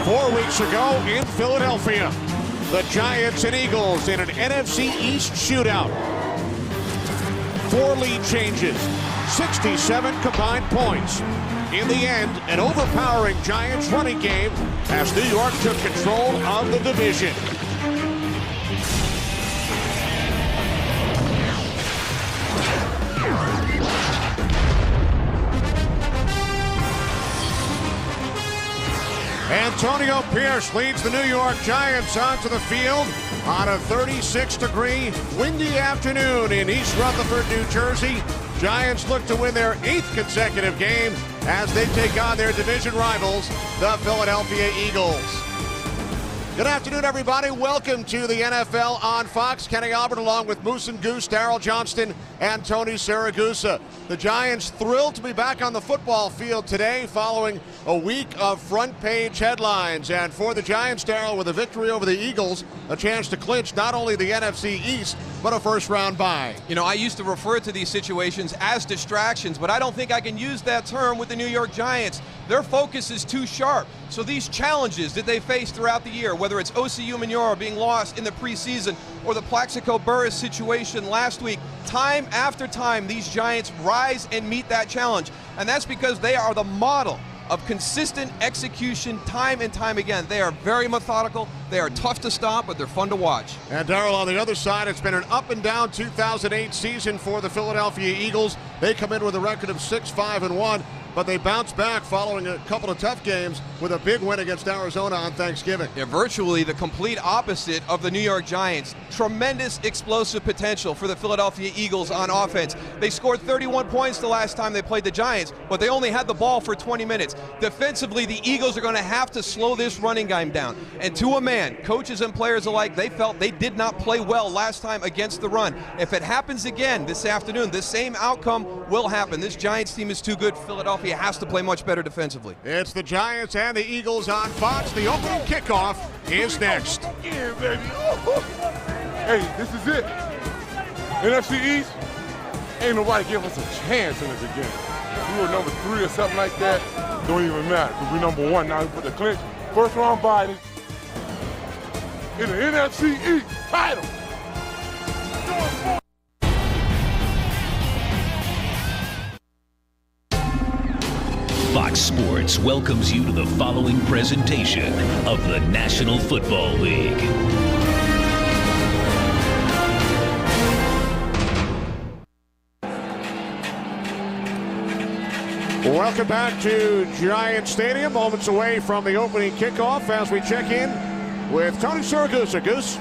4 weeks ago in Philadelphia. The Giants and Eagles in an NFC East shootout. 4 lead changes, 67 combined points. In the end, an overpowering Giants running game as New York took control of the division. Antonio Pierce leads the New York Giants onto the field on a 36-degree windy afternoon in East Rutherford, New Jersey. Giants look to win their 8th consecutive game as they take on their division rivals, the Philadelphia Eagles. Good afternoon, everybody. Welcome to the NFL on Fox. Kenny Albert along with Moose and Goose, Darryl Johnston, and Tony Siragusa. The Giants thrilled to be back on the football field today following a week of front-page headlines. And for the Giants, Darryl, with a victory over the Eagles, a chance to clinch not only the NFC East, but a first-round bye. You know, I used to refer to these situations as distractions, but I don't think I can use that term with the New York Giants. Their focus is too sharp. So these challenges that they face throughout the year, whether it's Osi Umenyiora being lost in the preseason or the Plaxico Burress situation last week, time after time, these Giants rise and meet that challenge. And that's because they are the model of consistent execution time and time again. They are very methodical. They are tough to stop, but they're fun to watch. And Darryl, on the other side, it's been an up-and-down 2008 season for the Philadelphia Eagles. They come in with a record of 6-5-1, but they bounce back following a couple of tough games with a big win against Arizona on Thanksgiving. Yeah, virtually the complete opposite of the New York Giants. Tremendous explosive potential for the Philadelphia Eagles on offense. They scored 31 points the last time they played the Giants, but they only had the ball for 20 minutes. Defensively, the Eagles are going to have to slow this running game down. And to a man, coaches and players alike, they felt they did not play well last time against the run. If it happens again this afternoon, the same outcome will happen. This Giants team is too good. Philadelphia has to play much better defensively. It's the Giants and the Eagles on Fox. The opening kickoff is next. Yeah, baby. Hey, this is it. NFC East, ain't nobody give us a chance in the beginning. We were number 3 or something like that. Don't even matter, because we're number 1 now. We put the clinch. First round bye in the NFC East title. Fox Sports welcomes you to the following presentation of the National Football League. Welcome back to Giant Stadium, moments away from the opening kickoff as we check in with Tony Siragusa. Goose.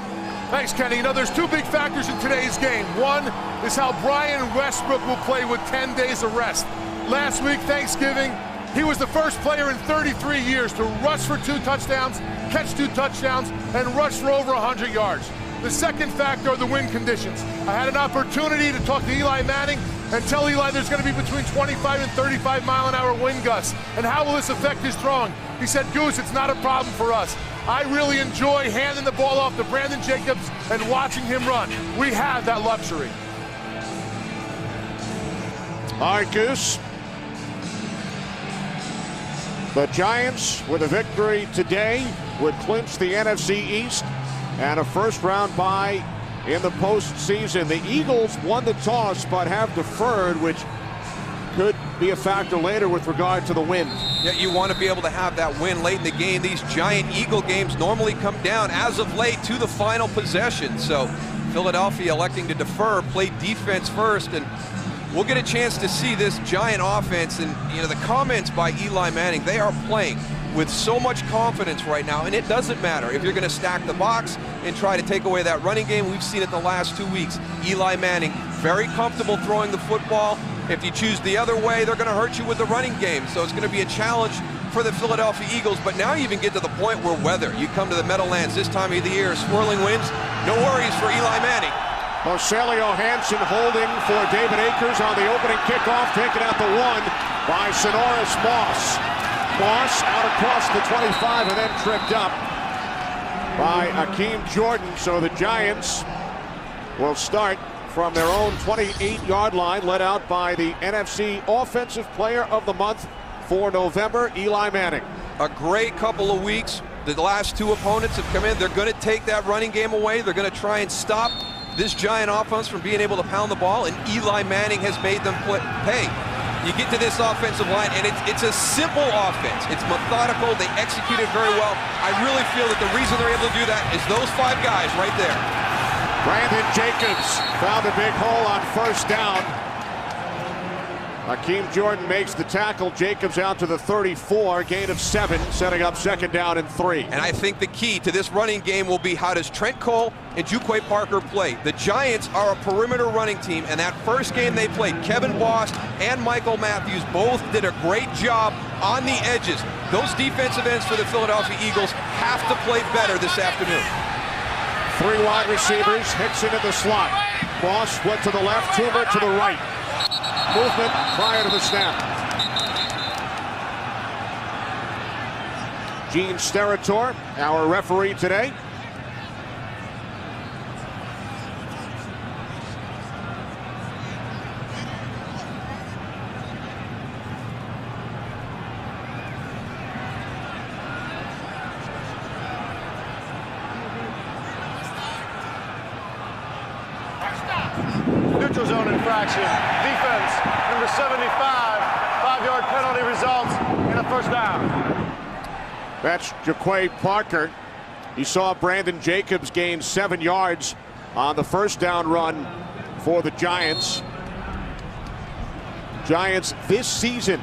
Thanks, Kenny. You know, there's 2 big factors in today's game. One is how Brian Westbrook will play with 10 days of rest. Last week, Thanksgiving, he was the first player in 33 years to rush for 2 touchdowns, catch 2 touchdowns, and rush for over 100 yards. The second factor are the wind conditions. I had an opportunity to talk to Eli Manning and tell Eli there's going to be between 25 and 35 mile-an-hour wind gusts. And how will this affect his throwing? He said, Goose, it's not a problem for us. I really enjoy handing the ball off to Brandon Jacobs and watching him run. We have that luxury. All right, Goose. The Giants, with a victory today, would clinch the NFC East and a first-round bye in the postseason. The Eagles won the toss but have deferred, which could be a factor later with regard to the wind. Yeah, you want to be able to have that win late in the game. These Giant Eagle games normally come down, as of late, to the final possession. So Philadelphia electing to defer, play defense first, and we'll get a chance to see this Giant offense. And, you know, the comments by Eli Manning, they are playing with so much confidence right now, and it doesn't matter if you're going to stack the box and try to take away that running game. We've seen it the last 2 weeks. Eli Manning, very comfortable throwing the football. If you choose the other way, they're going to hurt you with the running game. So it's going to be a challenge for the Philadelphia Eagles. But now you even get to the point where weather, you come to the Meadowlands this time of the year, swirling winds, no worries for Eli Manning. Rogelio Hansen holding for David Akers on the opening kickoff, taken out the 1 by Sonoris Moss. Moss out across the 25 and then tripped up by Akeem Jordan. So the Giants will start from their own 28-yard line, led out by the NFC Offensive Player of the Month for November, Eli Manning. A great couple of weeks The last two opponents have come in. They're going to take that running game away. They're going to try and stop this Giant offense from being able to pound the ball, and Eli Manning has made them pay. You get to this offensive line, and it's a simple offense. It's methodical. They execute it very well. I really feel that the reason they're able to do that is those 5 guys right there. Brandon Jacobs found a big hole on first down. Hakeem Jordan makes the tackle. Jacobs out to the 34, gain of 7, setting up second down and 3. And I think the key to this running game will be how does Trent Cole and Juquay Parker play. The Giants are a perimeter running team, and that first game they played, Kevin Boss and Michael Matthews both did a great job on the edges. Those defensive ends for the Philadelphia Eagles have to play better this afternoon. 3 wide receivers, Hickson in the slot. Boss went to the left, Toomer to the right. Movement prior to the snap. Gene Steratore, our referee today. Neutral zone infraction. Defense, number 75. 5-yard penalty results in a first down. That's Juquay Parker. You saw Brandon Jacobs gain 7 yards on the first down run for the Giants. Giants this season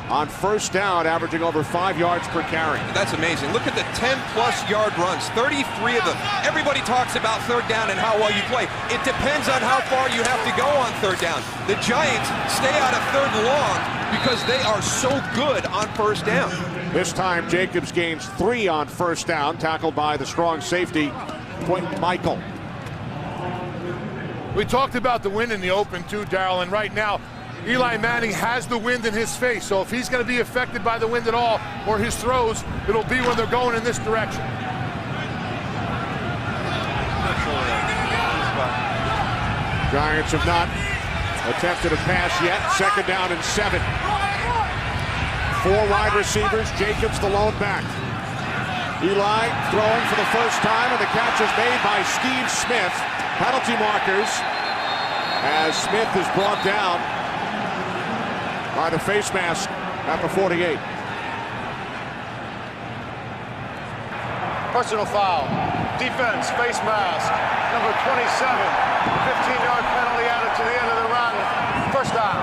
on first down averaging over 5 yards per carry. That's amazing. Look at the 10-plus yard runs, 33 of them. Everybody talks about third down and how well you play. It depends on how far you have to go on third down. The Giants stay out of third and long because they are so good on first down. This time Jacobs gains 3 on first down, tackled by the strong safety, Quentin Michael. We talked about the wind in the open too, Darrell, and right now Eli Manning has the wind in his face, so if he's going to be affected by the wind at all, or his throws, it'll be when they're going in this direction. Giants have not attempted a pass yet. Second down and 7. 4 wide receivers, Jacobs the lone back. Eli throwing for the first time, and the catch is made by Steve Smith. Penalty markers as Smith is brought down by the face mask at the 48. Personal foul. Defense, face mask. Number 27. 15-yard penalty added to the end of the run. First down.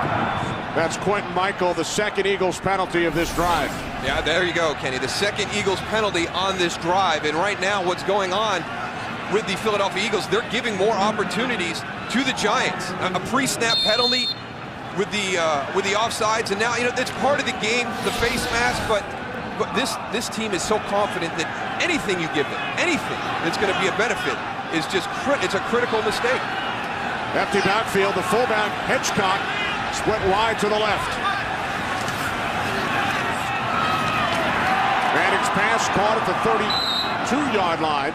That's Quentin Michael, the second Eagles penalty of this drive. Yeah, there you go, Kenny. The second Eagles penalty on this drive. And right now what's going on with the Philadelphia Eagles, they're giving more opportunities to the Giants. A pre-snap penalty with the offsides, and now, you know, it's part of the game, the face mask, but this team is so confident that anything you give them, anything that's going to be a benefit is just, it's a critical mistake. Empty backfield, the fullback, Hitchcock, split wide to the left. Manning's pass caught at the 32-yard line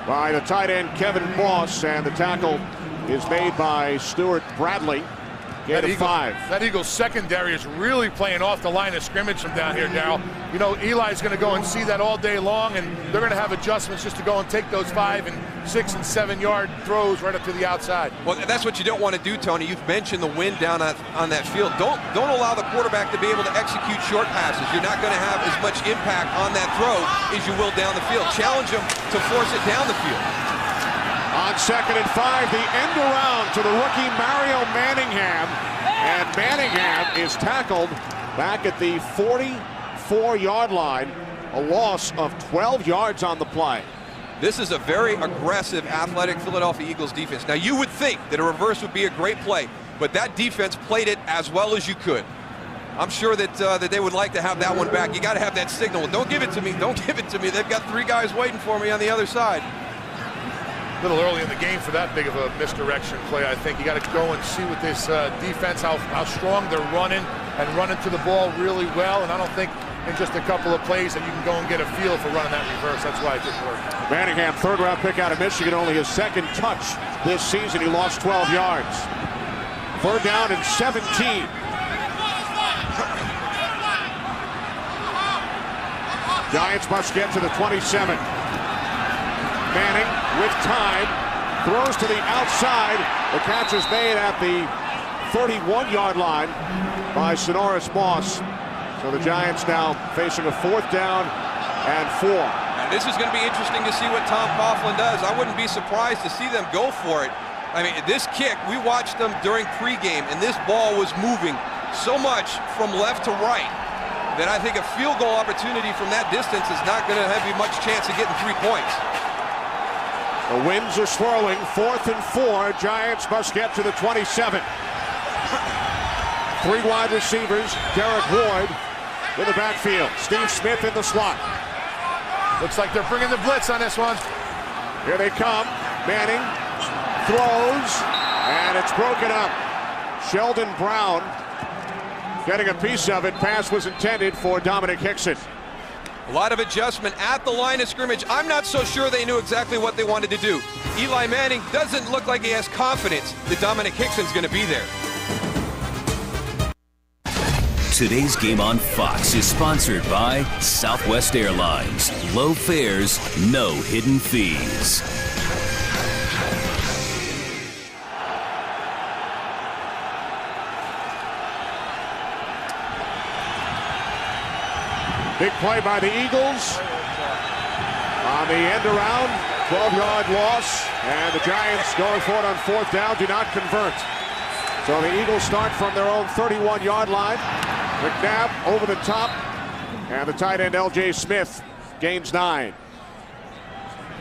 by the tight end Kevin Boss, and the tackle is made by Stuart Bradley. That Eagles secondary is really playing off the line of scrimmage from down here, Darrell. You know, Eli's going to go and see that all day long, and they're going to have adjustments just to go and take those 5 and 6 and 7 yard throws right up to the outside. Well, that's what you don't want to do, Tony. You've mentioned the wind down on that field. Don't allow the quarterback to be able to execute short passes. You're not going to have as much impact on that throw as you will down the field. Challenge them to force it down the field. On second and 5, the end around to the rookie Mario Manningham. And Manningham is tackled back at the 44-yard line. A loss of 12 yards on the play. This is a very aggressive, athletic Philadelphia Eagles defense. Now, you would think that a reverse would be a great play, but that defense played it as well as you could. I'm sure that they would like to have that one back. You got to have that signal. Don't give it to me. Don't give it to me. They've got 3 guys waiting for me on the other side. A little early in the game for that big of a misdirection play. I think you got to go and see with this defense how strong they're running to the ball really well. And I don't think in just a couple of plays that you can go and get a feel for running that reverse. That's why it didn't work. Manningham, 3rd round pick out of Michigan, only his 2nd touch this season. He lost 12 yards. 3rd down and 17. Giants must get to the 27. Manning with time, throws to the outside. The catch is made at the 31-yard line by Sonoris Moss. So the Giants now facing a 4th down and 4. And this is going to be interesting to see what Tom Coughlin does. I wouldn't be surprised to see them go for it. I mean, this kick, we watched them during pregame, and this ball was moving so much from left to right that I think a field goal opportunity from that distance is not going to have you much chance of getting 3 points. The winds are swirling. 4th and 4. Giants must get to the 27. 3 wide receivers. Derek Ward in the backfield. Steve Smith in the slot. Looks like they're bringing the blitz on this one. Here they come. Manning throws, and it's broken up. Sheldon Brown getting a piece of it. Pass was intended for Dominic Hickson. A lot of adjustment at the line of scrimmage. I'm not so sure they knew exactly what they wanted to do. Eli Manning doesn't look like he has confidence that Dominic Hickson's going to be there. Today's game on Fox is sponsored by Southwest Airlines. Low fares, no hidden fees. Big play by the Eagles on the end around, 12-yard loss, and the Giants going for it on 4th down do not convert. So the Eagles start from their own 31-yard line. McNabb over the top, and the tight end L.J. Smith gains 9.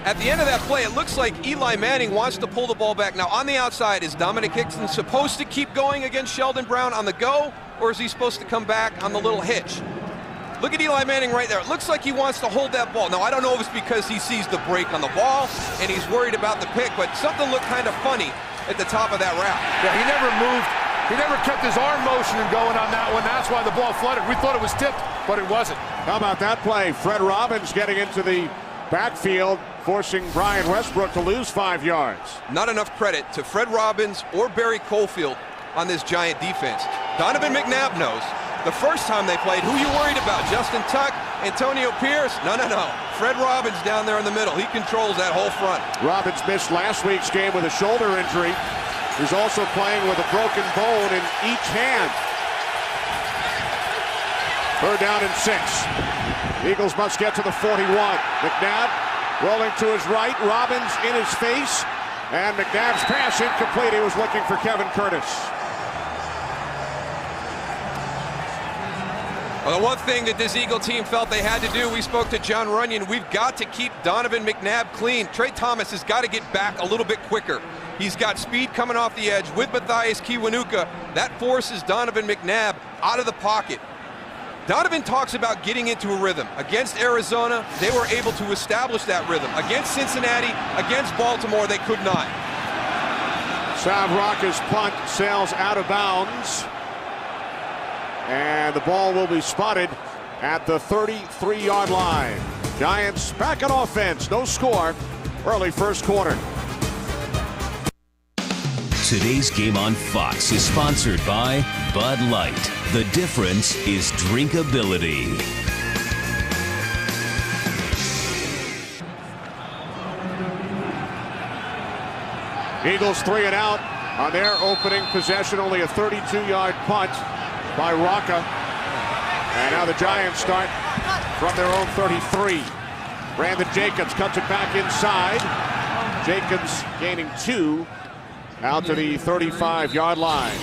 At the end of that play, it looks like Eli Manning wants to pull the ball back. Now, on the outside, is Dominic Hickson supposed to keep going against Sheldon Brown on the go, or is he supposed to come back on the little hitch? Look at Eli Manning right there. It looks like he wants to hold that ball. Now, I don't know if it's because he sees the break on the ball and he's worried about the pick, but something looked kind of funny at the top of that route. Yeah, he never moved. He never kept his arm motion going on that one. That's why the ball flooded. We thought it was tipped, but it wasn't. How about that play? Fred Robbins getting into the backfield, forcing Brian Westbrook to lose 5 yards. Not enough credit to Fred Robbins or Barry Cofield on this Giant defense. Donovan McNabb knows. The first time they played, who you worried about? Justin Tuck, Antonio Pierce? No. Fred Robbins down there in the middle. He controls that whole front. Robbins missed last week's game with a shoulder injury. He's also playing with a broken bone in each hand. 3rd down and 6. Eagles must get to the 41. McNabb rolling to his right. Robbins in his face. And McNabb's pass incomplete. He was looking for Kevin Curtis. Well, the one thing that this Eagle team felt they had to do, we spoke to John Runyon, we've got to keep Donovan McNabb clean. Trey Thomas has got to get back a little bit quicker. He's got speed coming off the edge with Matthias Kiwanuka. That forces Donovan McNabb out of the pocket. Donovan talks about getting into a rhythm. Against Arizona, they were able to establish that rhythm. Against Cincinnati, against Baltimore, they could not. Sav Rocca's punt sails out of bounds. And the ball will be spotted at the 33-yard line. Giants back on offense. No score. Early first quarter. Today's game on Fox is sponsored by Bud Light. The difference is drinkability. Eagles 3 and out on their opening possession. Only a 32-yard punt by Rocca. And now the Giants start from their own 33. Brandon Jacobs cuts it back inside. Jacobs gaining 2 out to the 35-yard line.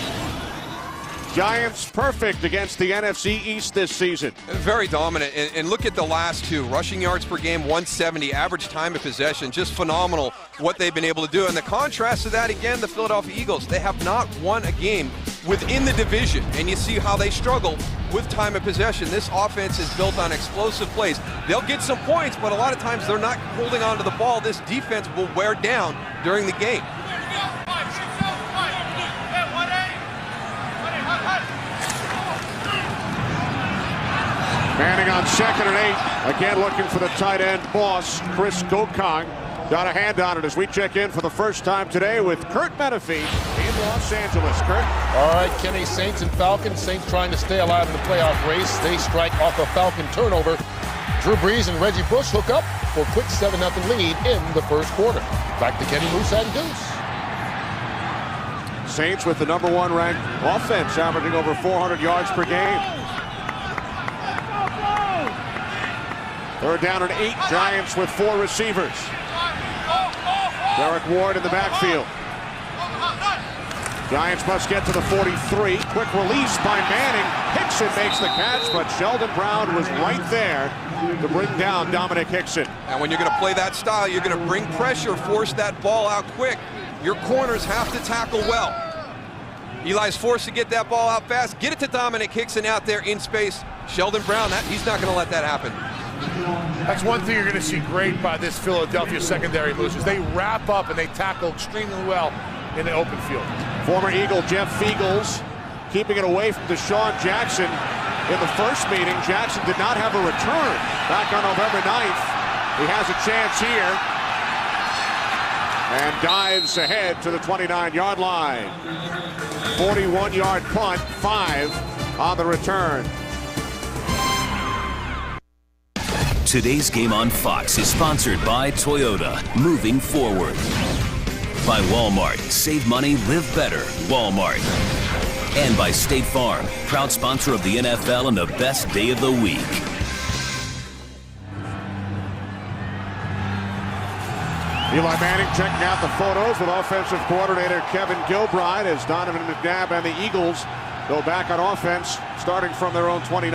Giants perfect against the NFC East this season. Very dominant, and look at the last 2. Rushing yards per game, 170. Average time of possession, just phenomenal what they've been able to do. And the contrast to that, again, the Philadelphia Eagles. They have not won a game within the division, and you see how they struggle with time of possession. This offense is built on explosive plays. They'll get some points, but a lot of times they're not holding on to the ball. This defense will wear down during the game. Manning on 2nd and 8. Again looking for the tight end boss, Chris Gokong. Got a hand on it as we check in for the first time today with Kurt Menefee in Los Angeles. Kurt? All right, Kenny, Saints and Falcons. Saints trying to stay alive in the playoff race. They strike off a Falcon turnover. Drew Brees and Reggie Bush hook up for a quick 7-0 lead in the first quarter. Back to Kenny Moose and Deuce. Saints with the #1 ranked offense, averaging over 400 yards per game. 3rd down and 8. Giants with 4 receivers. Derek Ward in the backfield. Giants must get to the 43. Quick release by Manning. Hickson makes the catch, but Sheldon Brown was right there to bring down Dominic Hickson. And when you're going to play that style, you're going to bring pressure, force that ball out quick. Your corners have to tackle well. Eli's forced to get that ball out fast. Get it to Dominic Hickson out there in space. Sheldon Brown, he's not going to let that happen. That's one thing you're going to see great by this Philadelphia secondary, Moose, is they wrap up and they tackle extremely well in the open field. Former Eagle Jeff Fiegels keeping it away from Deshaun Jackson. In the first meeting, Jackson did not have a return back on November 9th. He has a chance here and dives ahead to the 29-yard line. 41-yard punt, 5 on the return. Today's game on Fox is sponsored by Toyota, moving forward. By Walmart, save money, live better, Walmart. And by State Farm, proud sponsor of the NFL and the best day of the week. Eli Manning checking out the photos with offensive coordinator Kevin Gilbride as Donovan McNabb and the Eagles go back on offense, starting from their own 29.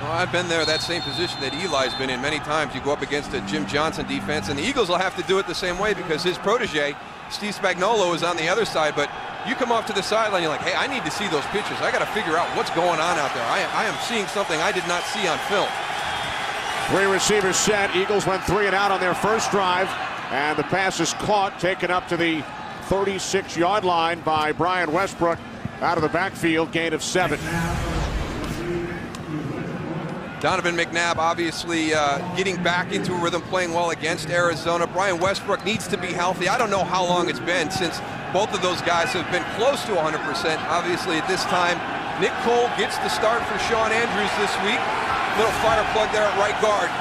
Well, I've been there, that same position that Eli's been in many times. You go up against a Jim Johnson defense, and the Eagles will have to do it the same way because his protege, Steve Spagnuolo, is on the other side. But you come off to the sideline, you're like, hey, I need to see those pictures. I got to figure out what's going on out there. I am seeing something I did not see on film. 3 receivers set. Eagles went 3 and out on their first drive, and the pass is caught, taken up to the 36-yard line by Brian Westbrook. Out of the backfield, gain of 7. Donovan McNabb obviously getting back into a rhythm, playing well against Arizona. Brian Westbrook needs to be healthy. I don't know how long it's been since both of those guys have been close to 100%. Obviously at this time, Nick Cole gets the start for Sean Andrews this week. Little fire plug there at right guard.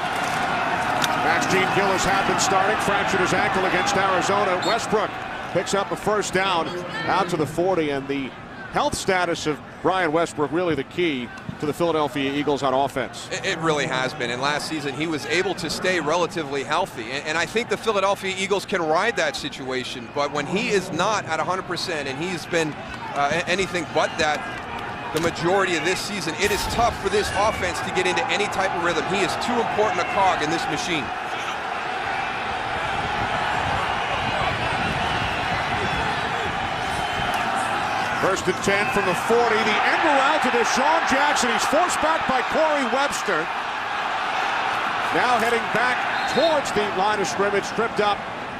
Max Gene Gillis had been starting, fractured his ankle against Arizona. Westbrook picks up a first down out to the 40, and the health status of Brian Westbrook really the key to the Philadelphia Eagles on offense. It really has been, and last season he was able to stay relatively healthy, and I think the Philadelphia Eagles can ride that situation, but when he is not at 100% and he's been anything but that the majority of this season, it is tough for this offense to get into any type of rhythm. He is too important a cog in this machine. First and 10 from the 40. The end around to Deshaun Jackson. He's forced back by Corey Webster. Now heading back towards the line of scrimmage, stripped up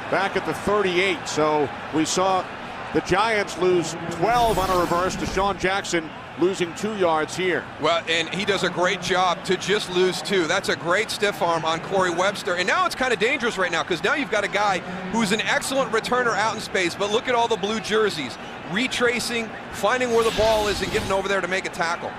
back at the 38. So we saw the Giants lose 12 on a reverse. Deshaun Jackson losing 2 yards here. Well, and he does a great job to just lose 2. That's a great stiff arm on Corey Webster. And now it's kind of dangerous right now because now you've got a guy who's an excellent returner out in space, but look at all the blue jerseys. Retracing, finding where the ball is and getting over there to make a tackle.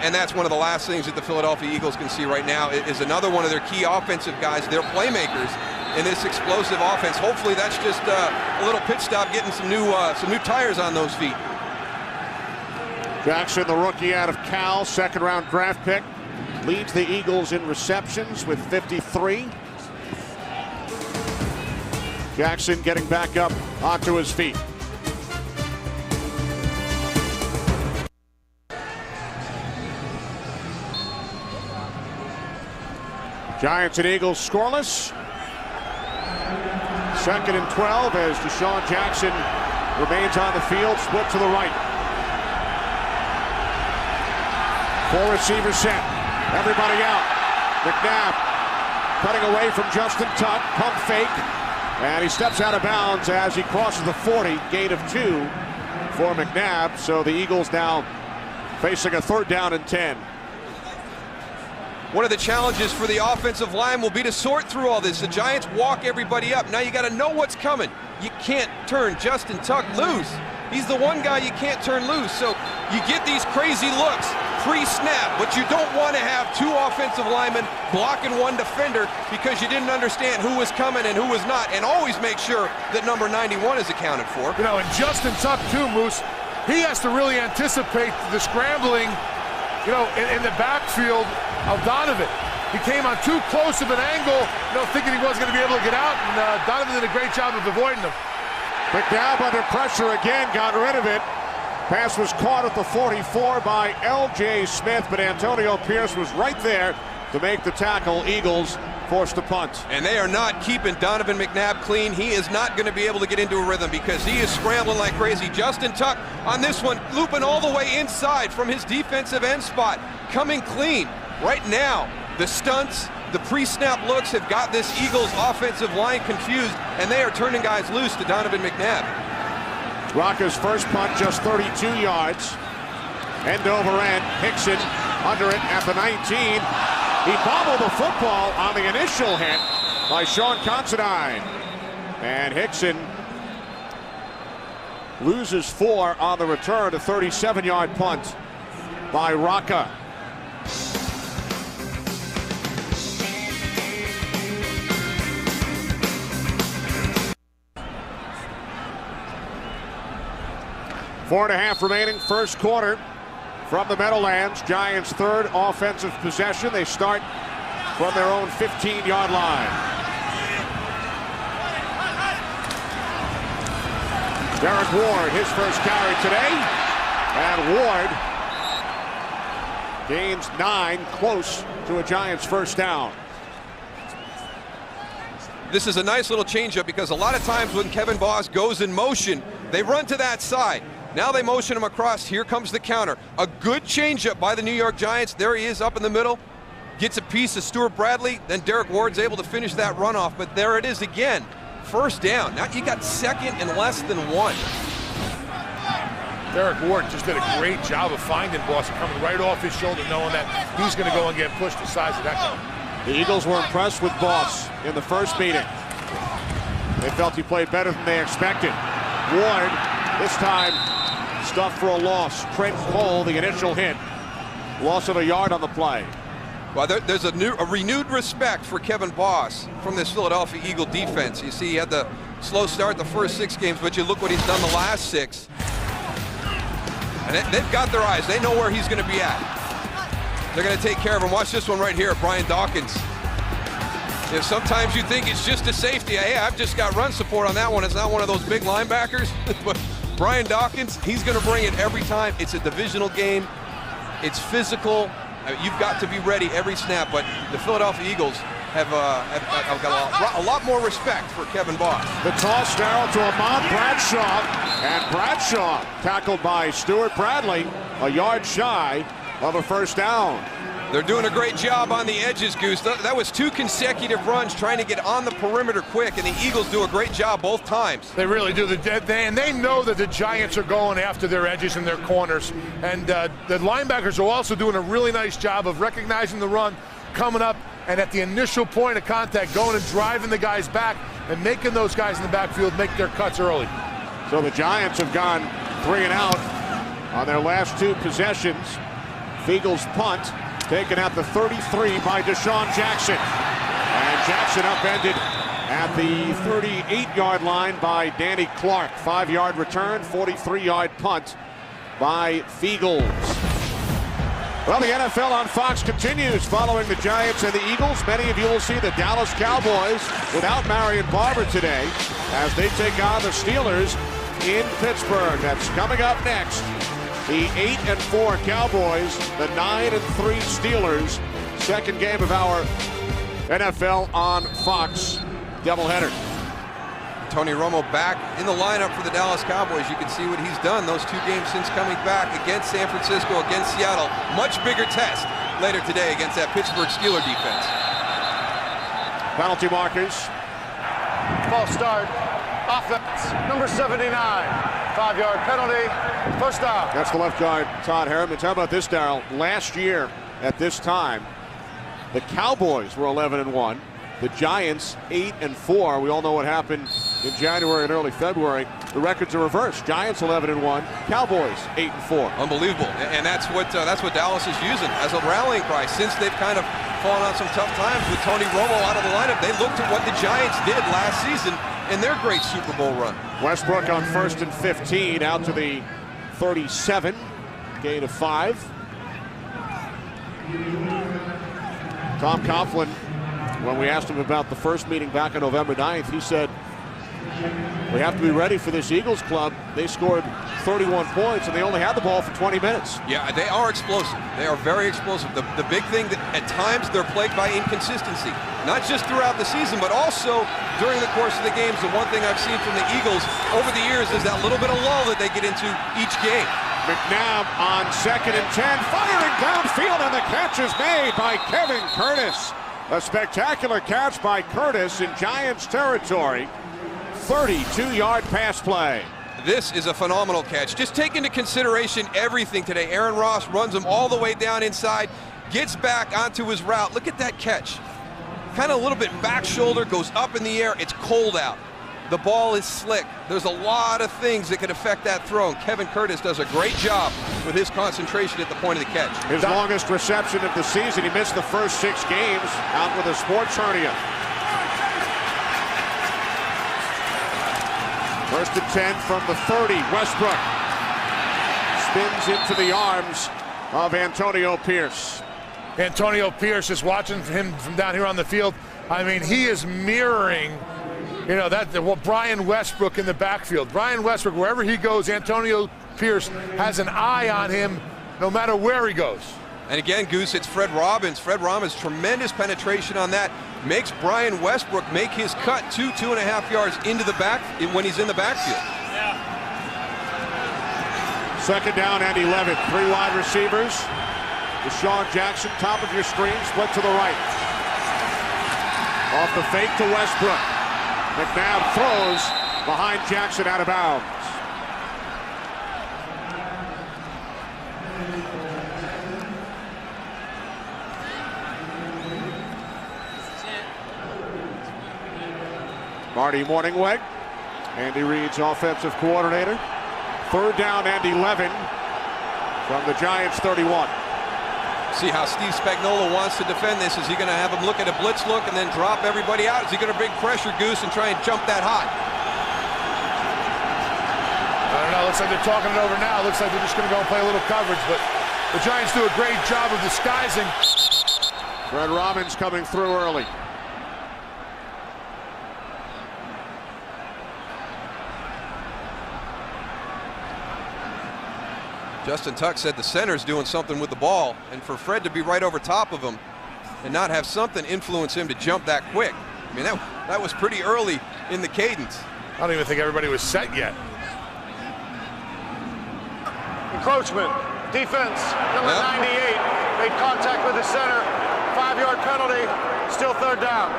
And that's one of the last things that the Philadelphia Eagles can see right now is another one of their key offensive guys, their playmakers in this explosive offense. Hopefully that's just a little pit stop, getting some new tires on those feet. Jackson, the rookie out of Cal, second-round draft pick, leads the Eagles in receptions with 53. Jackson getting back up onto his feet. Giants and Eagles scoreless. Second and 12 as Deshaun Jackson remains on the field, split to the right. 4 receivers set. Everybody out. McNabb cutting away from Justin Tuck. Pump fake. And he steps out of bounds as he crosses the 40. Gain of 2 for McNabb. So the Eagles now facing a 3rd down and 10. One of the challenges for the offensive line will be to sort through all this. The Giants walk everybody up. Now you got to know what's coming. You can't turn Justin Tuck loose. He's the one guy you can't turn loose. So you get these crazy looks. pre-snap, but you don't want to have two offensive linemen blocking one defender because you didn't understand who was coming and who was not, and always make sure that number 91 is accounted for. You know, and Justin Tuck too, Moose, he has to really anticipate the scrambling, you know, in the backfield of Donovan. He came on too close of an angle, you know, thinking he wasn't going to be able to get out, and Donovan did a great job of avoiding him. McNabb under pressure again, got rid of it. Pass was caught at the 44 by L.J. Smith, but Antonio Pierce was right there to make the tackle. Eagles forced to punt. And they are not keeping Donovan McNabb clean. He is not going to be able to get into a rhythm because he is scrambling like crazy. Justin Tuck on this one, looping all the way inside from his defensive end spot, coming clean. Right now, the stunts, the pre-snap looks have got this Eagles offensive line confused, and they are turning guys loose to Donovan McNabb. Rocca's first punt just 32 yards. End over end. Hickson under it at the 19. He bobbled the football on the initial hit by Sean Considine. And Hickson loses 4 on the return. A 37-yard punt by Rocca. Four and a half remaining, first quarter from the Meadowlands. Giants' third offensive possession. They start from their own 15-yard line. Derek Ward, his first carry today. And Ward gains 9, close to a Giants first down. This is a nice little changeup because a lot of times when Kevin Boss goes in motion, they run to that side. Now they motion him across. Here comes the counter. A good changeup by the New York Giants. There he is up in the middle. Gets a piece of Stuart Bradley. Then Derek Ward's able to finish that runoff. But there it is again. First down. Now you got second and less than 1. Derek Ward just did a great job of finding Boss, coming right off his shoulder, knowing that he's going to go and get pushed the size of that guy. The Eagles were impressed with Boss in the first meeting. They felt he played better than they expected. Ward, this time, stuffed for a loss. Trent Cole, the initial hit. Loss of a yard on the play. Well, there's a renewed respect for Kevin Boss from this Philadelphia Eagle defense. You see, he had the slow start the first 6 games, but you look what he's done the last 6. And they've got their eyes. They know where he's going to be at. They're going to take care of him. Watch this one right here, Brian Dawkins. If sometimes you think it's just a safety, hey, I've just got run support on that one. It's not one of those big linebackers. But Brian Dawkins, he's going to bring it every time. It's a divisional game. It's physical. You've got to be ready every snap. But the Philadelphia Eagles have got a lot more respect for Kevin Boss. The toss narrow to Ahmad Bradshaw. And Bradshaw tackled by Stuart Bradley, a yard shy of a first down. They're doing a great job on the edges, Goose. That was 2 consecutive runs trying to get on the perimeter quick, and the Eagles do a great job both times. They really do. And they know that the Giants are going after their edges and their corners. And the linebackers are also doing a really nice job of recognizing the run, coming up, and at the initial point of contact, going and driving the guys back and making those guys in the backfield make their cuts early. So the Giants have gone 3 and out on their last 2 possessions. Eagles punt. Taken at the 33 by Deshaun Jackson. And Jackson upended at the 38-yard line by Danny Clark. 5-yard return, 43-yard punt by Feagles. Well, the NFL on Fox continues following the Giants and the Eagles. Many of you will see the Dallas Cowboys without Marion Barber today as they take on the Steelers in Pittsburgh. That's coming up next. The 8-4 Cowboys, the 9-3 Steelers. Second game of our NFL on Fox doubleheader. Tony Romo back in the lineup for the Dallas Cowboys. You can see what he's done those 2 games since coming back against San Francisco, against Seattle. Much bigger test later today against that Pittsburgh Steelers defense. Penalty markers. False start. Offense, number 79. 5-yard penalty. First down. That's the left guard, Todd Herman. How about this, Darryl? Last year at this time, the Cowboys were 11-1. The Giants 8-4. We all know what happened in January and early February. The records are reversed. Giants 11-1, Cowboys 8-4. Unbelievable, and that's what Dallas is using as a rallying cry since they've kind of fallen on some tough times with Tony Romo out of the lineup. They looked at what the Giants did last season in their great Super Bowl run. Westbrook on 1st and 15, out to the 37, gain of 5. Tom Coughlin, when we asked him about the first meeting back on November 9th, he said, we have to be ready for this Eagles club. They scored 31 points, and they only had the ball for 20 minutes. Yeah, they are explosive. They are very explosive. The big thing that at times they're plagued by inconsistency, not just throughout the season, but also during the course of the games. The one thing I've seen from the Eagles over the years is that little bit of lull that they get into each game. McNabb on 2nd and 10, firing downfield, and the catch is made by Kevin Curtis. A spectacular catch by Curtis in Giants territory. 32-yard pass play. This is a phenomenal catch. Just take into consideration everything today. Aaron Ross runs him all the way down inside, gets back onto his route. Look at that catch. Kind of a little bit back shoulder, goes up in the air. It's cold out. The ball is slick. There's a lot of things that could affect that throw. And Kevin Curtis does a great job with his concentration at the point of the catch. His longest reception of the season. He missed the first 6 games out with a sports hernia. 1st and 10 from the 30. Westbrook spins into the arms of Antonio Pierce. Antonio Pierce, just watching him from down here on the field, I mean, he is mirroring, you know, Brian Westbrook in the backfield. Brian Westbrook, wherever he goes, Antonio Pierce has an eye on him no matter where he goes. And again, Goose, it's Fred Robbins. Fred Robbins, tremendous penetration on that. Makes Brian Westbrook make his cut 2.5 yards into the back when he's in the backfield. Yeah. 2nd down and 11. 3 wide receivers. Deshaun Jackson, top of your screen, split to the right. Off the fake to Westbrook. McNabb throws behind Jackson, out of bounds. Marty Morningweg, Andy Reid's offensive coordinator. 3rd down and 11 from the Giants 31. See how Steve Spagnuolo wants to defend this. Is he going to have him look at a blitz look and then drop everybody out? Is he going to big pressure Goose and try and jump that high? I don't know. Looks like they're talking it over now. Looks like they're just going to go and play a little coverage, but the Giants do a great job of disguising. Fred Robbins coming through early. Justin Tuck said the center's doing something with the ball, and for Fred to be right over top of him and not have something influence him to jump that quick. I mean, that was pretty early in the cadence. I don't even think everybody was set yet. Encroachment. Defense, number 98, made contact with the center. 5-yard penalty, still 3rd down.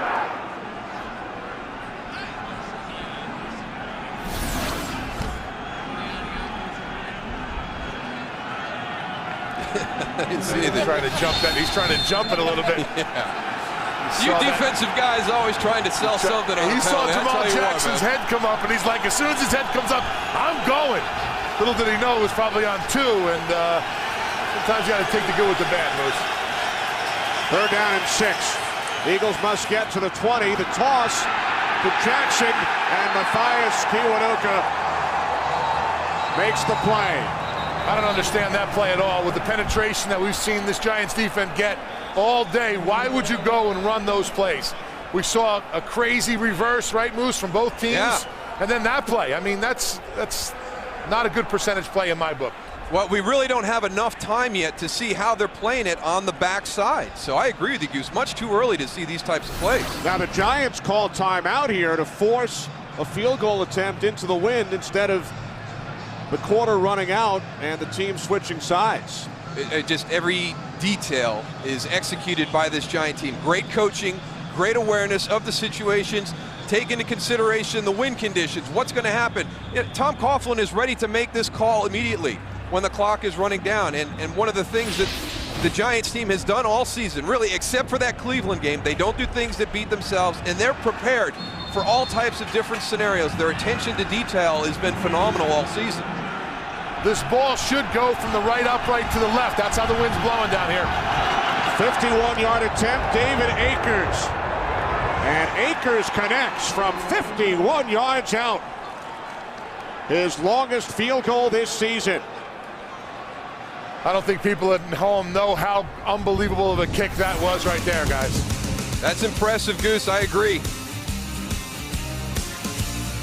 I didn't see anything. He's trying to jump it a little bit. Yeah. You defensive guys always trying to sell something on He the saw penalty. Jamal Jackson's head come up, and he's like, as soon as his head comes up, I'm going. Little did he know it was probably on 2, and sometimes you got to take the good with the bad, Moose. 3rd down and 6. Eagles must get to the 20. The toss to Jackson, and Matthias Kiwanuka makes the play. I don't understand that play at all. With the penetration that we've seen this Giants defense get all day, why would you go and run those plays? We saw a crazy reverse, right, Moose, from both teams? Yeah. And then that play. I mean, that's not a good percentage play in my book. Well, we really don't have enough time yet to see how they're playing it on the backside. So I agree with you, Goose. Much too early to see these types of plays. Now the Giants called timeout here to force a field goal attempt into the wind instead of the quarter running out and the team switching sides. Just every detail is executed by this Giant team. Great coaching, great awareness of the situations, take into consideration the wind conditions, what's going to happen. Tom Coughlin is ready to make this call immediately when the clock is running down. And one of the things that the Giants team has done all season, really, except for that Cleveland game. They don't do things that beat themselves, and they're prepared for all types of different scenarios. Their attention to detail has been phenomenal all season. This ball should go from the right upright to the left. That's how the wind's blowing down here. 51-yard attempt, David Akers. And Akers connects from 51 yards out. His longest field goal this season. I don't think people at home know how unbelievable of a kick that was right there, guys. That's impressive, Goose. I agree.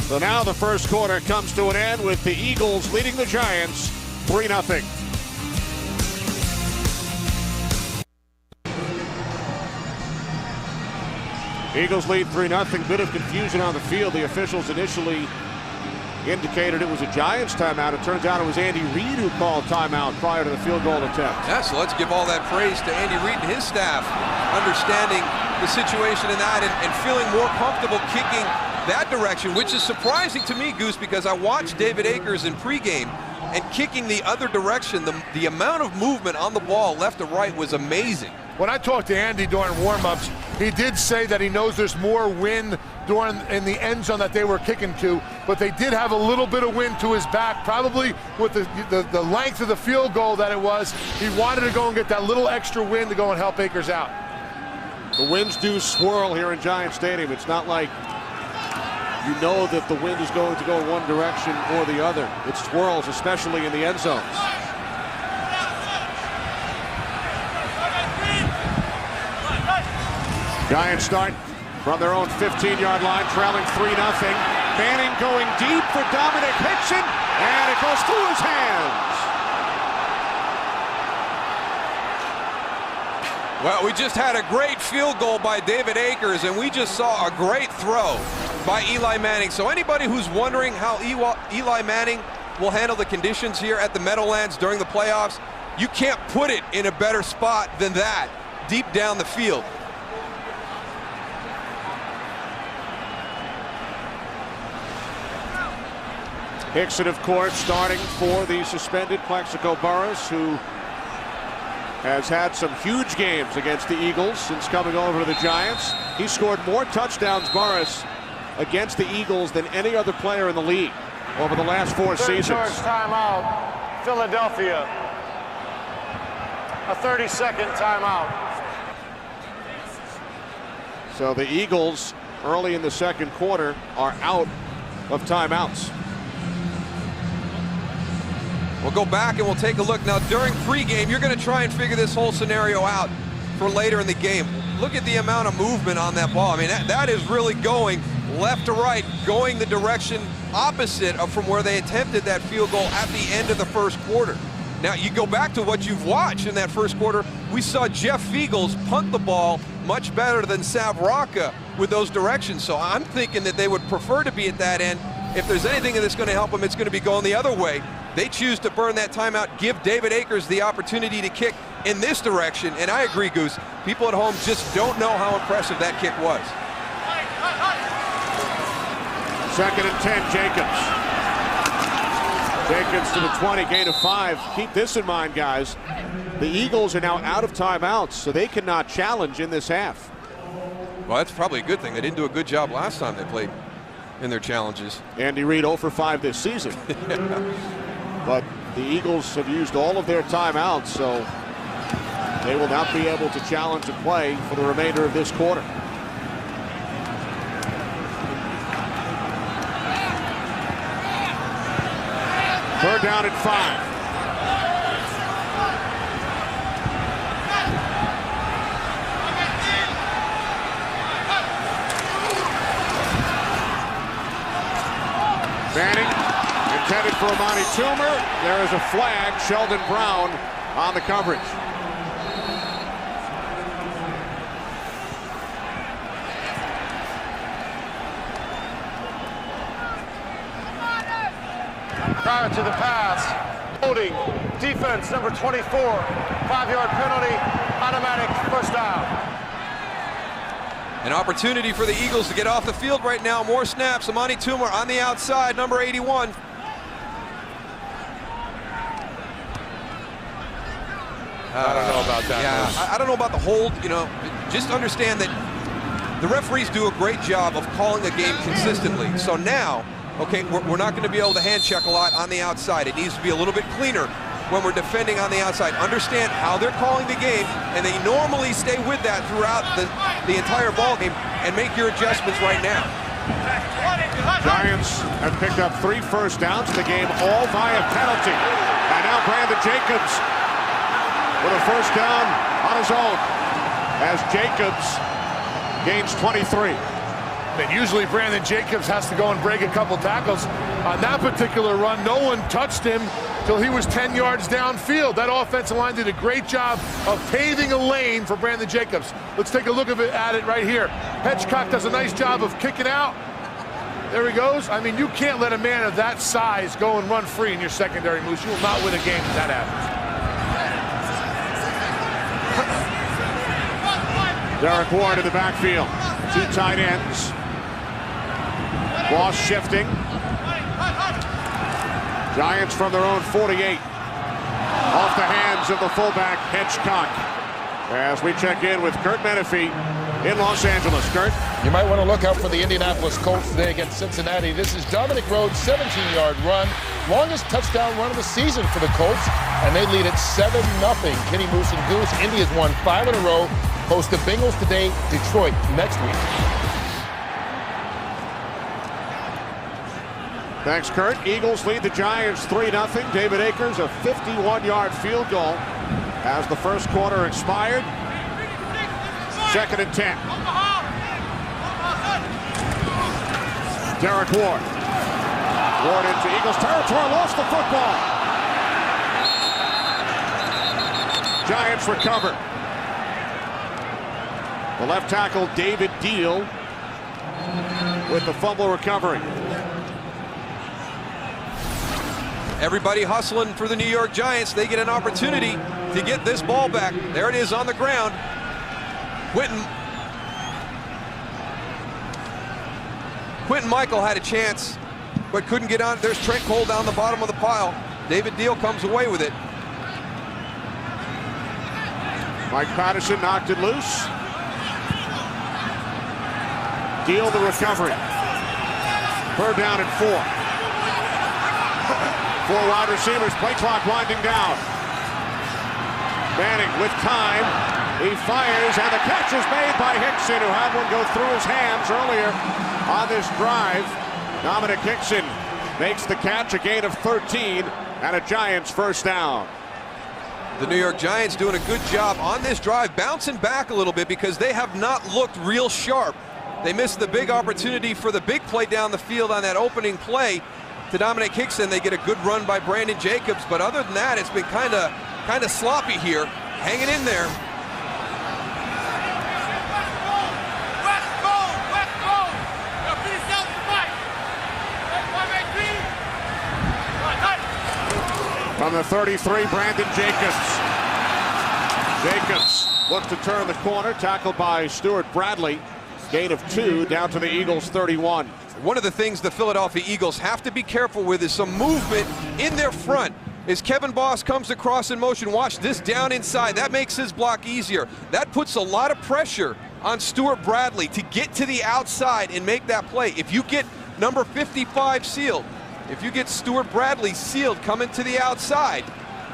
So now the first quarter comes to an end with the Eagles leading the Giants 3-0. Eagles lead 3-0. Bit of confusion on the field. The officials initially indicated it was a Giants timeout. It turns out it was Andy Reid who called timeout prior to the field goal attempt. Yeah, so let's give all that praise to Andy Reid and his staff, understanding the situation in that and feeling more comfortable kicking that direction, which is surprising to me, Goose, because I watched David Akers in pregame, and kicking the other direction, the amount of movement on the ball left to right was amazing. When I talked to Andy during warm-ups, he did say that he knows there's more wind in the end zone that they were kicking to, but they did have a little bit of wind to his back, probably with the length of the field goal that it was. He wanted to go and get that little extra wind to go and help Akers out. The winds do swirl here in Giant Stadium. It's not like you know that the wind is going to go one direction or the other. It swirls, especially in the end zones. Giants start from their own 15-yard line, trailing 3-0. Manning going deep for Dominic Hickson, and it goes through his hands. Well, we just had a great field goal by David Akers, and we just saw a great throw by Eli Manning. So anybody who's wondering how Eli Manning will handle the conditions here at the Meadowlands during the playoffs, you can't put it in a better spot than that, deep down the field. Hickson, of course, starting for the suspended Plaxico Burress, who has had some huge games against the Eagles since coming over to the Giants. He scored more touchdowns, Burress, against the Eagles than any other player in the league over the last 4 seasons. Charge timeout, Philadelphia. A 30-second timeout. So the Eagles, early in the second quarter, are out of timeouts. We'll go back and we'll take a look. Now, during pregame, you're going to try and figure this whole scenario out for later in the game. Look at the amount of movement on that ball. I mean, that is really going left to right, going the direction opposite of from where they attempted that field goal at the end of the first quarter. Now, you go back to what you've watched in that first quarter. We saw Jeff Fiegels punt the ball much better than Sav Rocca with those directions. So I'm thinking that they would prefer to be at that end. If there's anything that's going to help them, it's going to be going the other way. They choose to burn that timeout, give David Akers the opportunity to kick in this direction. And I agree, Goose, people at home just don't know how impressive that kick was. 2nd and 10, Jacobs. Jacobs to the 20, gain of 5. Keep this in mind, guys. The Eagles are now out of timeouts, so they cannot challenge in this half. Well, that's probably a good thing. They didn't do a good job last time they played in their challenges. Andy Reid 0 for 5 this season. But the Eagles have used all of their timeouts, so they will not be able to challenge a play for the remainder of this quarter. Third down and 5. Manning intended for Amani Toomer. There is a flag. Sheldon Brown on the coverage. Prior to the pass, holding, defense number 24, 5-yard penalty, automatic first down. An opportunity for the Eagles to get off the field right now. More snaps. Amani Toomer on the outside, number 81. I don't know about about that. Yeah, I don't know about the hold. You know, just understand that the referees do a great job of calling a game consistently. So now, okay, we're not going to be able to hand check a lot on the outside. It needs to be a little bit cleaner when we're defending on the outside. Understand how they're calling the game, and they normally stay with that throughout the entire ball game, and make your adjustments right now. Giants have picked up 3 first downs in the game, all via penalty. And now Brandon Jacobs with a first down on his own as Jacobs gains 23. And usually Brandon Jacobs has to go and break a couple tackles. On that particular run, no one touched him till he was 10 yards downfield. That offensive line did a great job of paving a lane for Brandon Jacobs. Let's take a look at it right here. Hitchcock does a nice job of kicking out. There he goes. I mean, you can't let a man of that size go and run free in your secondary moves. You will not win a game if that happens. Derek Ward in the backfield. 2 tight ends. Boss shifting. Giants from their own 48. Off the hands of the fullback, Hitchcock. As we check in with Kurt Menefee in Los Angeles. Kurt? You might want to look out for the Indianapolis Colts today against Cincinnati. This is Dominic Rhodes' 17-yard run. Longest touchdown run of the season for the Colts. And they lead it 7-0. Kenny Moose and Goose. Indy has won 5 in a row. Host the Bengals today, Detroit next week. Thanks, Kurt. Eagles lead the Giants 3-0. David Akers, a 51-yard field goal as the first quarter expired. 2nd and 10. Derek Ward. Ward into Eagles territory, lost the football. Giants recover. The left tackle, David Deal, with the fumble recovery. Everybody hustling for the New York Giants. They get an opportunity to get this ball back. There it is on the ground. Quentin Michael had a chance, but couldn't get on. There's Trent Cole down the bottom of the pile. David Deal comes away with it. Mike Patterson knocked it loose. Deal the recovery. 3rd down and 4. 4 wide receivers, play clock winding down. Manning with time. He fires, and the catch is made by Hickson, who had one go through his hands earlier on this drive. Dominic Hickson makes the catch, a gain of 13, and a Giants first down. The New York Giants doing a good job on this drive, bouncing back a little bit because they have not looked real sharp. They missed the big opportunity for the big play down the field on that opening play to Dominic Hickson. They get a good run by Brandon Jacobs, but other than that, it's been kind of sloppy here. Hanging in there. From the 33, Brandon Jacobs. Jacobs looked to turn the corner, tackled by Stuart Bradley. Gain of 2 down to the Eagles 31. One of the things the Philadelphia Eagles have to be careful with is some movement in their front. As Kevin Boss comes across in motion, watch this down inside. That makes his block easier. That puts a lot of pressure on Stuart Bradley to get to the outside and make that play. If you get number 55 sealed, if you get Stuart Bradley sealed coming to the outside,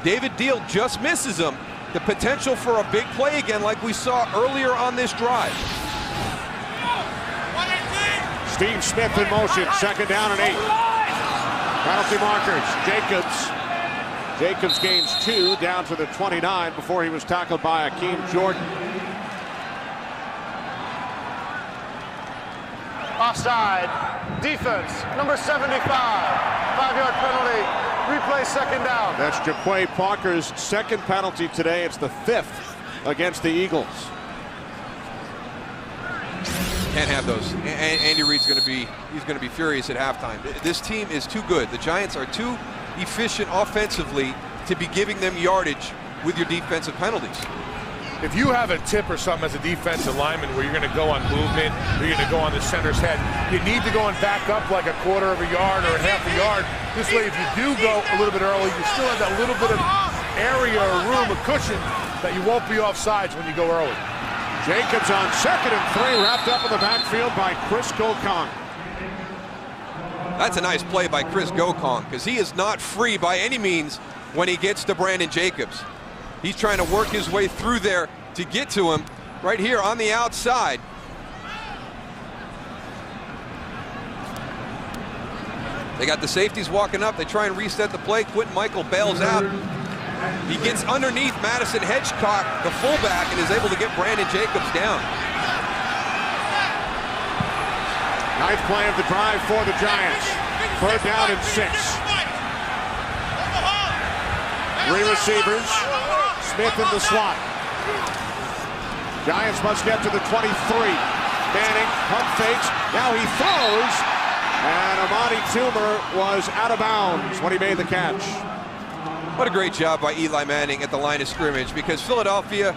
David Deal just misses him. The potential for a big play again like we saw earlier on this drive. Steve Smith in motion, 2nd down and 8. Penalty markers, Jacobs gains 2 down to the 29 before he was tackled by Akeem Jordan. Offside. Defense, number 75. 5-yard penalty. Replay 2nd down. That's Jaquay Parker's 2nd penalty today. It's the 5th against the Eagles. Can't have those. Andy Reid's going to be furious at halftime. This team is too good. The Giants are too efficient offensively to be giving them yardage with your defensive penalties. If you have a tip or something as a defensive lineman where you're going to go on movement, or you're going to go on the center's head, you need to go and back up like a 1/4 of a yard or a 1/2 a yard. This way, if you do go a little bit early, you still have that little bit of area or room, a cushion that you won't be offsides when you go early. Jacobs on 2nd and 3, wrapped up in the backfield by Chris Gokong. That's a nice play by Chris Gokong, because he is not free by any means when he gets to Brandon Jacobs. He's trying to work his way through there to get to him right here on the outside. They got the safeties walking up. They try and reset the play. Quentin Michael bails out. He gets underneath Madison Hedgecock, the fullback, and is able to get Brandon Jacobs down. Ninth play of the drive for the Giants. 3rd down and 6. 3 receivers. Smith in the slot. Giants must get to the 23. Manning, pump fakes. Now he throws. And Amani Toomer was out of bounds when he made the catch. What a great job by Eli Manning at the line of scrimmage, because Philadelphia,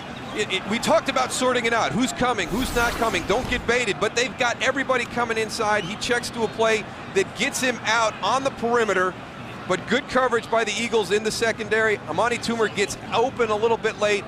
we talked about sorting it out. Who's coming, who's not coming. Don't get baited, but they've got everybody coming inside. He checks to a play that gets him out on the perimeter, but good coverage by the Eagles in the secondary. Amani Toomer gets open a little bit late.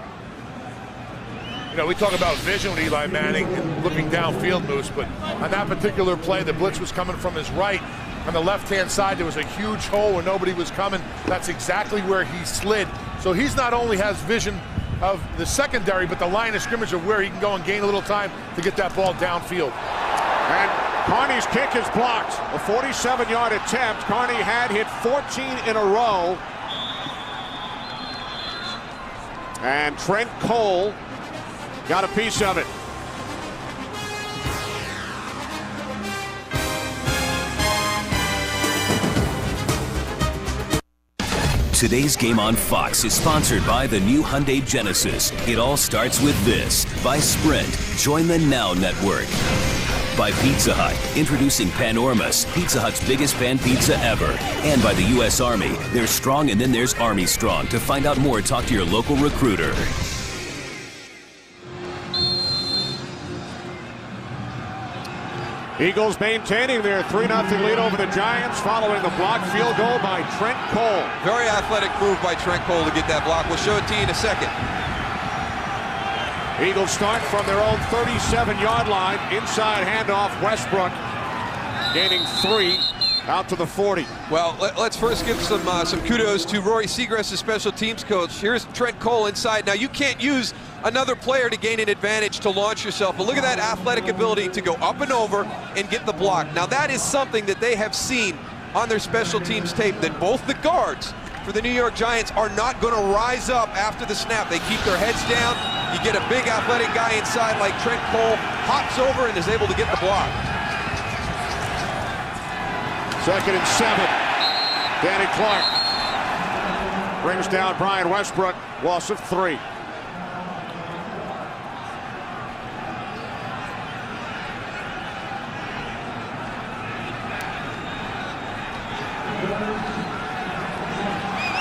You know, we talk about vision with Eli Manning and looking downfield, Moose, but on that particular play, the blitz was coming from his right. On the left-hand side, there was a huge hole where nobody was coming. That's exactly where he slid. So he's not only has vision of the secondary, but the line of scrimmage of where he can go and gain a little time to get that ball downfield. And Carney's kick is blocked. A 47-yard attempt. Carney had hit 14 in a row. And Trent Cole got a piece of it. Today's game on Fox is sponsored by the new Hyundai Genesis. It all starts with this. By Sprint, join the Now Network. By Pizza Hut, introducing Panormas, Pizza Hut's biggest pan pizza ever. And by the U.S. Army, there's Strong and then there's Army Strong. To find out more, talk to your local recruiter. Eagles maintaining their 3-0 lead over the Giants following the blocked field goal by Trent Cole. Very athletic move by Trent Cole to get that block. We'll show it to you in a second. Eagles start from their own 37-yard line. Inside handoff, Westbrook gaining 3 out to the 40. Well, let's first give some kudos to Rory Seagrass, the special teams coach. Here's Trent Cole inside. Now, you can't use another player to gain an advantage to launch yourself, but look at that athletic ability to go up and over and get the block. Now, that is something that they have seen on their special teams tape, that both the guards for the New York Giants are not going to rise up after the snap. They keep their heads down. You get a big athletic guy inside like Trent Cole, hops over and is able to get the block. 2nd and 7. Danny Clark brings down Brian Westbrook, loss of 3.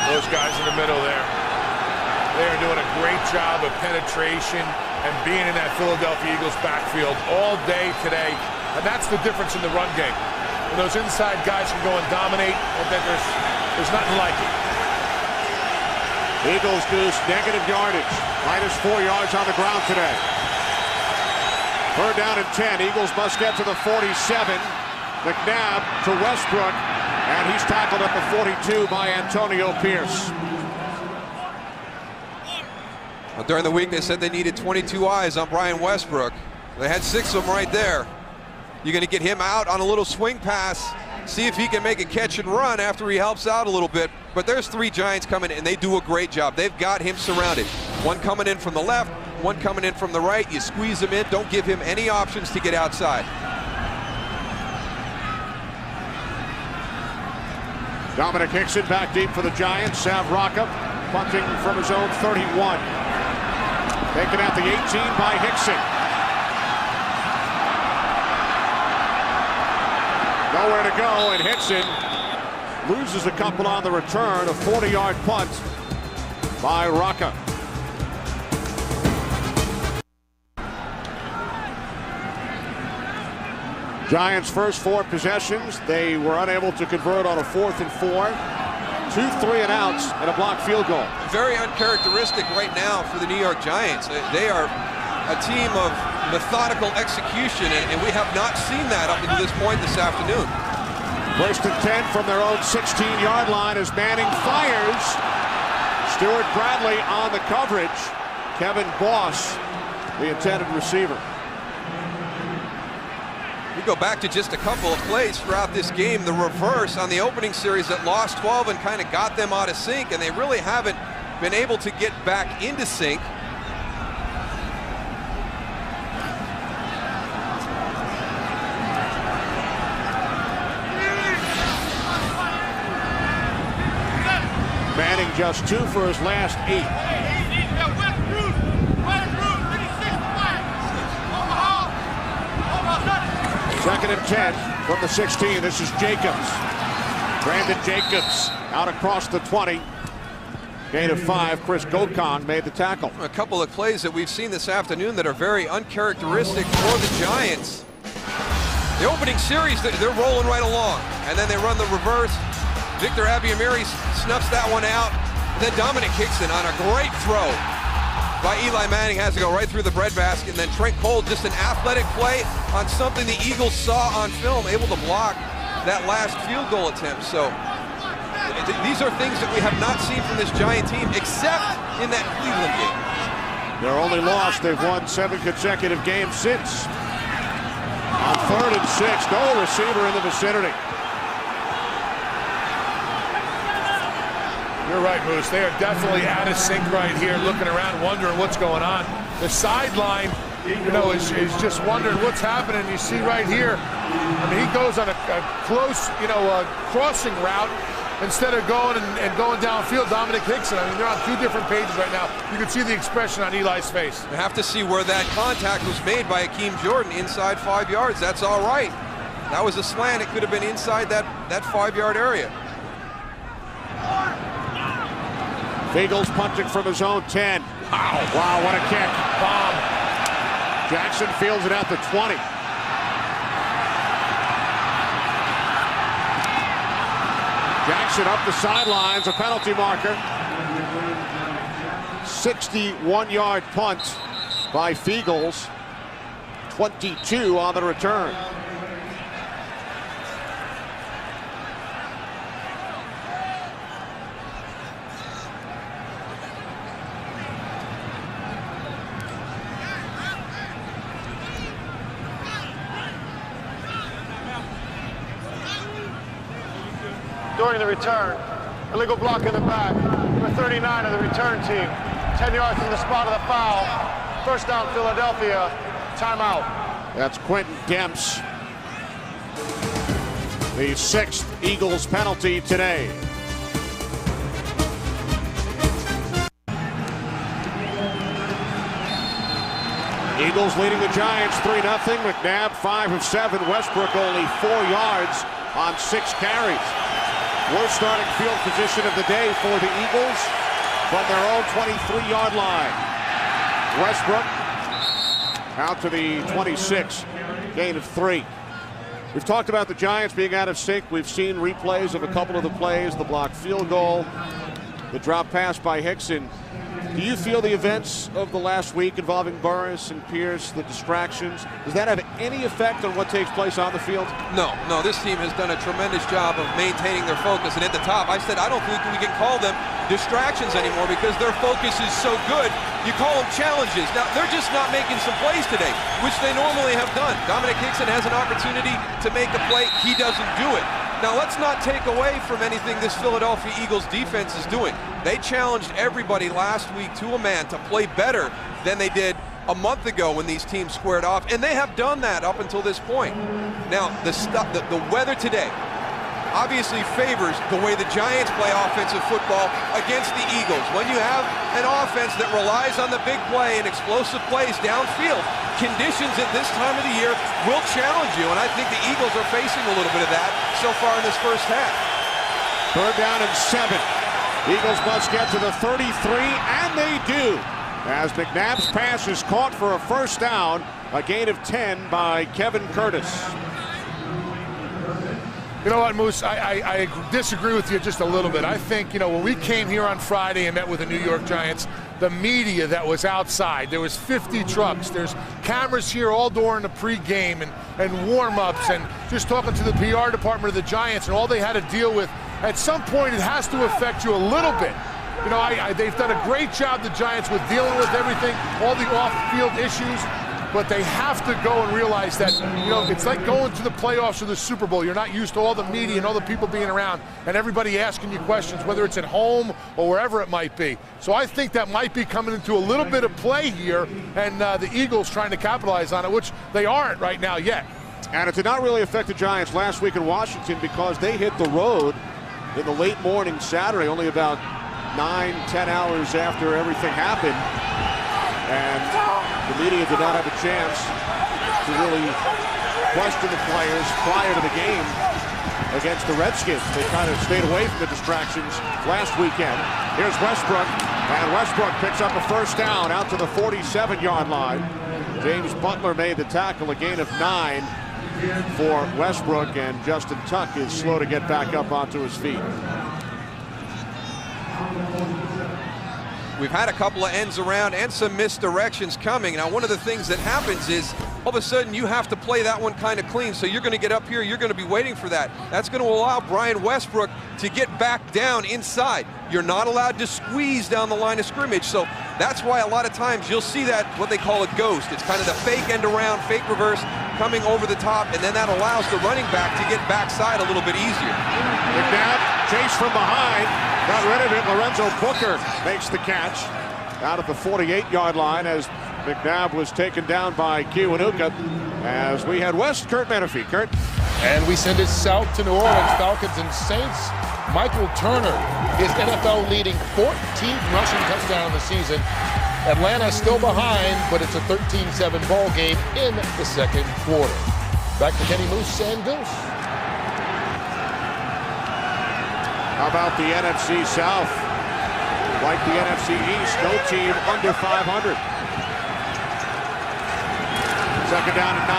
Those guys in the middle there, they are doing a great job of penetration and being in that Philadelphia Eagles backfield all day today. And that's the difference in the run game. When those inside guys can go and dominate, I think there's nothing like it. Eagles goose negative yardage, -4 yards on the ground today. 3rd down and 10. Eagles must get to the 47. McNabb to Westbrook, and he's tackled at the 42 by Antonio Pierce. Well, during the week, they said they needed 22 eyes on Brian Westbrook. They had 6 of them right there. You're going to get him out on a little swing pass, see if he can make a catch and run after he helps out a little bit. But there's 3 Giants coming, and they do a great job. They've got him surrounded. One coming in from the left, one coming in from the right. You squeeze him in. Don't give him any options to get outside. Dominic Hickson back deep for the Giants. Sav Rocca punting from his own 31. Taken at the 18 by Hickson. Nowhere to go, and Hickson loses a couple on the return. A 40-yard punt by Rocca. Giants' first 4 possessions, they were unable to convert on a 4th and 4. 2 3-and-outs and a blocked field goal. Very uncharacteristic right now for the New York Giants. They are a team of methodical execution, and we have not seen that up until this point this afternoon. 1st and 10 from their own 16-yard line as Manning fires. Stuart Bradley on the coverage. Kevin Boss, the intended receiver. We go back to just a couple of plays throughout this game. The reverse on the opening series that lost 12 and kind of got them out of sync, and they really haven't been able to get back into sync. Manning just 2 for his last 8. 2nd and 10 from the 16. This is Jacobs. Brandon Jacobs out across the 20. Gain of 5. Chris Gokong made the tackle. A couple of plays that we've seen this afternoon that are very uncharacteristic for the Giants. The opening series, they're rolling right along, and then they run the reverse. Victor Abiamiri snuffs that one out. And then Dominic Hickson on a great throw by Eli Manning has to go right through the breadbasket. And then Trent Cole, just an athletic play on something the Eagles saw on film, able to block that last field goal attempt. So these are things that we have not seen from this Giant team, except in that Cleveland game. Their only loss, they've won 7 consecutive games since. On 3rd and 6, no receiver in the vicinity. You're right, Moose. They are definitely out of sync right here, looking around, wondering what's going on. The sideline, is just wondering what's happening. You see right here, he goes on a close, crossing route instead of going and going downfield. Dominic Hickson, they're on 2 different pages right now. You can see the expression on Eli's face. We have to see where that contact was made by Akeem Jordan inside 5 yards. That's all right. That was a slant. It could have been inside that 5-yard area. Fiegels punching from his own 10. Wow, what a kick. Bomb. Jackson fields it at the 20. Jackson up the sidelines, a penalty marker. 61-yard punt by Fiegels. 22 on the return. During the return, illegal block in the back. Number 39 of the return team. 10 yards from the spot of the foul. 1st down, Philadelphia. Timeout. That's Quentin Demps. The 6th Eagles penalty today. Eagles leading the Giants 3-0. McNabb 5 of 7. Westbrook only 4 yards on 6 carries. Worst starting field position of the day for the Eagles from their own 23-yard line. Westbrook out to the 26, gain of 3. We've talked about the Giants being out of sync. We've seen replays of a couple of the plays, the blocked field goal, the drop pass by Hickson. Do you feel the events of the last week involving Burris and Pierce, the distractions, does that have any effect on what takes place on the field? No, this team has done a tremendous job of maintaining their focus. And at the top, I said, I don't think we can call them distractions anymore because their focus is so good. You call them challenges. Now, they're just not making some plays today, which they normally have done. Dominic Hickson has an opportunity to make a play. He doesn't do it. Now, let's not take away from anything this Philadelphia Eagles defense is doing. They challenged everybody last week to a man to play better than they did a month ago when these teams squared off, and they have done that up until this point. Now, the weather today obviously favors the way the Giants play offensive football against the Eagles. When you have an offense that relies on the big play and explosive plays downfield, conditions at this time of the year will challenge you, and I think the Eagles are facing a little bit of that so far in this first half. 3rd down and 7. Eagles must get to the 33, and they do, as McNabb's pass is caught for a 1st down, a gain of 10 by Kevin Curtis. You know what, Moose, I disagree with you just a little bit. I think, when we came here on Friday and met with the New York Giants, the media that was outside, there was 50 trucks, there's cameras here all during the pregame and warm-ups and just talking to the PR department of the Giants, and all they had to deal with, at some point it has to affect you a little bit. They've done a great job, the Giants, with dealing with everything, all the off-field issues, but they have to go and realize that, it's like going to the playoffs or the Super Bowl. You're not used to all the media and all the people being around and everybody asking you questions, whether it's at home or wherever it might be. So I think that might be coming into a little bit of play here, and the Eagles trying to capitalize on it, which they aren't right now yet. And it did not really affect the Giants last week in Washington because they hit the road in the late morning Saturday, only about 9-10 hours after everything happened. And the media did not have a chance to really question the players prior to the game against the Redskins. They kind of stayed away from the distractions last weekend. Here's Westbrook, and Westbrook picks up a first down out to the 47-yard line. James Butler made the tackle, a gain of 9 for Westbrook, and Justin Tuck is slow to get back up onto his feet. We've had a couple of ends around and some misdirections coming. Now, one of the things that happens is all of a sudden you have to play that one kind of clean. So you're going to get up here, you're going to be waiting for that. That's going to allow Brian Westbrook to get back down inside. You're not allowed to squeeze down the line of scrimmage. So that's why a lot of times you'll see that, what they call a ghost. It's kind of the fake end around, fake reverse, coming over the top, and then that allows the running back to get backside a little bit easier. McNabb chase from behind, got rid of it. Lorenzo Booker makes the catch out at the 48-yard line as McNabb was taken down by Kiwanuka. As we head west, Kurt Menefee. Kurt. And we send it south to New Orleans, Falcons and Saints. Michael Turner is NFL leading 14th rushing touchdown of the season. Atlanta still behind, but it's a 13-7 ball game in the second quarter. Back to Kenny Moose and Goose. How about the NFC South? Like the NFC East, no team under 500. Second down and 9.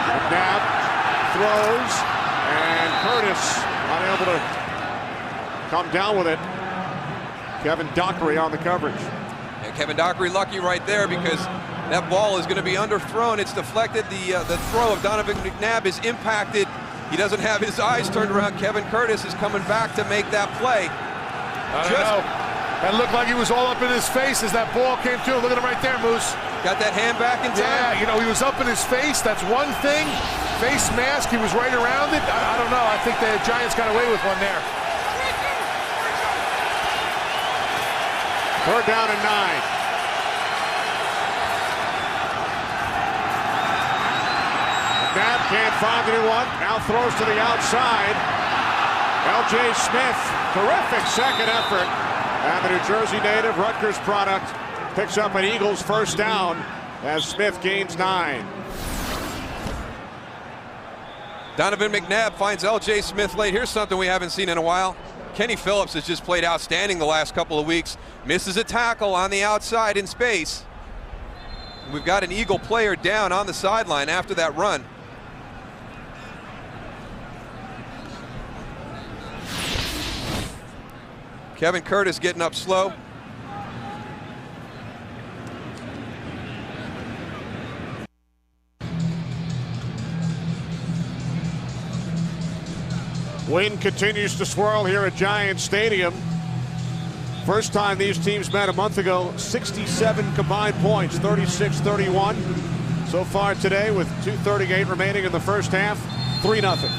McNabb throws, and Curtis unable to come down with it. Kevin Dockery on the coverage. And Kevin Dockery lucky right there because that ball is going to be underthrown. It's deflected. The throw of Donovan McNabb is impacted. He doesn't have his eyes turned around. Kevin Curtis is coming back to make that play. I don't know. That looked like he was all up in his face as that ball came to him. Look at him right there, Moose. Got that hand back in time? Yeah, he was up in his face. That's one thing. Face mask, he was right around it. I don't know. I think the Giants got away with one there. Third down and 9. McNabb can't find anyone. Now throws to the outside. L.J. Smith, terrific second effort. And the New Jersey native, Rutgers product, picks up an Eagles first down as Smith gains 9. Donovan McNabb finds L.J. Smith late. Here's something we haven't seen in a while. Kenny Phillips has just played outstanding the last couple of weeks. Misses a tackle on the outside in space. We've got an Eagle player down on the sideline after that run. Kevin Curtis getting up slow. Wind continues to swirl here at Giants Stadium. First time these teams met a month ago, 67 combined points, 36-31. So far today with 2:38 remaining in the first half, 3-0.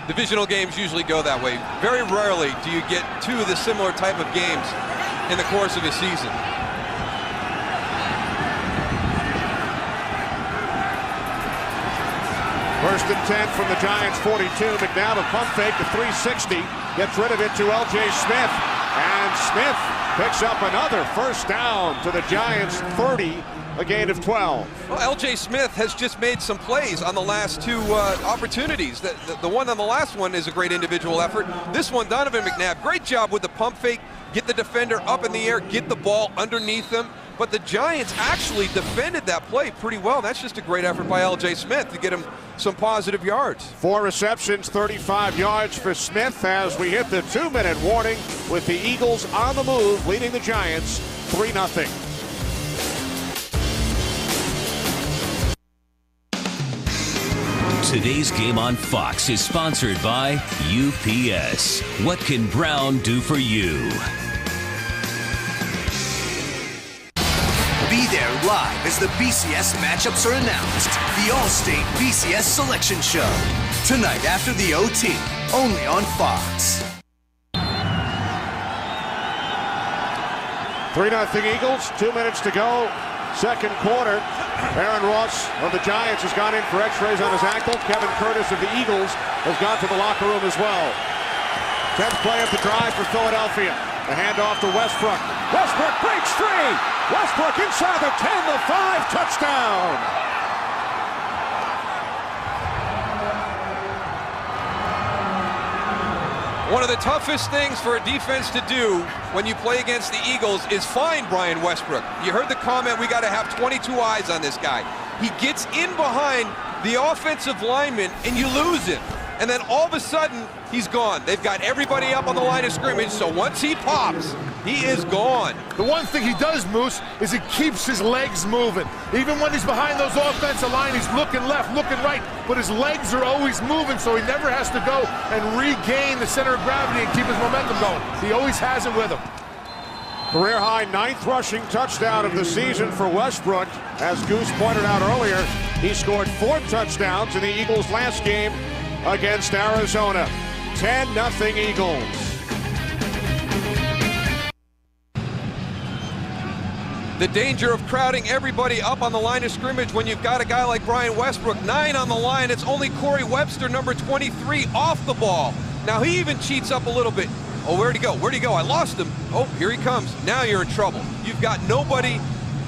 Divisional games usually go that way. Very rarely do you get two of the similar type of games in the course of a season. First and 10 from the Giants 42. McNabb, a pump fake to 360. Gets rid of it to L.J. Smith. And Smith picks up another first down to the Giants 30, a gain of 12. Well, L.J. Smith has just made some plays on the last two opportunities. The one on the last one is a great individual effort. This one, Donovan McNabb, great job with the pump fake. Get the defender up in the air, get the ball underneath them, but the Giants actually defended that play pretty well. That's just a great effort by L.J. Smith to get him some positive yards. 4 receptions, 35 yards for Smith as we hit the 2-minute warning with the Eagles on the move, leading the Giants 3-0. Today's game on Fox is sponsored by UPS. What can Brown do for you? Be there live as the BCS matchups are announced. The All-State BCS Selection Show. Tonight after the OT, only on Fox. 3-0 Eagles, 2 minutes to go. Second quarter. Aaron Ross of the Giants has gone in for x-rays on his ankle. Kevin Curtis of the Eagles has gone to the locker room as well. 10th play of the drive for Philadelphia. The handoff to Westbrook. Westbrook breaks free. Westbrook inside the 10, the 5, touchdown. One of the toughest things for a defense to do when you play against the Eagles is find Brian Westbrook. You heard the comment, we got to have 22 eyes on this guy. He gets in behind the offensive lineman and you lose him. And then all of a sudden, he's gone. They've got everybody up on the line of scrimmage, so once he pops, he is gone. The one thing he does, Moose, is he keeps his legs moving. Even when he's behind those offensive line, he's looking left, looking right, but his legs are always moving, so he never has to go and regain the center of gravity and keep his momentum going. He always has it with him. Career high 9th rushing touchdown of the season for Westbrook. As Goose pointed out earlier, he scored 4 touchdowns in the Eagles' last game against Arizona. 10-0 Eagles. The danger of crowding everybody up on the line of scrimmage when you've got a guy like Brian Westbrook, 9 on the line. It's only Corey Webster, number 23, off the ball. Now he even cheats up a little bit. Oh, where'd he go? Where'd he go? I lost him. Oh, here he comes. Now you're in trouble. You've got nobody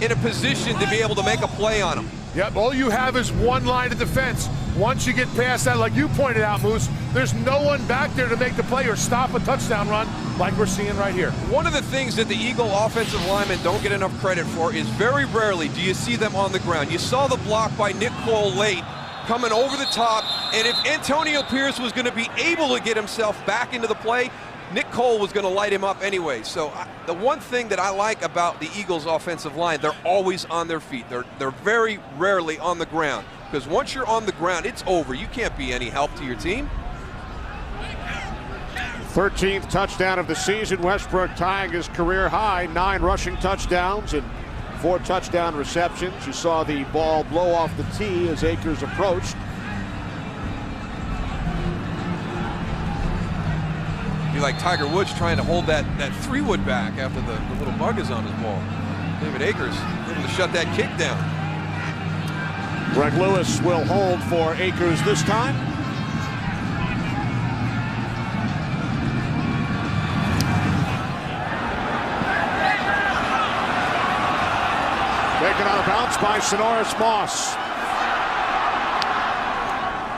in a position to be able to make a play on him. Yep, all you have is one line of defense. Once you get past that, like you pointed out, Moose, there's no one back there to make the play or stop a touchdown run like we're seeing right here. One of the things that the Eagle offensive linemen don't get enough credit for is very rarely do you see them on the ground. You saw the block by Nick Cole late coming over the top, and if Antonio Pierce was going to be able to get himself back into the play, Nick Cole was going to light him up anyway. So the one thing that I like about the Eagles offensive line, they're always on their feet. They're very rarely on the ground, because once you're on the ground, it's over. You can't be any help to your team. 13th touchdown of the season. Westbrook tying his career high, 9 rushing touchdowns and 4 touchdown receptions. You saw the ball blow off the tee as Akers approached. Be like Tiger Woods trying to hold that 3-wood back after the little bug is on his ball. David Akers able to shut that kick down. Greg Lewis will hold for Akers this time. Taken out of bounds by Sonoris Moss.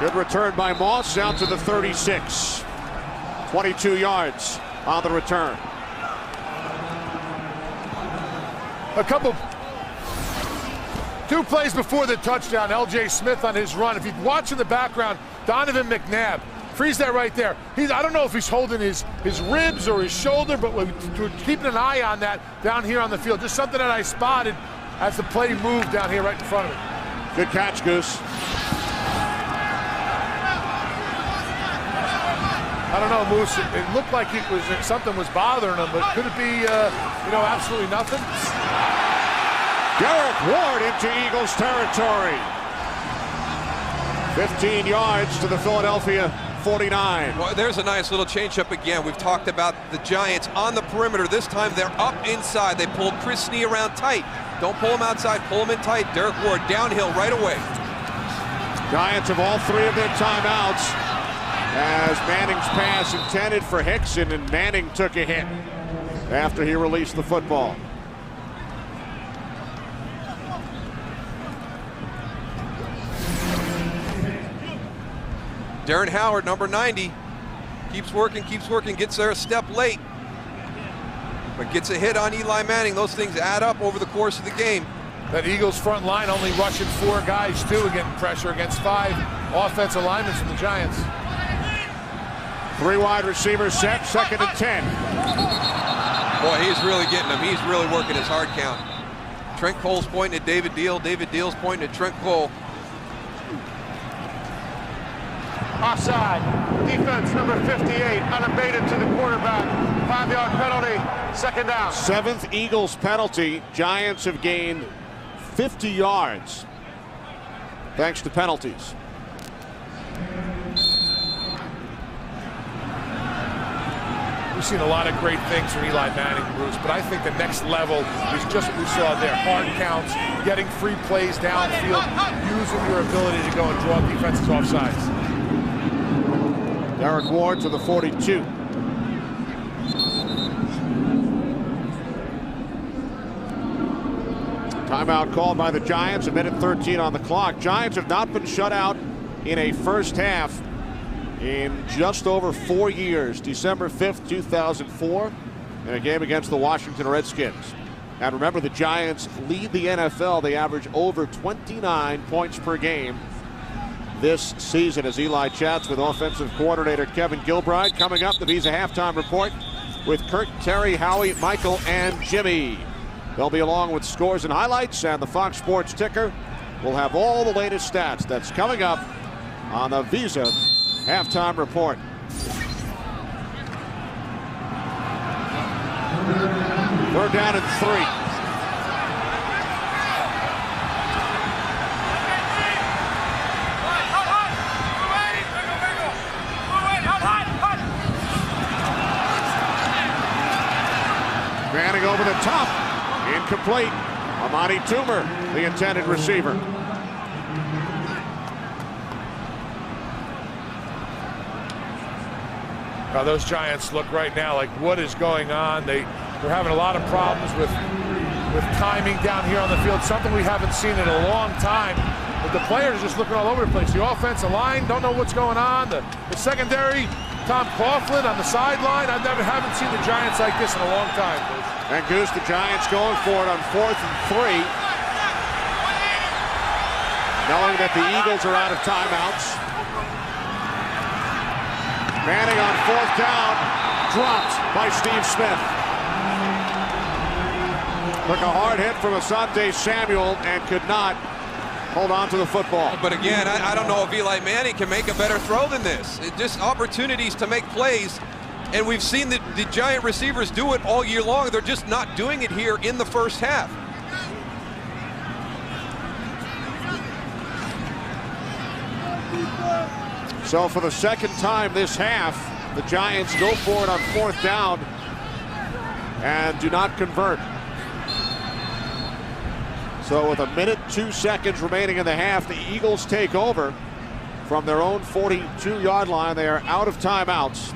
Good return by Moss out to the 36. 22 yards on the return. Two plays before the touchdown, L.J. Smith on his run. If you watch in the background, Donovan McNabb, freeze that right there. I don't know if he's holding his ribs or his shoulder, but we're keeping an eye on that down here on the field. Just something that I spotted as the play moved down here right in front of me. Good catch, Goose. I don't know, Moose. It looked like something was bothering him, but could it be, absolutely nothing? Derek Ward into Eagles territory. 15 yards to the Philadelphia 49. Well, there's a nice little change-up again. We've talked about the Giants on the perimeter. This time they're up inside. They pulled Chris Snee around tight. Don't pull him outside, pull him in tight. Derek Ward downhill right away. Giants have all 3 of their timeouts as Manning's pass intended for Hickson, and Manning took a hit after he released the football. Darren Howard, number 90, keeps working, gets there a step late. But gets a hit on Eli Manning. Those things add up over the course of the game. That Eagles front line only rushing 4 guys, too, and getting pressure against 5 offensive linemen from the Giants. 3 wide receivers set, 2nd and 10. Boy, he's really getting them. He's really working his hard count. Trent Cole's pointing at David Deal. David Deal's pointing at Trent Cole. Offside. Defense number 58, unabated to the quarterback. 5-yard penalty, 2nd down. 7th Eagles penalty. Giants have gained 50 yards thanks to penalties. We've seen a lot of great things from Eli Manning, Bruce, but I think the next level is just what we saw there. Hard counts, getting free plays downfield, using your ability to go and draw defenses offsides. Derek Ward to the 42. Timeout called by the Giants, 1:13 on the clock. Giants have not been shut out in a first half in just over 4 years. December 5th, 2004, in a game against the Washington Redskins. And remember, the Giants lead the NFL. They average over 29 points per game this season. As Eli chats with offensive coordinator Kevin Gilbride. Coming up, the Visa halftime report with Kurt, Terry, Howie, Michael, and Jimmy. They'll be along with scores and highlights, and the Fox Sports ticker will have all the latest stats. That's coming up on the Visa halftime report. Third down and 3. Manning over the top. Incomplete. Amani Toomer, the intended receiver. Now those Giants look right now like what is going on. They're having a lot of problems with timing down here on the field, something we haven't seen in a long time. But the players are just looking all over the place. The offensive line don't know what's going on. The secondary, Tom Coughlin on the sideline. Haven't seen the Giants like this in a long time. And Goose, the Giants going for it on 4th and 3. Knowing that the Eagles are out of timeouts. Manning on 4th down, dropped by Steve Smith. Took a hard hit from Asante Samuel and could not hold on to the football. But again, I don't know if Eli Manning can make a better throw than this. It just opportunities to make plays. And we've seen the Giant receivers do it all year long. They're just not doing it here in the first half. So for the second time this half, the Giants go for it on 4th down and do not convert. So with 1 minute 2 seconds remaining in the half, the Eagles take over from their own 42-yard line. They are out of timeouts.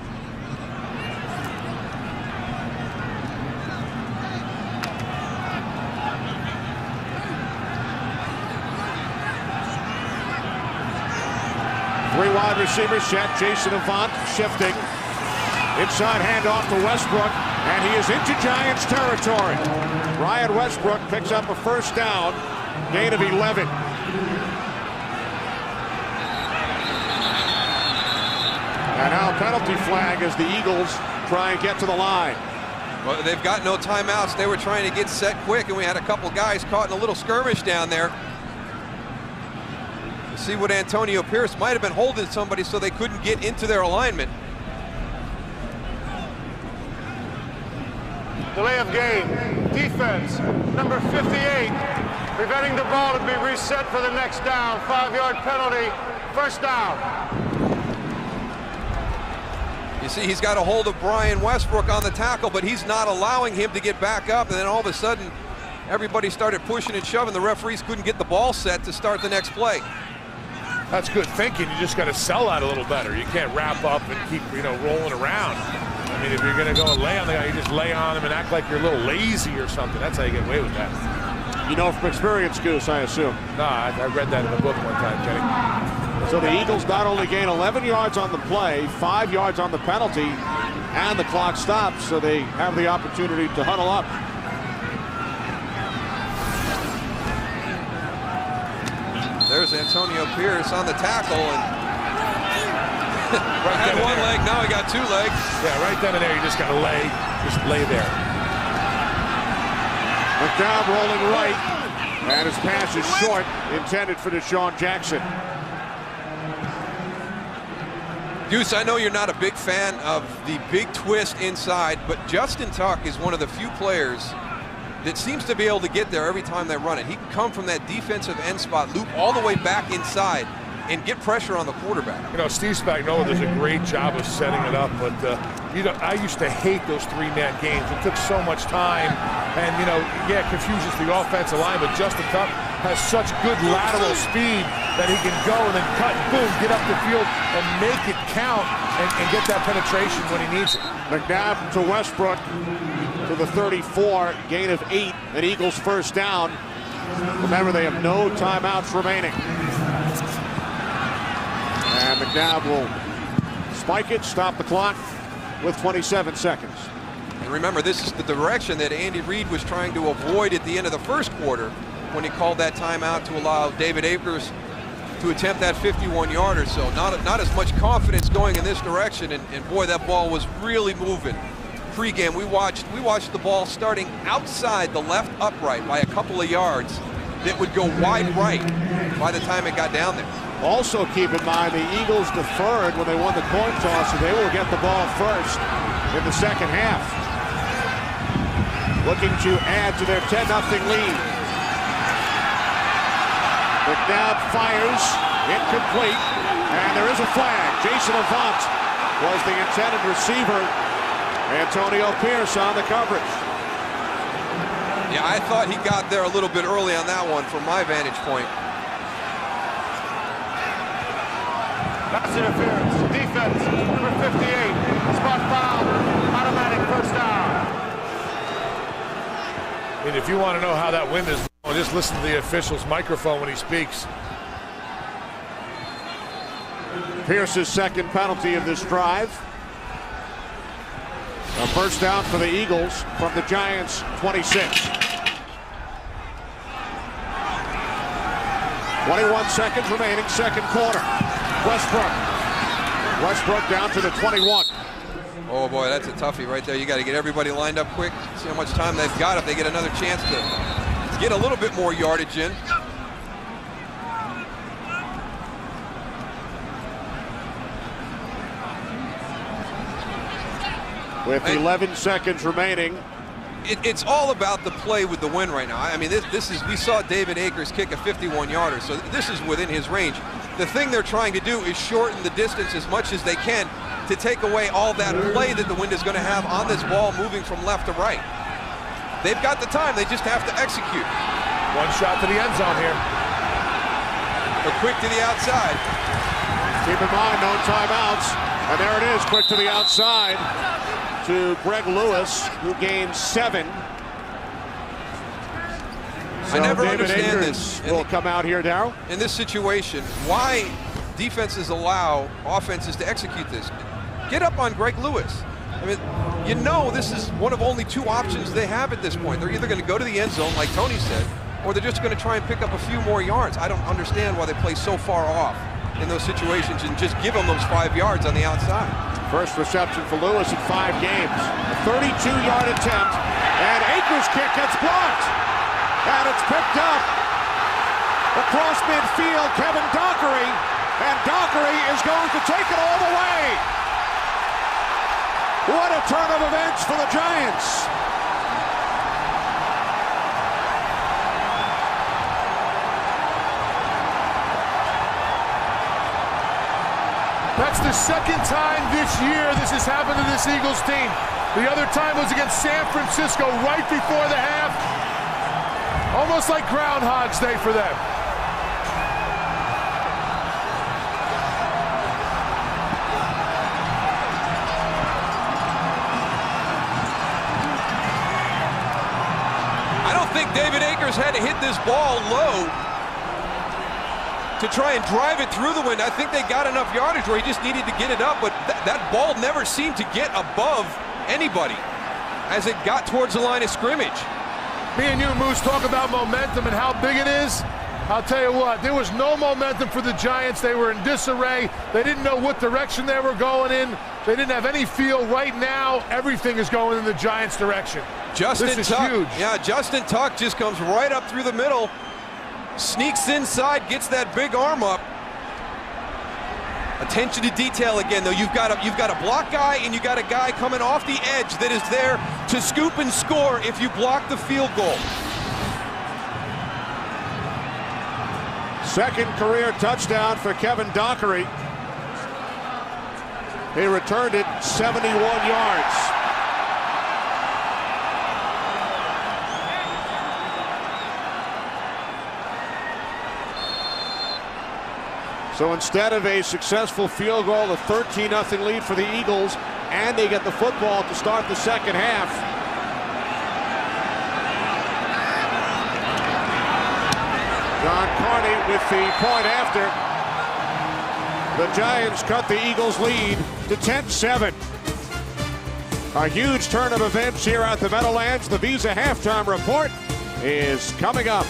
Three wide receivers set. Jason Avant shifting. Inside handoff to Westbrook, and he is into Giants territory. Ryan Westbrook picks up a first down, gain of 11. And now penalty flag as the Eagles try and get to the line. Well, they've got no timeouts. They were trying to get set quick, and we had a couple guys caught in a little skirmish down there. See what Antonio Pierce might have been holding somebody so they couldn't get into their alignment. Delay of game. Defense, number 58, preventing the ball to be reset for the next down. 5-yard penalty, first down. You see, he's got a hold of Brian Westbrook on the tackle, but he's not allowing him to get back up. And then all of a sudden, everybody started pushing and shoving. The referees couldn't get the ball set to start the next play. That's good thinking. You just got to sell that a little better. You can't wrap up and keep, rolling around. I mean, if you're going to go and lay on the guy, you just lay on him and act like you're a little lazy or something. That's how you get away with that. You know from experience, Goose, I assume. No, I read that in a book one time, Kenny. So the Eagles not only gain 11 yards on the play, 5 yards on the penalty, and the clock stops, so they have the opportunity to huddle up. There's Antonio Pierce on the tackle, and right had one leg, now he got 2 legs. Yeah, right then and there, you just got to lay there. McNabb rolling right, and his pass is short, intended for Deshaun Jackson. Goose, I know you're not a big fan of the big twist inside, but Justin Tuck is one of the few players that seems to be able to get there every time they run it. He can come from that defensive end spot, loop all the way back inside, and get pressure on the quarterback. You know, Steve Spagnuolo does a great job of setting it up, but you know, I used to hate those 3-man games. It took so much time, and you know, yeah, it confuses the offensive line, but Justin Tuck has such good lateral speed that he can go and then cut, boom, get up the field and make it count and get that penetration when he needs it. McNabb to Westbrook to the 34, gain of 8, an Eagles first down. Remember, they have no timeouts remaining. And McNabb will spike it, stop the clock with 27 seconds. And remember, this is the direction that Andy Reid was trying to avoid at the end of the first quarter when he called that timeout to allow David Akers to attempt that 51-yarder. So not as much confidence going in this direction, and boy, that ball was really moving. Pre-game, we watched the ball starting outside the left upright by a couple of yards that would go wide right by the time it got down there. Also keep in mind, the Eagles deferred when they won the coin toss, so they will get the ball first in the second half. Looking to add to their 10-0 lead. McNabb fires, incomplete, and there is a flag. Jason Avant was the intended receiver. Antonio Pierce on the coverage. Yeah, I thought he got there a little bit early on that one from my vantage point. Pass interference, defense, number 58, spot foul, automatic first down. And if you want to know how that wind is, just listen to the official's microphone when he speaks. Pierce's second penalty of this drive. A first down for the Eagles from the Giants' 26. 21 seconds remaining, second quarter. Westbrook down to the 21. Oh boy, that's a toughie right there. You got to get everybody lined up quick. See how much time they've got if they get another chance to get a little bit more yardage in. With 11 seconds remaining. It's all about the play with the wind right now. I mean, this is, we saw David Akers kick a 51-yarder, so this is within his range. The thing they're trying to do is shorten the distance as much as they can to take away all that play that the wind is going to have on this ball moving from left to right. They've got the time, they just have to execute. One shot to the end zone here. They're quick to the outside. Keep in mind, no timeouts. And there it is, quick to the outside to Greg Lewis, who gained 7. So I never David understand Akers this. will come out here, Darryl. In this situation, why defenses allow offenses to execute this? Get up on Greg Lewis. I mean, you know this is one of only 2 options they have at this point. They're either going to go to the end zone, like Tony said, or they're just going to try and pick up a few more yards. I don't understand why they play so far off in those situations and just give them those 5 yards on the outside. First reception for Lewis in 5 games. A 32-yard attempt, and Akers' kick gets blocked. And it's picked up across midfield, Kevin Dockery, and Dockery is going to take it all the way. What a turn of events for the Giants. That's the second time this year this has happened to this Eagles team. The other time was against San Francisco right before the half. Almost like Groundhog's Day for them. I don't think David Akers had to hit this ball low to try and drive it through the wind. I think they got enough yardage where he just needed to get it up, but that ball never seemed to get above anybody as it got towards the line of scrimmage. Me and you, Moose, talk about momentum and how big it is. I'll tell you what, there was no momentum for the Giants. They were in disarray. They didn't know what direction they were going in. They didn't have any feel. Right now, everything is going in the Giants' direction. Justin This is Tuck, huge. yeah, Justin Tuck just comes right up through the middle, sneaks inside, gets that big arm up. Attention to detail again, though. You've got a block guy and you got a guy coming off the edge that is there to scoop and score if you block the field goal. Second career touchdown for Kevin Dockery. He returned it 71 yards. So instead of a successful field goal, a 13-0 lead for the Eagles, and they get the football to start the second half. John Carney with the point after. The Giants cut the Eagles' lead to 10-7. A huge turn of events here at the Meadowlands. The Visa halftime report is coming up.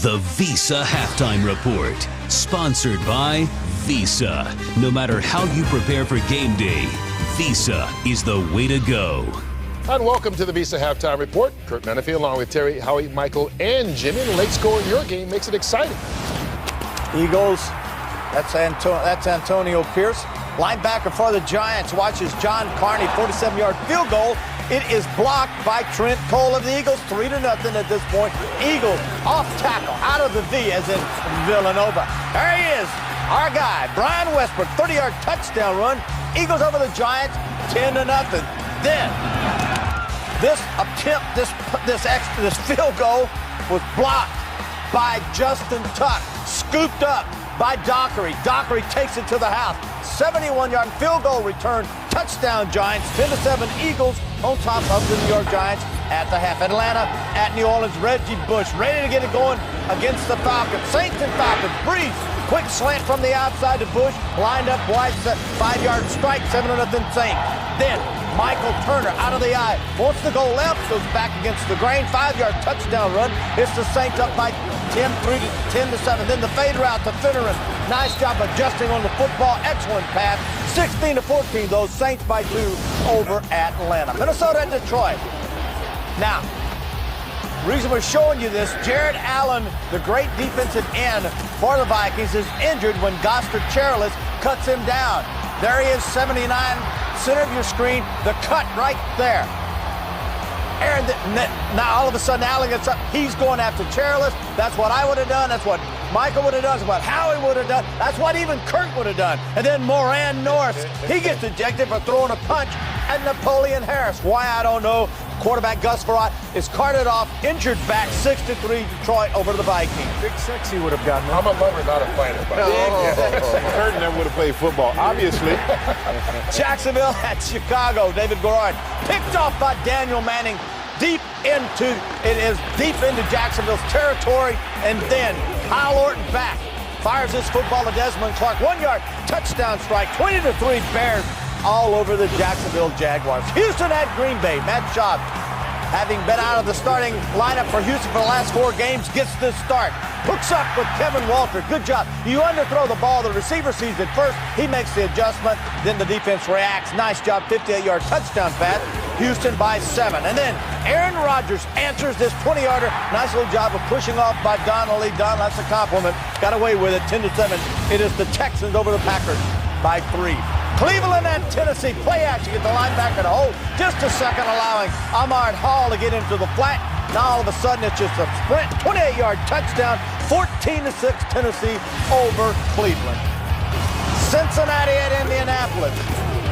The Visa Halftime Report, sponsored by Visa. No matter how you prepare for game day, Visa is the way to go. And welcome to the Visa Halftime Report. Kurt Menefee along with Terry, Howie, Michael, and Jimmy. The late score in your game makes it exciting. Eagles, that's Antonio Pierce. Linebacker for the Giants watches John Carney, 47-yard field goal. It is blocked by Trent Cole of the Eagles, 3-0 at this point. Eagles off tackle, out of the V as in Villanova. There he is, our guy, Brian Westbrook, 30-yard touchdown run. Eagles over the Giants, 10-0. Then this attempt, this field goal was blocked by Justin Tuck, scooped up by Dockery. Dockery takes it to the house. 71-yard field goal return, touchdown Giants, 10-7 Eagles on top of the New York Giants at the half. Atlanta at New Orleans, Reggie Bush ready to get it going against the Falcons. Saints and Falcons, Breeze, quick slant from the outside to Bush, lined up wide, 5-yard strike, 7-0 Saints. Then Michael Turner out of the eye, wants to go left, goes back against the grain, 5-yard touchdown run. It's the Saints up by 10-7. Then the fade route to Finneran. Nice job adjusting on the football. Excellent pass. 16-14, those Saints by 2 over Atlanta. Minnesota and Detroit. Now, the reason we're showing you this, Jared Allen, the great defensive end for the Vikings, is injured when Goster Charles cuts him down. There he is, 79, center of your screen, the cut right there. Aaron, now all of a sudden Allen gets up, he's going after Charles. That's what I would have done, that's what Michael would have done, that's what Howie would have done, that's what even Kurt would have done. And then Moran Norris, he gets ejected for throwing a punch at Napoleon Harris. Why, I don't know. Quarterback Gus Farrat is carted off, injured back, 6-3 Detroit over the Vikings. Big Sexy would have gotten it. I'm a lover, not a fighter. Kurt never would have played football, obviously. Jacksonville at Chicago. David Goron picked off by Daniel Manning. Deep into Jacksonville's territory, and then Kyle Orton back. Fires this football to Desmond Clark. 1-yard touchdown strike, 20-3 Bears all over the Jacksonville Jaguars. Houston at Green Bay. Matt Schaub, having been out of the starting lineup for Houston for the last 4 games, gets this start. Hooks up with Kevin Walter. Good job. You underthrow the ball. The receiver sees it first. He makes the adjustment. Then the defense reacts. Nice job. 58-yard touchdown pass. Houston by 7. And then Aaron Rodgers answers this 20-yarder. Nice little job of pushing off by Donnelly. Don, that's a compliment. Got away with it. 10-7. It is the Texans over the Packers by 3. Cleveland and Tennessee, play action, get the linebacker to hold. Just a second, allowing Ahmad Hall to get into the flat. Now all of a sudden it's just a sprint, 28-yard touchdown, 14-6 Tennessee over Cleveland. Cincinnati at Indianapolis.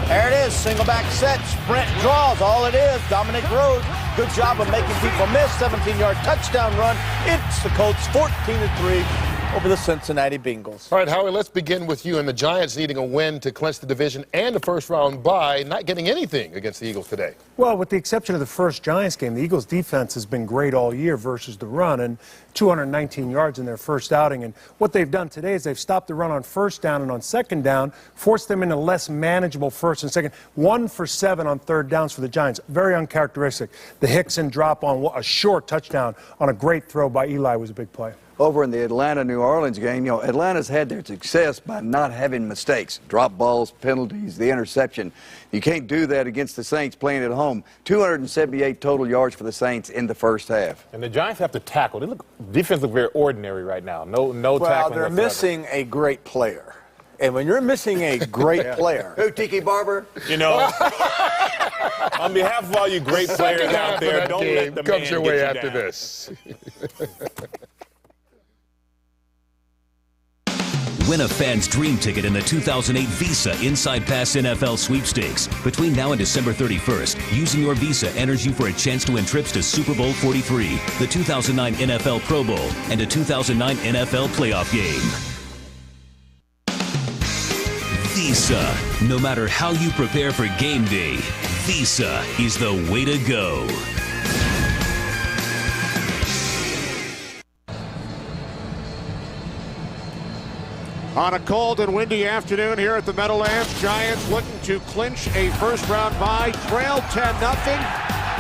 There it is, single back set, sprint draws, all it is. Dominic Rhodes, good job of making people miss, 17-yard touchdown run. It's the Colts 14-3 over the Cincinnati Bengals. All right, Howie, let's begin with you and the Giants needing a win to clinch the division and the first-round bye, not getting anything against the Eagles today. Well, with the exception of the first Giants game, the Eagles' defense has been great all year versus the run, and 219 yards in their first outing. And what they've done today is they've stopped the run on first down and on second down, forced them into less manageable first and second. 1 for 7 on third downs for the Giants. Very uncharacteristic. The Hickson drop on a short touchdown on a great throw by Eli was a big play. Over in the Atlanta-New Orleans game, you know, Atlanta's had their success by not having mistakes, drop balls, penalties, the interception. You can't do that against the Saints playing at home. 278 total yards for the Saints in the first half. And the Giants have to tackle. Defense look very ordinary right now. No tackling Well, they're whatsoever. missing a great player. And when you're missing a great player. Who, Tiki Barber? You know, on behalf of all you great players out there, don't let the comes man your get way you after down. this. Win a fan's dream ticket in the 2008 Visa Inside Pass NFL Sweepstakes. Between now and December 31st, using your Visa enters you for a chance to win trips to Super Bowl 43, the 2009 NFL Pro Bowl, and a 2009 NFL playoff game. Visa. No matter how you prepare for game day, Visa is the way to go. On a cold and windy afternoon here at the Meadowlands, Giants looking to clinch a first-round bye, trail 10-0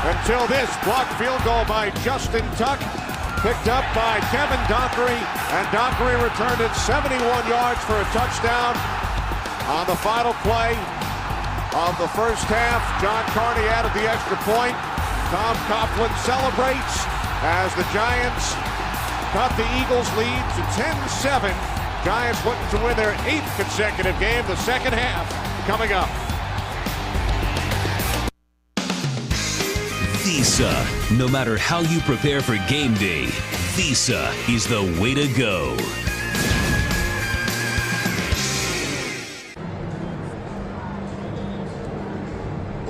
until this blocked field goal by Justin Tuck, picked up by Kevin Dockery, and Dockery returned it 71 yards for a touchdown. On the final play of the first half, John Carney added the extra point. Tom Coughlin celebrates as the Giants cut the Eagles' lead to 10-7. Giants looking to win their 8th consecutive game. The second half coming up. Visa. No matter how you prepare for game day, Visa is the way to go.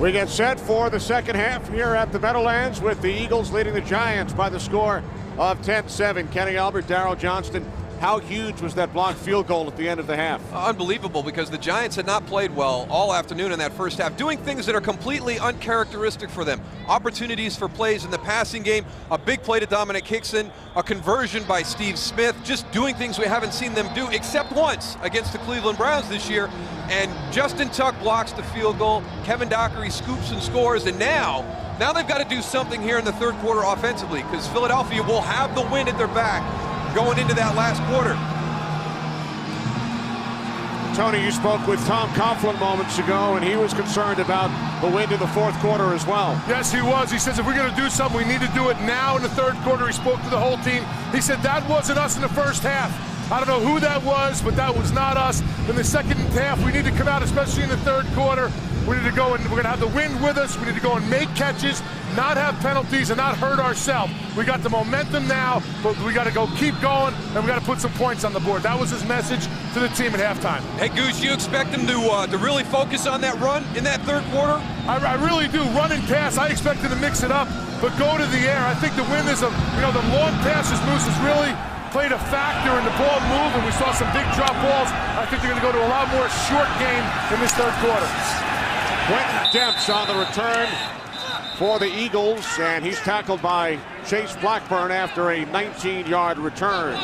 We get set for the second half here at the Meadowlands with the Eagles leading the Giants by the score of 10-7. Kenny Albert, Darryl Johnston. How huge was that blocked field goal at the end of the half? Unbelievable, because the Giants had not played well all afternoon in that first half, doing things that are completely uncharacteristic for them. Opportunities for plays in the passing game, a big play to Dominic Hickson, a conversion by Steve Smith, just doing things we haven't seen them do except once against the Cleveland Browns this year. And Justin Tuck blocks the field goal, Kevin Dockery scoops and scores, and now they've got to do something here in the third quarter offensively, because Philadelphia will have the wind at their back going into that last quarter. Tony, you spoke with Tom Coughlin moments ago, and he was concerned about the wind in the fourth quarter as well. Yes, he was. He says if we're going to do something, we need to do it now in the third quarter. He spoke to the whole team. He said that wasn't us in the first half. I don't know who that was, but that was not us. In the second half, we need to come out, especially in the third quarter. We need to go and we're going to have the wind with us. We need to go and make catches, not have penalties, and not hurt ourselves. We got the momentum now, but we got to go keep going, and we got to put some points on the board. That was his message to the team at halftime. Hey, Goose, you expect them to really focus on that run in that third quarter? I really do. Run and pass, I expect them to mix it up, but go to the air. I think the wind is the long passes, Moose, has really played a factor in the ball move, and we saw some big drop balls. I think they're going to go to a lot more short game in this third quarter. Quentin Demps on the return for the Eagles, and he's tackled by Chase Blackburn after a 19-yard return.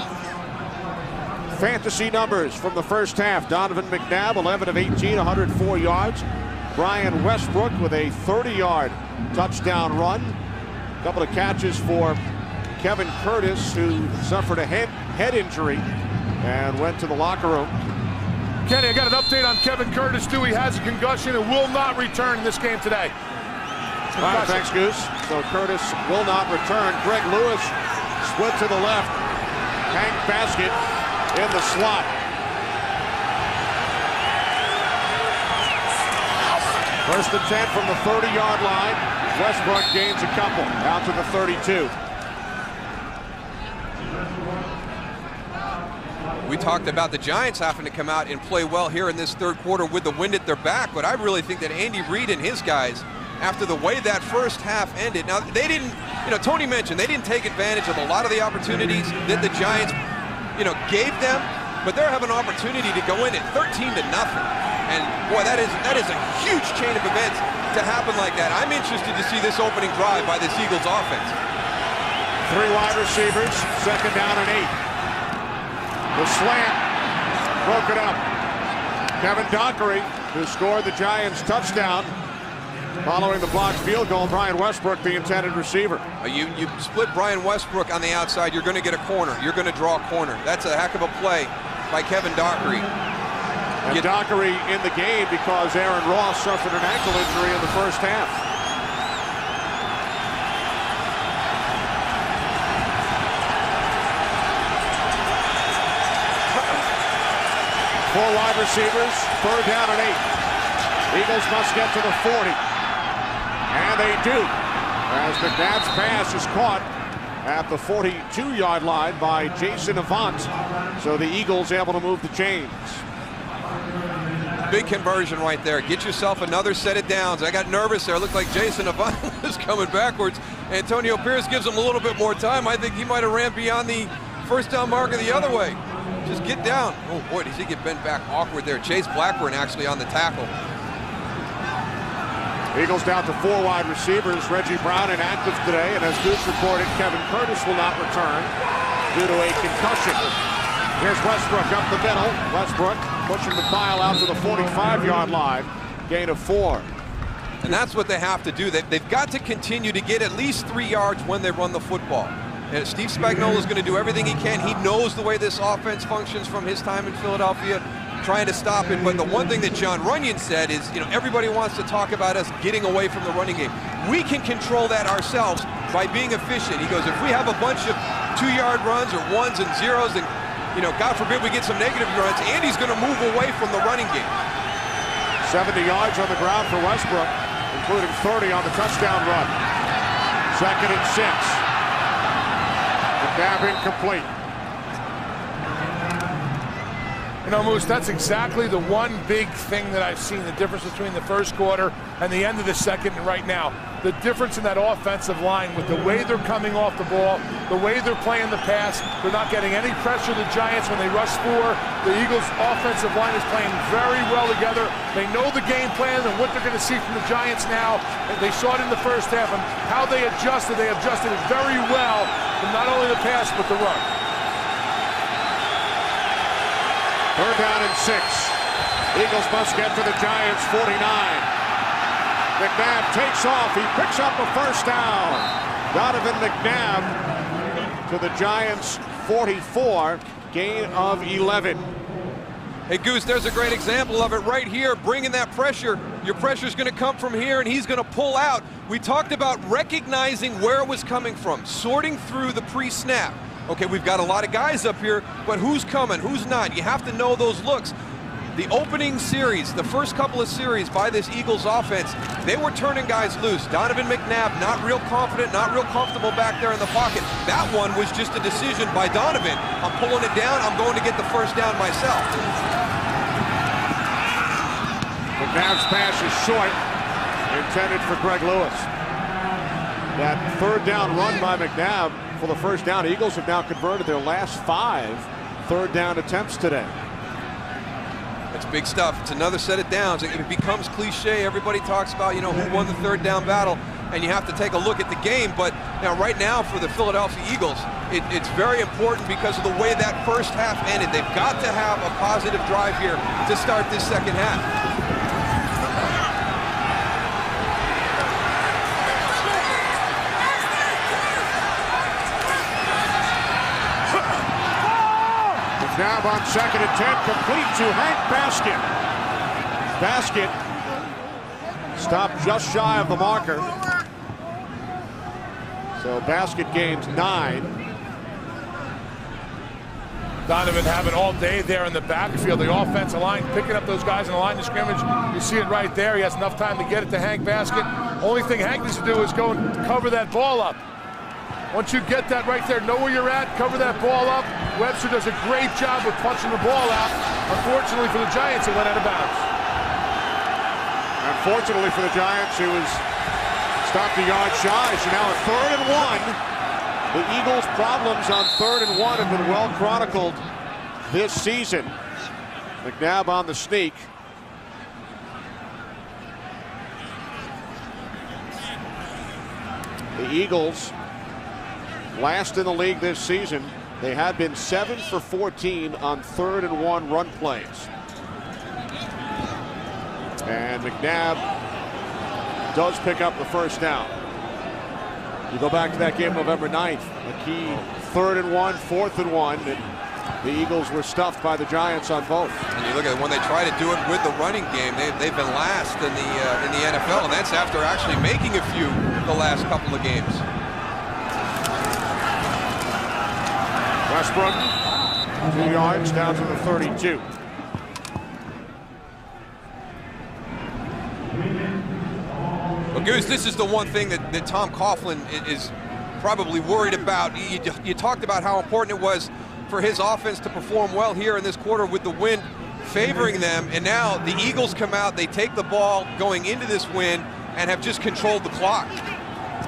Fantasy numbers from the first half. Donovan McNabb, 11 of 18, 104 yards. Brian Westbrook with a 30-yard touchdown run. A couple of catches for Kevin Curtis, who suffered a head injury and went to the locker room. Kenny, I got an update on Kevin Curtis, too. He has a concussion and will not return in this game today. All right, thanks, Goose. So Curtis will not return. Greg Lewis split to the left. Hank Baskett in the slot. First and 10 from the 30-yard line. Westbrook gains a couple out to the 32. We talked about the Giants having to come out and play well here in this third quarter with the wind at their back, but I really think that Andy Reid and his guys, after the way that first half ended, now they didn't, Tony mentioned they didn't take advantage of a lot of the opportunities that the Giants gave them, but they're having an opportunity to go in at 13-0. And boy, that is a huge chain of events to happen like that. I'm interested to see this opening drive by this Eagles offense. 3 wide receivers, 2nd down and 8. The slant broke it up. Kevin Dockery, who scored the Giants touchdown following the blocked field goal. Brian Westbrook, the intended receiver. You split Brian Westbrook on the outside, you're going to get a corner. You're going to draw a corner. That's a heck of a play by Kevin Dockery. And Dockery in the game because Aaron Ross suffered an ankle injury in the first half. Four wide receivers, 3rd down and 8. Eagles must get to the 40. And they do, as McNabb's pass is caught at the 42-yard line by Jason Avant. So the Eagles able to move the chains. Big conversion right there. Get yourself another set of downs. I got nervous there. It looked like Jason Avant was coming backwards. Antonio Pierce gives him a little bit more time. I think he might have ran beyond the first down marker the other way. Just get down. Oh boy, does he get bent back awkward there. Chase Blackburn actually on the tackle. Eagles down to 4 wide receivers. Reggie Brown inactive today, and as Goose reported, Kevin Curtis will not return due to a concussion. Here's Westbrook up the middle. Westbrook pushing the pile out to the 45-yard line. Gain of 4. And that's what they have to do. They've got to continue to get at least 3 yards when they run the football. And Steve Spagnuolo is going to do everything he can. He knows the way this offense functions from his time in Philadelphia, trying to stop it. But the one thing that John Runyon said is, everybody wants to talk about us getting away from the running game. We can control that ourselves by being efficient. He goes, if we have a bunch of 2-yard runs or 1s and 0s, and God forbid we get some negative runs, Andy's going to move away from the running game. 70 yards on the ground for Westbrook, including 30 on the touchdown run. 2nd and 6. McNabb incomplete. Moose, that's exactly the one big thing that I've seen, the difference between the first quarter and the end of the second and right now. The difference in that offensive line with the way they're coming off the ball, the way they're playing the pass. They're not getting any pressure to the Giants when they rush 4. The Eagles' offensive line is playing very well together. They know the game plan and what they're going to see from the Giants now. And they saw it in the first half, and how they adjusted it very well from not only the pass but the run. 3rd down and 6. Eagles must get to the Giants 49. McNabb takes off. He picks up a first down. Donovan McNabb to the Giants 44. Gain of 11. Hey, Goose, there's a great example of it right here. Bringing that pressure. Your pressure's going to come from here, and he's going to pull out. We talked about recognizing where it was coming from, sorting through the pre-snap. Okay, we've got a lot of guys up here, but who's coming, who's not? You have to know those looks. The opening series, the first couple of series by this Eagles offense, they were turning guys loose. Donovan McNabb, not real confident, not real comfortable back there in the pocket. That one was just a decision by Donovan. I'm pulling it down, I'm going to get the first down myself. McNabb's pass is short, intended for Greg Lewis. That 3rd down run by McNabb for the first down. Eagles have now converted their last 5 3rd down attempts today. It's big stuff. It's another set of downs. It becomes cliche. Everybody talks about, who won the 3rd down battle, and you have to take a look at the game. But right now for the Philadelphia Eagles, it's very important because of the way that first half ended. They've got to have a positive drive here to start this second half. McNabb on 2nd and 10, complete to Hank Basket. Basket stopped just shy of the marker. So Basket gains 9. Donovan having all day there in the backfield. The offensive line picking up those guys in the line of scrimmage. You see it right there. He has enough time to get it to Hank Basket. Only thing Hank needs to do is go and cover that ball up. Once you get that right there, know where you're at, cover that ball up. Webster does a great job of punching the ball out. Unfortunately for the Giants, it went out of bounds. Unfortunately for the Giants, it was stopped a yard shy. So now at 3rd and 1. The Eagles' problems on 3rd and 1 have been well chronicled this season. McNabb on the sneak. The Eagles, last in the league this season. They had been 7 for 14 on 3rd and 1 run plays. And McNabb does pick up the first down. You go back to that game November 9th, a key 3rd and 1, 4th and 1. The Eagles were stuffed by the Giants on both. And you look at it, when they try to do it with the running game, they've been last in the NFL, and that's after actually making a few the last couple of games. Westbrook, 2 yards down to the 32. Well, Goose, this is the one thing that Tom Coughlin is probably worried about. You talked about how important it was for his offense to perform well here in this quarter with the wind favoring them, and now the Eagles come out, they take the ball going into this wind and have just controlled the clock.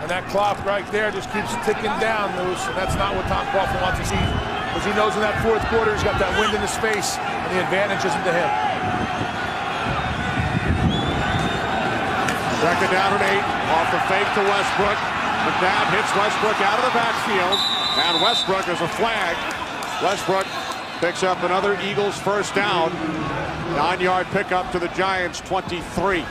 And that clock right there just keeps ticking down, Moose, and that's not what Tom Coughlin wants to see, because he knows in that 4th quarter he's got that wind in his face, and the advantage isn't to him. 2nd down and 8, off the fake to Westbrook. McNabb hits Westbrook out of the backfield, and Westbrook is a flag. Westbrook picks up another Eagles first down. 9-yard pickup to the Giants' 23.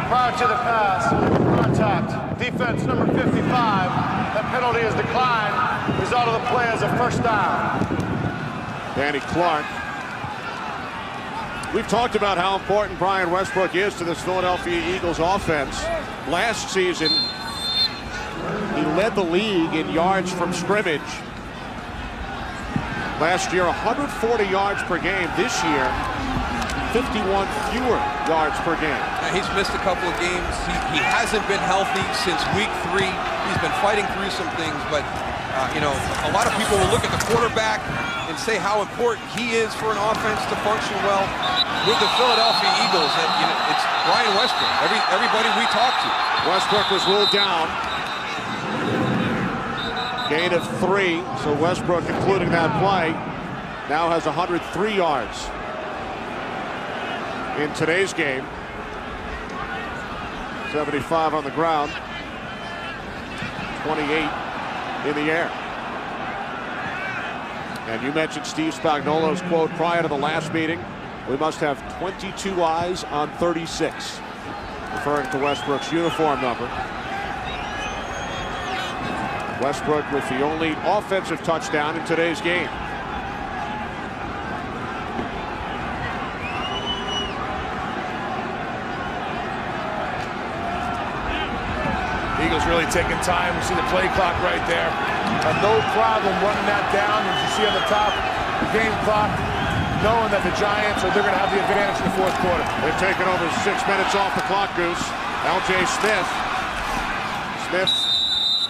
Prior to the pass, contact, defense number 55. That penalty is declined. Result of the play is a first down. Danny Clark. We've talked about how important Brian Westbrook is to this Philadelphia Eagles offense. Last season, he led the league in yards from scrimmage. Last year, 140 yards per game. This year, 51 fewer yards per game. He's missed a couple of games. He hasn't been healthy since week 3. He's been fighting through some things, but you know, a lot of people will look at the quarterback and say how important he is for an offense to function well. With the Philadelphia Eagles, you know, it's Brian Westbrook. Everybody we talk to. Westbrook was ruled down. Gain of 3, so Westbrook, including that play, now has 103 yards in today's game. 75 on the ground, 28 in the air. And you mentioned Steve Spagnuolo's quote prior to the last meeting. We must have 22 eyes on 36, referring to Westbrook's uniform number. Westbrook with the only offensive touchdown in today's game. Eagles really taking time. You see the play clock right there. No problem running that down. As you see on the top, the game clock, knowing that the Giants they're going to have the advantage in the 4th quarter. They're taking over 6 minutes off the clock, Goose. L.J. Smith. Smith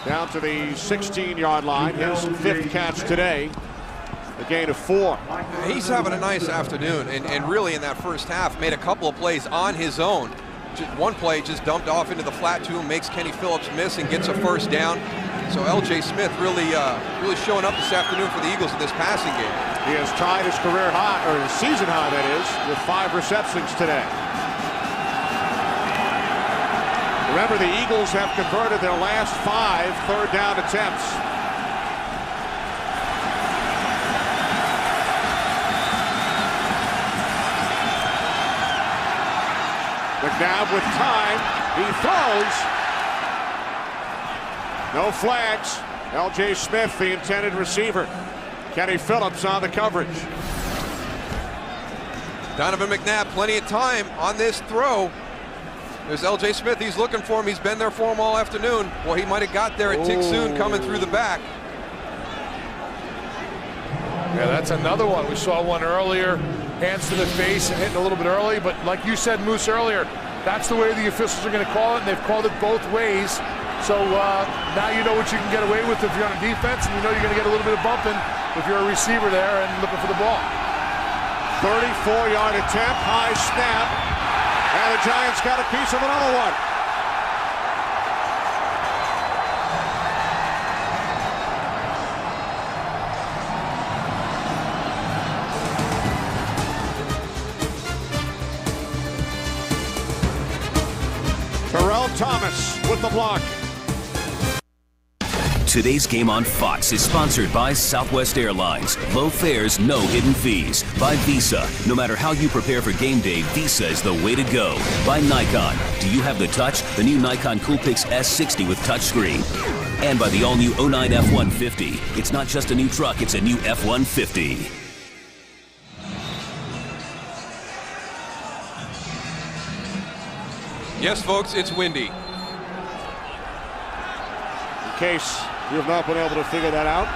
down to the 16-yard line. His 5th catch today. A gain of 4. He's having a nice afternoon, and really in that first half made a couple of plays on his own. One play just dumped off into the flat to him, makes Kenny Phillips miss and gets a first down. So L.J. Smith really showing up this afternoon for the Eagles in this passing game. He has tied his career high, or his season high, that is, with 5 receptions today. Remember, the Eagles have converted their last 5 third down attempts. McNabb with time. He throws. No flags. L.J. Smith, the intended receiver. Kenny Phillips on the coverage. Donovan McNabb, plenty of time on this throw. There's L.J. Smith. He's looking for him. He's been there for him all afternoon. Well, he might have got there a tick soon coming through the back. Yeah, that's another one. We saw one earlier. Hands to the face and hitting a little bit early. But like you said, Moose, earlier, that's the way the officials are going to call it. And they've called it both ways. So now you know what you can get away with if you're on a defense. And you know you're going to get a little bit of bumping if you're a receiver there and looking for the ball. 34-yard attempt, high snap, and the Giants got a piece of another one. block. Today's game on Fox is sponsored by Southwest Airlines. Low fares, no hidden fees. By Visa. No matter how you prepare for game day, Visa is the way to go. By Nikon. Do you have the touch? The new Nikon Coolpix S60 with touchscreen. And by the all-new 09 F-150. It's not just a new truck, it's a new F-150. Yes, folks, it's windy. In case you have not been able to figure that out.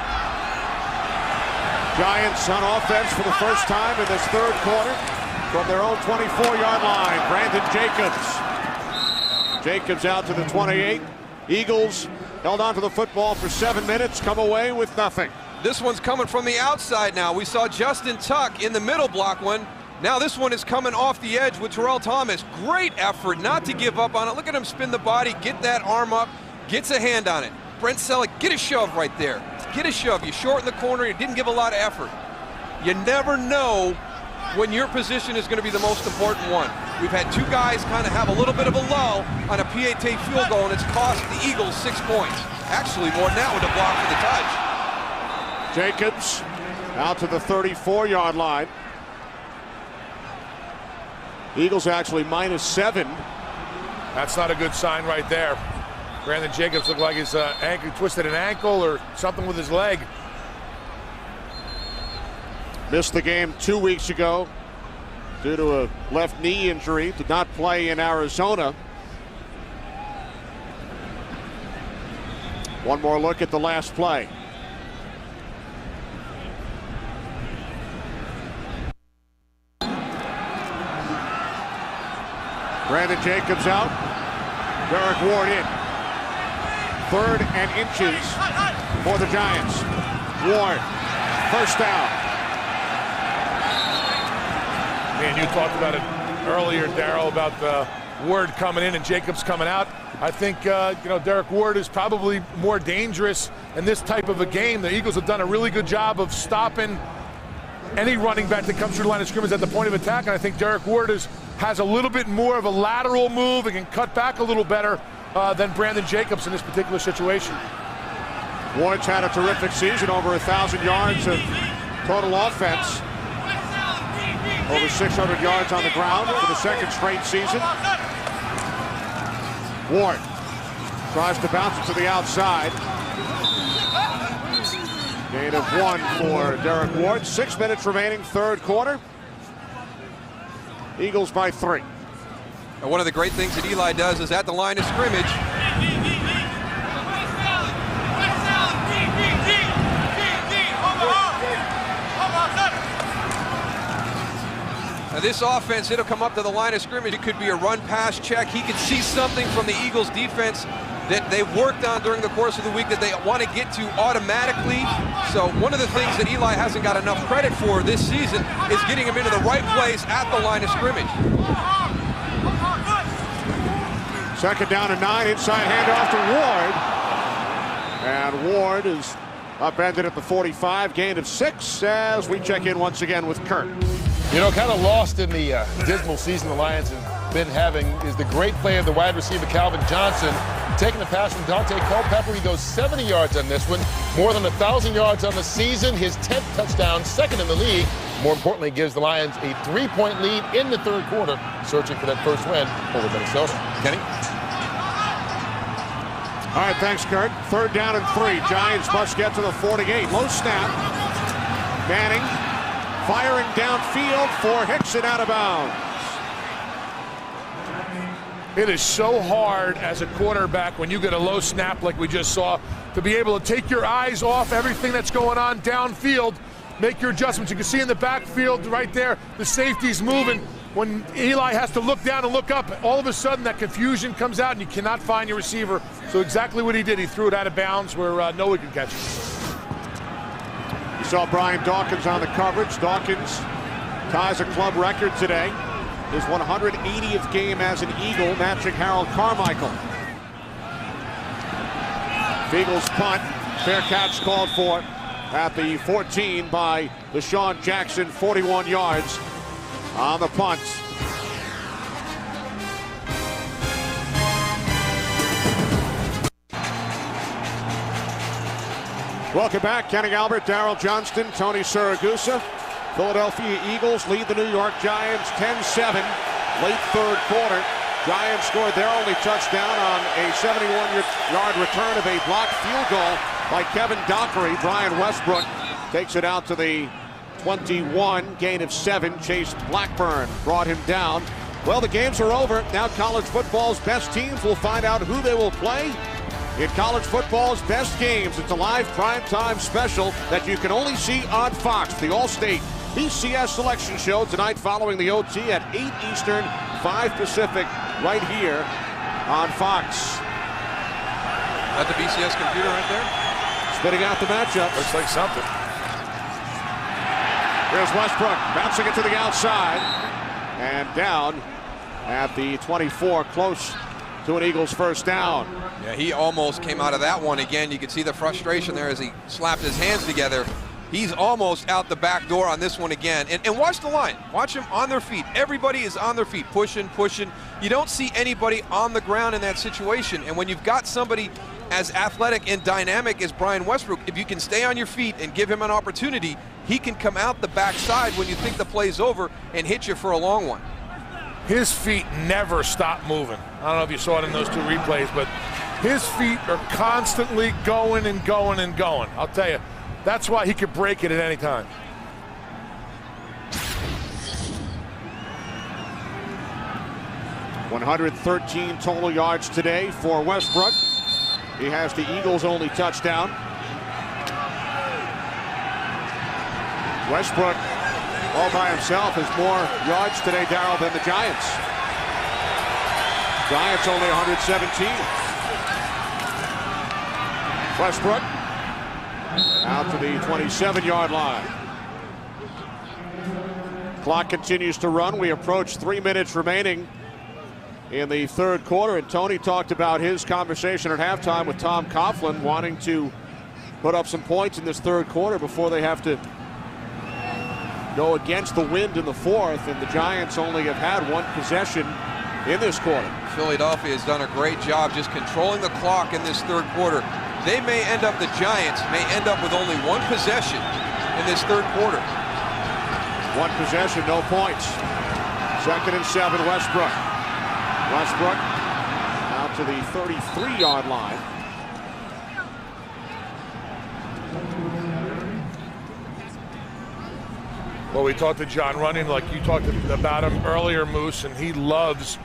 Giants on offense for the first time in this third quarter from their own 24-yard line. Brandon Jacobs. Jacobs out to the 28. Eagles held on to the football for 7 minutes, come away with nothing. This one's coming from the outside now. We saw Justin Tuck in the middle block one. Now this one is coming off the edge with Terrell Thomas. Great effort not to give up on it. Look at him spin the body, get that arm up, gets a hand on it. Brent Selleck, get a shove right there. Get a shove. You short in the corner, you didn't give a lot of effort. You never know when your position is going to be the most important one. We've had two guys kind of have a little bit of a lull on a PAT field goal, and it's cost the Eagles 6 points. Actually, more than that with a block for the touch. Jacobs out to the 34-yard line. Eagles actually -7. That's not a good sign right there. Brandon Jacobs looked like he's twisted an ankle or something with his leg. Missed the game 2 weeks ago due to a left knee injury. Did not play in Arizona. One more look at the last play. Brandon Jacobs out. Derek Ward in. 3rd and inches for the Giants. Ward, first down. Man, you talked about it earlier, Darryl, about the Ward coming in and Jacobs coming out. I think, Derek Ward is probably more dangerous in this type of a game. The Eagles have done a really good job of stopping any running back that comes through the line of scrimmage at the point of attack, and I think Derek Ward has a little bit more of a lateral move and can cut back a little better than Brandon Jacobs in this particular situation. Ward's had a terrific season, over 1,000 yards of total offense. Over 600 yards on the ground for the second straight season. Ward tries to bounce it to the outside. Gain of 1 for Derek Ward. 6 minutes remaining, third quarter. Eagles by 3. And one of the great things that Eli does is at the line of scrimmage. Now this offense, it'll come up to the line of scrimmage. It could be a run-pass check. He could see something from the Eagles defense that they worked on during the course of the week that they want to get to automatically. So one of the things that Eli hasn't got enough credit for this season is getting him into the right place at the line of scrimmage. Second down and 9, inside handoff to Ward. And Ward is upended at the 45, gain of 6 as we check in once again with Kurt. You know, kind of lost in the dismal season the Lions have been having is the great play of the wide receiver Calvin Johnson. Taking the pass from Dante Culpepper, he goes 70 yards on this one. More than 1,000 yards on the season, his 10th touchdown, second in the league. More importantly, gives the Lions a 3-point lead in the third quarter, searching for that first win over Minnesota. Kenny? All right, thanks, Kurt. Third down and 3. Giants must get to the 48. Low snap. Manning firing downfield for Hickson out of bounds. It is so hard as a quarterback when you get a low snap like we just saw to be able to take your eyes off everything that's going on downfield, make your adjustments. You can see in the backfield right there, the safety's moving. When Eli has to look down and look up, all of a sudden that confusion comes out and you cannot find your receiver. So exactly what he did, he threw it out of bounds where no one could catch it. You saw Brian Dawkins on the coverage. Dawkins ties a club record today. His 180th game as an Eagle, matching Harold Carmichael. Eagles punt. Fair catch called for at the 14 by Deshaun Jackson, 41 yards on the punt. Welcome back. Kenny Albert, Darryl Johnston, Tony Siragusa. Philadelphia Eagles lead the New York Giants 10-7. Late third quarter. Giants scored their only touchdown on a 71-yard return of a blocked field goal by Kevin Dockery. Brian Westbrook takes it out to the 21, gain of 7. Chase Blackburn brought him down. Well, the games are over. Now college football's best teams will find out who they will play in college football's best games. It's a live primetime special that you can only see on Fox. The All-State BCS Selection Show tonight following the OT at 8 Eastern, 5 Pacific, right here on Fox. That the BCS computer right there? Spitting out the matchup. Looks like something. Here's Westbrook bouncing it to the outside and down at the 24, close to an Eagles first down. Yeah, he almost came out of that one again. You could see the frustration there as he slapped his hands together. He's almost out the back door on this one again. And watch the line. Watch them on their feet. Everybody is on their feet, pushing. You don't see anybody on the ground in that situation. And when you've got somebody as athletic and dynamic as Brian Westbrook, if you can stay on your feet and give him an opportunity, he can come out the backside when you think the play's over and hit you for a long one. His feet never stop moving. I don't know if you saw it in those two replays, but his feet are constantly going and going and going. I'll tell you, that's why he could break it at any time. .113 total yards today for Westbrook. He has the Eagles' only touchdown. Westbrook all by himself has more yards today, Darryl, than the Giants. Giants only 117. Westbrook out to the 27-yard line. Clock continues to run. We approach 3 minutes remaining in the third quarter, and Tony talked about his conversation at halftime with Tom Coughlin, wanting to put up some points in this third quarter before they have to go against the wind in the fourth, and the Giants only have had one possession in this quarter. Philadelphia has done a great job just controlling the clock in this third quarter. They may end up, the Giants may end up with only one possession in this third quarter. One possession, no points. 2nd and 7, Westbrook. Westbrook out to the 33-yard line. Well, we talked to John Runyon, like you talked about him earlier, Moose, and he loves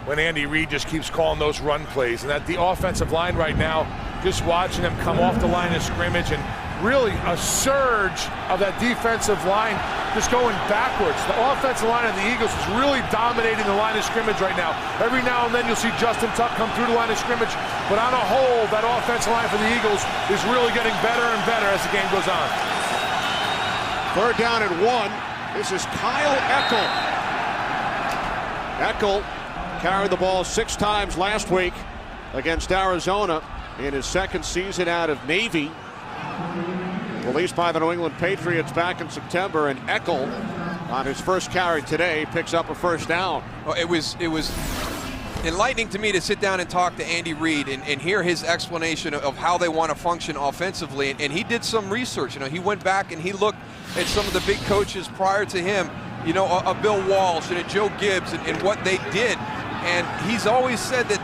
when Andy Reid just keeps calling those run plays. And that the offensive line right now, just watching them come off the line of scrimmage and really a surge of that defensive line just going backwards. The offensive line of the Eagles is really dominating the line of scrimmage right now. Every now and then you'll see Justin Tuck come through the line of scrimmage, but on a whole, that offensive line for the Eagles is really getting better and better as the game goes on. 3rd down and 1. This is Kyle Eckel. Eckel carried the ball 6 times last week against Arizona in his 2nd season out of Navy. Released by the New England Patriots back in September, and Eckel on his first carry today picks up a first down. Well, it was enlightening to me to sit down and talk to Andy Reid and hear his explanation of how they want to function offensively. And he did some research. You know, he went back and he looked at some of the big coaches prior to him, you know, a Bill Walsh and a Joe Gibbs and what they did. And he's always said that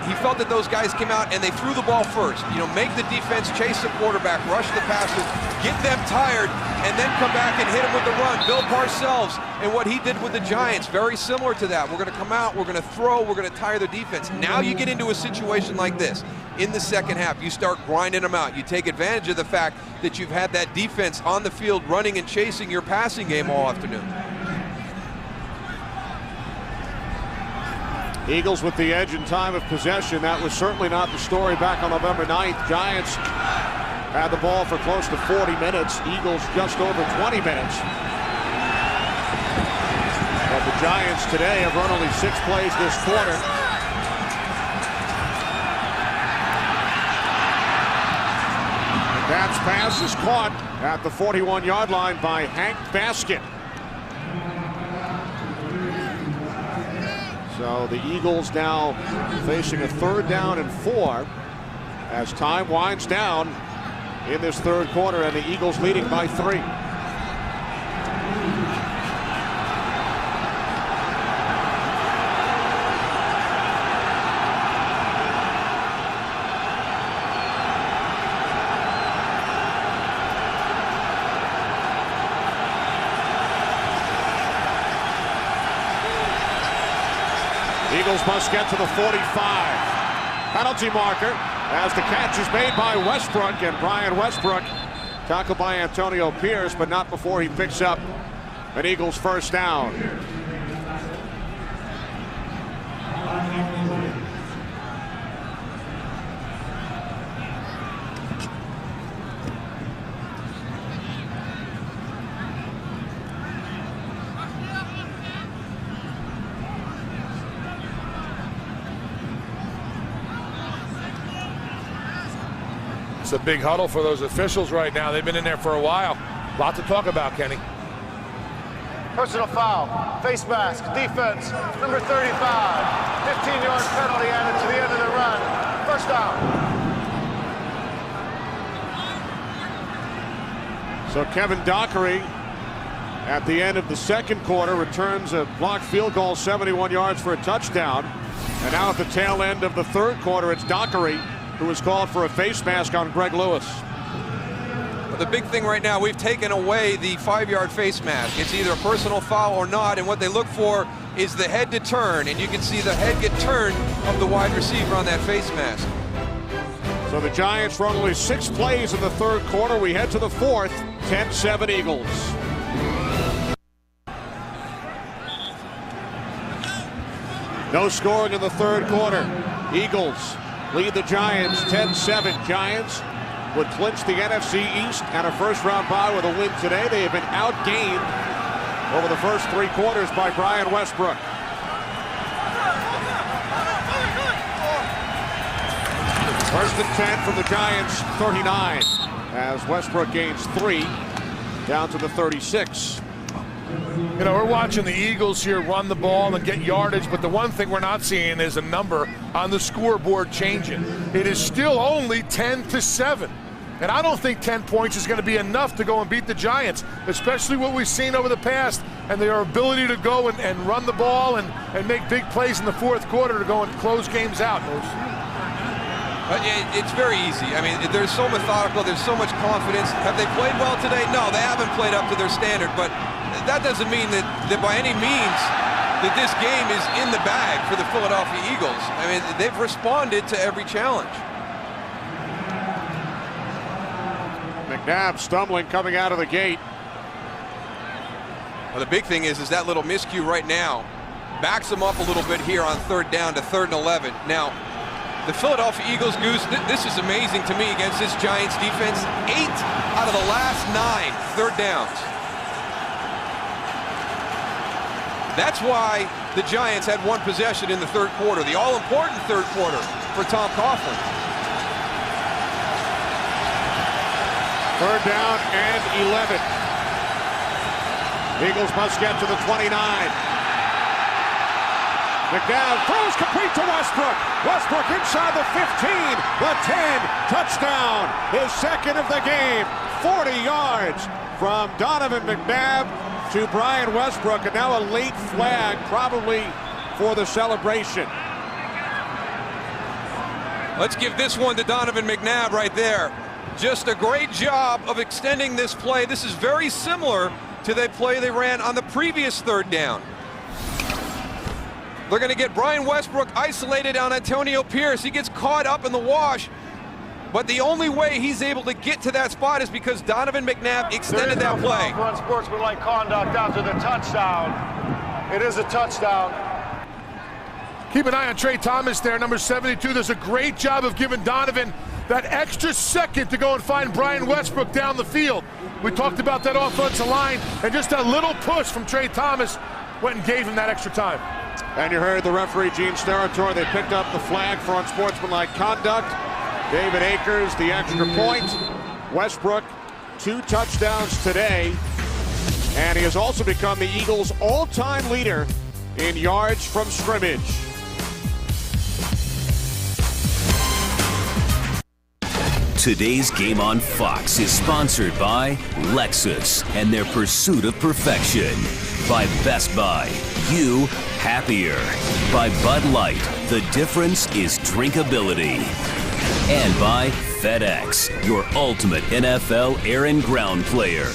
he felt that those guys came out and they threw the ball first. You know, make the defense chase the quarterback, rush the passer, get them tired, and then come back and hit them with the run. Bill Parcells and what he did with the Giants, very similar to that. We're going to come out, we're going to throw, we're going to tire the defense. Now you get into a situation like this. In the second half, you start grinding them out. You take advantage of the fact that you've had that defense on the field running and chasing your passing game all afternoon. Eagles with the edge in time of possession. That was certainly not the story back on November 9th. Giants had the ball for close to 40 minutes. Eagles just over 20 minutes. But the Giants today have run only 6 plays this quarter. And Pat's pass is caught at the 41-yard line by Hank Basket. So the Eagles now facing a 3rd down and 4 as time winds down in this third quarter, and the Eagles leading by 3. Eagles must get to the 45. Penalty marker as the catch is made by Westbrook, and Brian Westbrook tackled by Antonio Pierce, but not before he picks up an Eagles first down. It's a big huddle for those officials right now. They've been in there for a while. A lot to talk about, Kenny. Personal foul, face mask, defense, number 35. 15-yard penalty added to the end of the run. First down. So Kevin Dockery at the end of the second quarter returns a blocked field goal, 71 yards for a touchdown. And now at the tail end of the third quarter, it's Dockery who was called for a face mask on Greg Lewis. But the big thing right now, we've taken away the 5-yard face mask. It's either a personal foul or not, and what they look for is the head to turn, and you can see the head get turned of the wide receiver on that face mask. So the Giants run only 6 plays in the third quarter. We head to the fourth, 10-7 Eagles. No scoring in the third quarter. Eagles lead the Giants 10-7. Giants would clinch the NFC East and a first-round bye with a win today. They have been outgained over the first 3 quarters by Brian Westbrook. First and 10 from the Giants, 39, as Westbrook gains 3 down to the 36. You know, we're watching the Eagles here run the ball and get yardage, but the one thing we're not seeing is a number on the scoreboard changing. It is still only 10-7. And I don't think 10 points is going to be enough to go and beat the Giants, especially what we've seen over the past and their ability to go and run the ball and make big plays in the fourth quarter to go and close games out. It's very easy. I mean, they're so methodical. There's so much confidence. Have they played well today? No, they haven't played up to their standard, but that doesn't mean that by any means that this game is in the bag for the Philadelphia Eagles. I mean, they've responded to every challenge. McNabb stumbling coming out of the gate. Well, the big thing is that little miscue right now backs them up a little bit here on third down to 3rd and 11. Now, the Philadelphia Eagles, Goose, this is amazing to me against this Giants defense. 8 out of the last 9 third downs. That's why the Giants had 1 possession in the third quarter, the all-important third quarter for Tom Coughlin. 3rd down and 11. Eagles must get to the 29. McNabb throws complete to Westbrook. Westbrook inside the 15, the 10, touchdown. His second of the game. 40 yards from Donovan McNabb to Brian Westbrook, and now a late flag probably for the celebration. Let's give this one to Donovan McNabb right there. Just a great job of extending this play. This is very similar to the play they ran on the previous 3rd down. They're going to get Brian Westbrook isolated on Antonio Pierce. He gets caught up in the wash, but the only way he's able to get to that spot is because Donovan McNabb extended that play. Unsportsmanlike conduct after the touchdown. It is a touchdown. Keep an eye on Trey Thomas there, number 72. Does a great job of giving Donovan that extra second to go and find Brian Westbrook down the field. We talked about that offensive line, and just a little push from Trey Thomas went and gave him that extra time. And you heard the referee, Gene Steratore. They picked up the flag for unsportsmanlike conduct. David Akers, the extra point. Westbrook, 2 touchdowns today. And he has also become the Eagles' all-time leader in yards from scrimmage. Today's Game on Fox is sponsored by Lexus and their pursuit of perfection. By Best Buy, you happier. By Bud Light, the difference is drinkability. And by FedEx, your ultimate NFL air and ground player.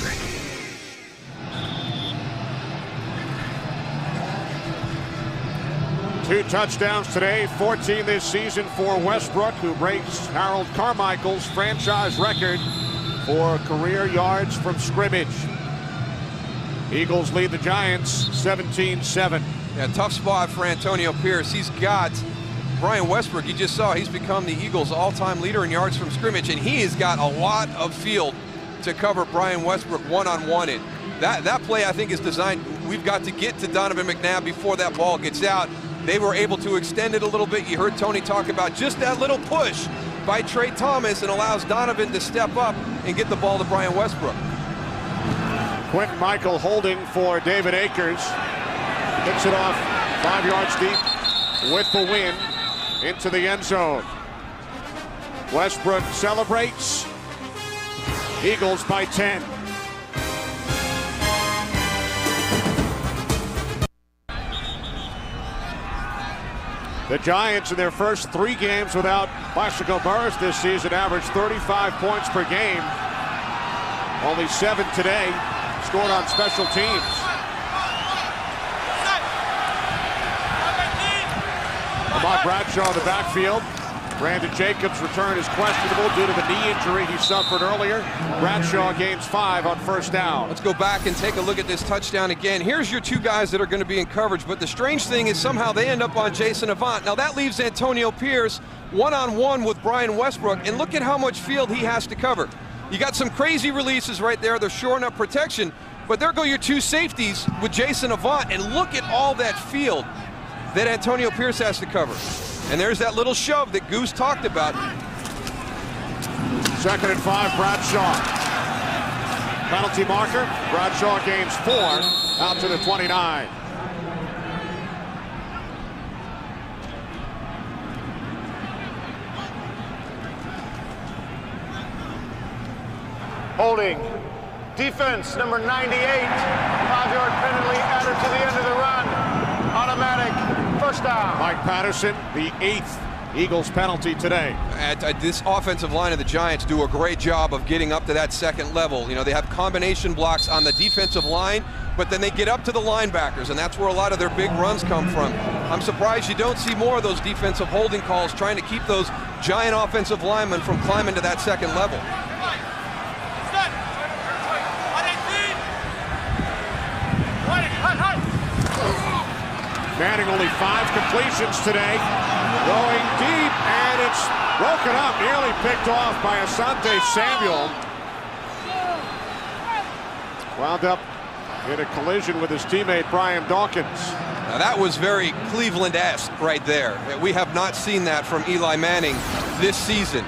Two touchdowns today, 14 this season for Westbrook, who breaks Harold Carmichael's franchise record for career yards from scrimmage. Eagles lead the Giants 17-7. Yeah, tough spot for Antonio Pierce. He's got Brian Westbrook. You just saw he's become the Eagles' all-time leader in yards from scrimmage, and he has got a lot of field to cover Brian Westbrook one-on-one in. That play, I think, is designed. We've got to get to Donovan McNabb before that ball gets out. They were able to extend it a little bit. You heard Tony talk about just that little push by Trey Thomas, and allows Donovan to step up and get the ball to Brian Westbrook. Quentin Michael holding for David Akers. Picks it off 5 yards deep with the win into the end zone. Westbrook celebrates. Eagles by 10. The Giants, in their first 3 games without Plaxico Burress this season, averaged 35 points per game. Only 7 today, scored on special teams. Ahmad Bradshaw in the backfield. Brandon Jacobs' return is questionable due to the knee injury he suffered earlier. Bradshaw gains 5 on first down. Let's go back and take a look at this touchdown again. Here's your 2 guys that are going to be in coverage, but the strange thing is somehow they end up on Jason Avant. Now that leaves Antonio Pierce one-on-one with Brian Westbrook, and look at how much field he has to cover. You got some crazy releases right there. They're shoring up protection, but there go your 2 safeties with Jason Avant, and look at all that field that Antonio Pierce has to cover. And there's that little shove that Goose talked about. 2nd and 5, Bradshaw. Penalty marker. Bradshaw gains 4 out to the 29. Holding. Defense, number 98. 5-yard penalty added to the end of the run. Automatic. First down. Mike Patterson, the 8th Eagles penalty today. This offensive line of the Giants do a great job of getting up to that second level. You know, they have combination blocks on the defensive line, but then they get up to the linebackers, and that's where a lot of their big runs come from. I'm surprised you don't see more of those defensive holding calls trying to keep those Giant offensive linemen from climbing to that second level. Manning only 5 completions today. Going deep, and it's broken up, nearly picked off by Asante Samuel. Wound up in a collision with his teammate Brian Dawkins. Now that was very Cleveland-esque right there. We have not seen that from Eli Manning this season.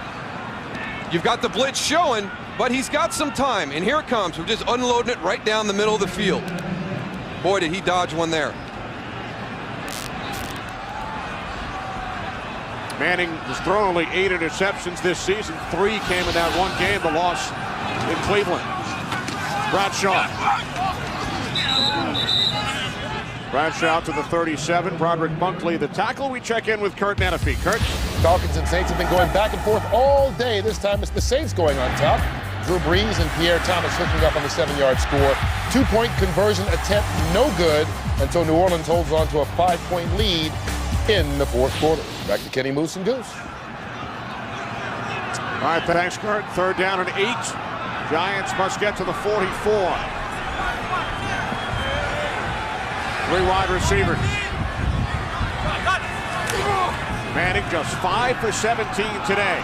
You've got the blitz showing, but he's got some time, and here it comes. We're just unloading it right down the middle of the field. Boy, did he dodge one there. Manning has thrown only 8 interceptions this season. 3 came in that one game, the loss in Cleveland. Bradshaw. Bradshaw to the 37. Broderick Bunkley, the tackle. We check in with Kurt Menefee. Kurt? Falcons and Saints have been going back and forth all day. This time it's the Saints going on top. Drew Brees and Pierre Thomas hooking up on the 7-yard score. 2-point conversion attempt, no good, until New Orleans holds on to a 5-point lead in the 4th quarter. Back to Kenny Moose and Goose. All right, thanks, Kurt. 3rd down and 8. Giants must get to the 44. 3 wide receivers. Manning just 5 for 17 today.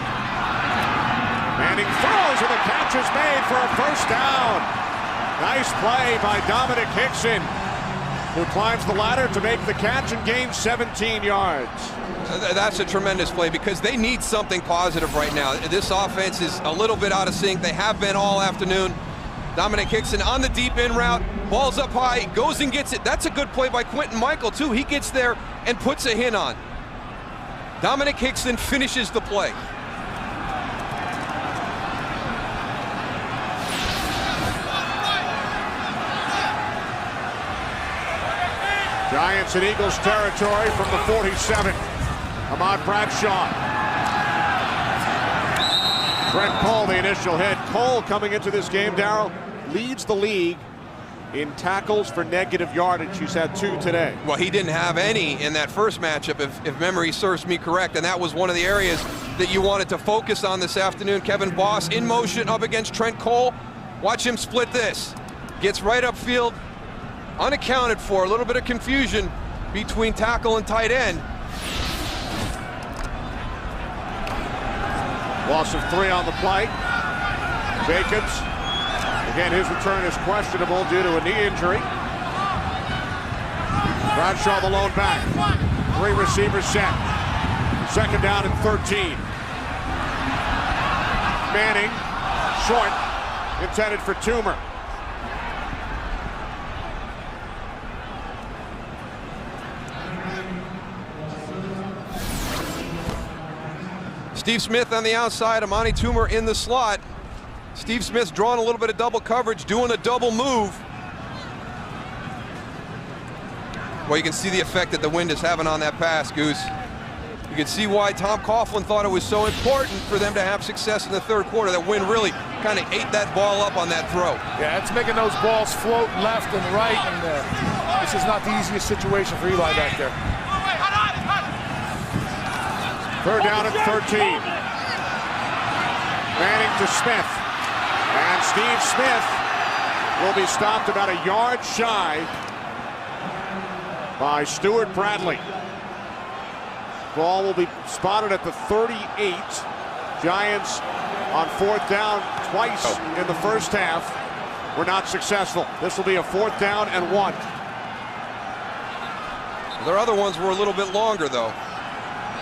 Manning throws, and the catch is made for a first down. Nice play by Dominic Hickson, who climbs the ladder to make the catch and gains 17 yards. That's a tremendous play because they need something positive right now. This offense is a little bit out of sync. They have been all afternoon. Dominic Hickson on the deep in route, ball's up high, goes and gets it. That's a good play by Quentin Michael, too. He gets there and puts a hit on. Dominic Hickson finishes the play. Giants in Eagles territory from the 47. Ahmad Bradshaw. Trent Cole, the initial hit. Cole coming into this game, Darryl, leads the league in tackles for negative yardage. He's had 2 today. Well, he didn't have any in that first matchup, if memory serves me correct, and that was one of the areas that you wanted to focus on this afternoon. Kevin Boss in motion up against Trent Cole. Watch him split this. Gets right upfield, unaccounted for. A little bit of confusion between tackle and tight end. Loss of 3 on the play. Jacobs. Again, his return is questionable due to a knee injury. Bradshaw, the lone back. 3 receivers set. 2nd down and 13. Manning, short, intended for Toomer. Steve Smith on the outside, Amani Toomer in the slot. Steve Smith's drawing a little bit of double coverage, doing a double move. Well, you can see the effect that the wind is having on that pass, Goose. You can see why Tom Coughlin thought it was so important for them to have success in the 3rd quarter. That wind really kind of ate that ball up on that throw. Yeah, it's making those balls float left and right, and this is not the easiest situation for Eli back there. 3rd down and 13. Manning to Smith. And Steve Smith will be stopped about a yard shy by Stuart Bradley. Ball will be spotted at the 38. Giants on 4th down twice in the first half were not successful. This will be a 4th down and 1. Their other ones were a little bit longer, though.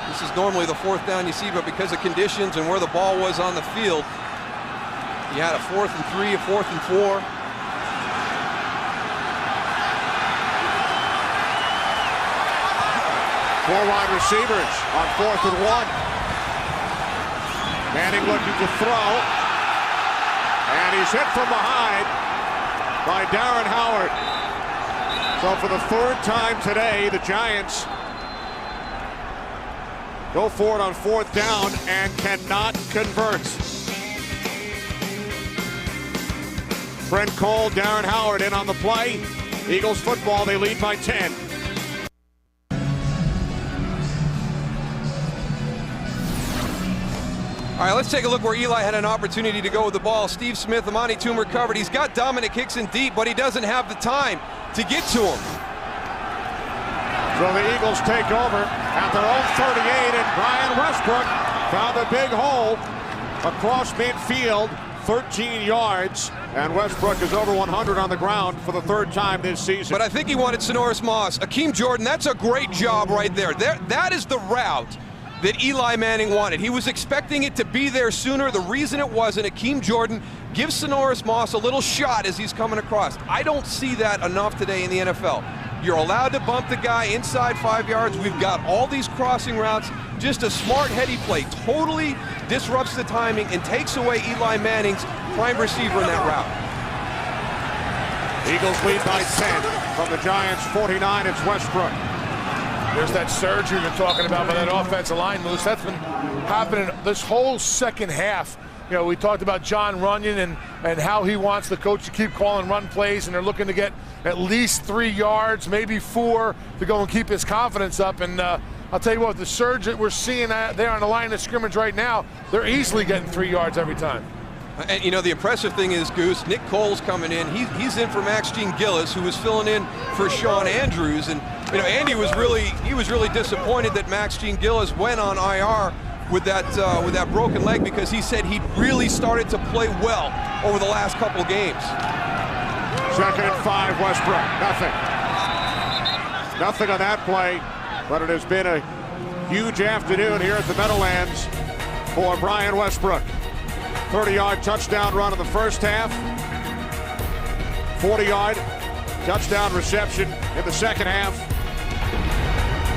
This is normally the 4th down you see, but because of conditions and where the ball was on the field, you had a 4th and 3, a 4th and 4. 4 wide receivers on 4th and 1. Manning looking to throw. And he's hit from behind by Darren Howard. So for the 3rd time today, the Giants go for it on 4th down and cannot convert. Trent Cole, Darren Howard in on the play. Eagles football, they lead by 10. All right, let's take a look where Eli had an opportunity to go with the ball. Steve Smith, Amani Toomer covered. He's got Dominic Hickson deep, but he doesn't have the time to get to him. So the Eagles take over at their own 38, and Brian Westbrook found a big hole across midfield, 13 yards, and Westbrook is over 100 on the ground for the 3rd time this season. But I think he wanted Sonoris Moss. Akeem Jordan, that's a great job right there. That is the route that Eli Manning wanted. He was expecting it to be there sooner. The reason it wasn't, Akeem Jordan gives Sonoris Moss a little shot as he's coming across. I don't see that enough today in the NFL. You're allowed to bump the guy inside 5 yards. We've got all these crossing routes. Just a smart, heady play. Totally disrupts the timing and takes away Eli Manning's prime receiver in that route. Eagles lead by 10 from the Giants 49. It's Westbrook. There's that surgery you're talking about by that offensive line, Moose. That's been happening this whole second half. You know, we talked about John Runyon and how he wants the coach to keep calling run plays, and they're looking to get at least 3 yards, maybe 4, to go and keep his confidence up. And I'll tell you what, the surge that we're seeing there on the line of scrimmage right now, they're easily getting 3 yards every time. And you know, the impressive thing is, Goose, Nick Cole's coming in. He's in for Max Gene Gillis, who was filling in for Sean Andrews. And you know, Andy was really disappointed that Max Gene Gillis went on IR with that broken leg, because he said he'd really started to play well over the last couple games. 2nd and 5, Westbrook. Nothing on that play, but it has been a huge afternoon here at the Meadowlands for Brian Westbrook. 30-yard touchdown run in the first half. 40-yard touchdown reception in the second half.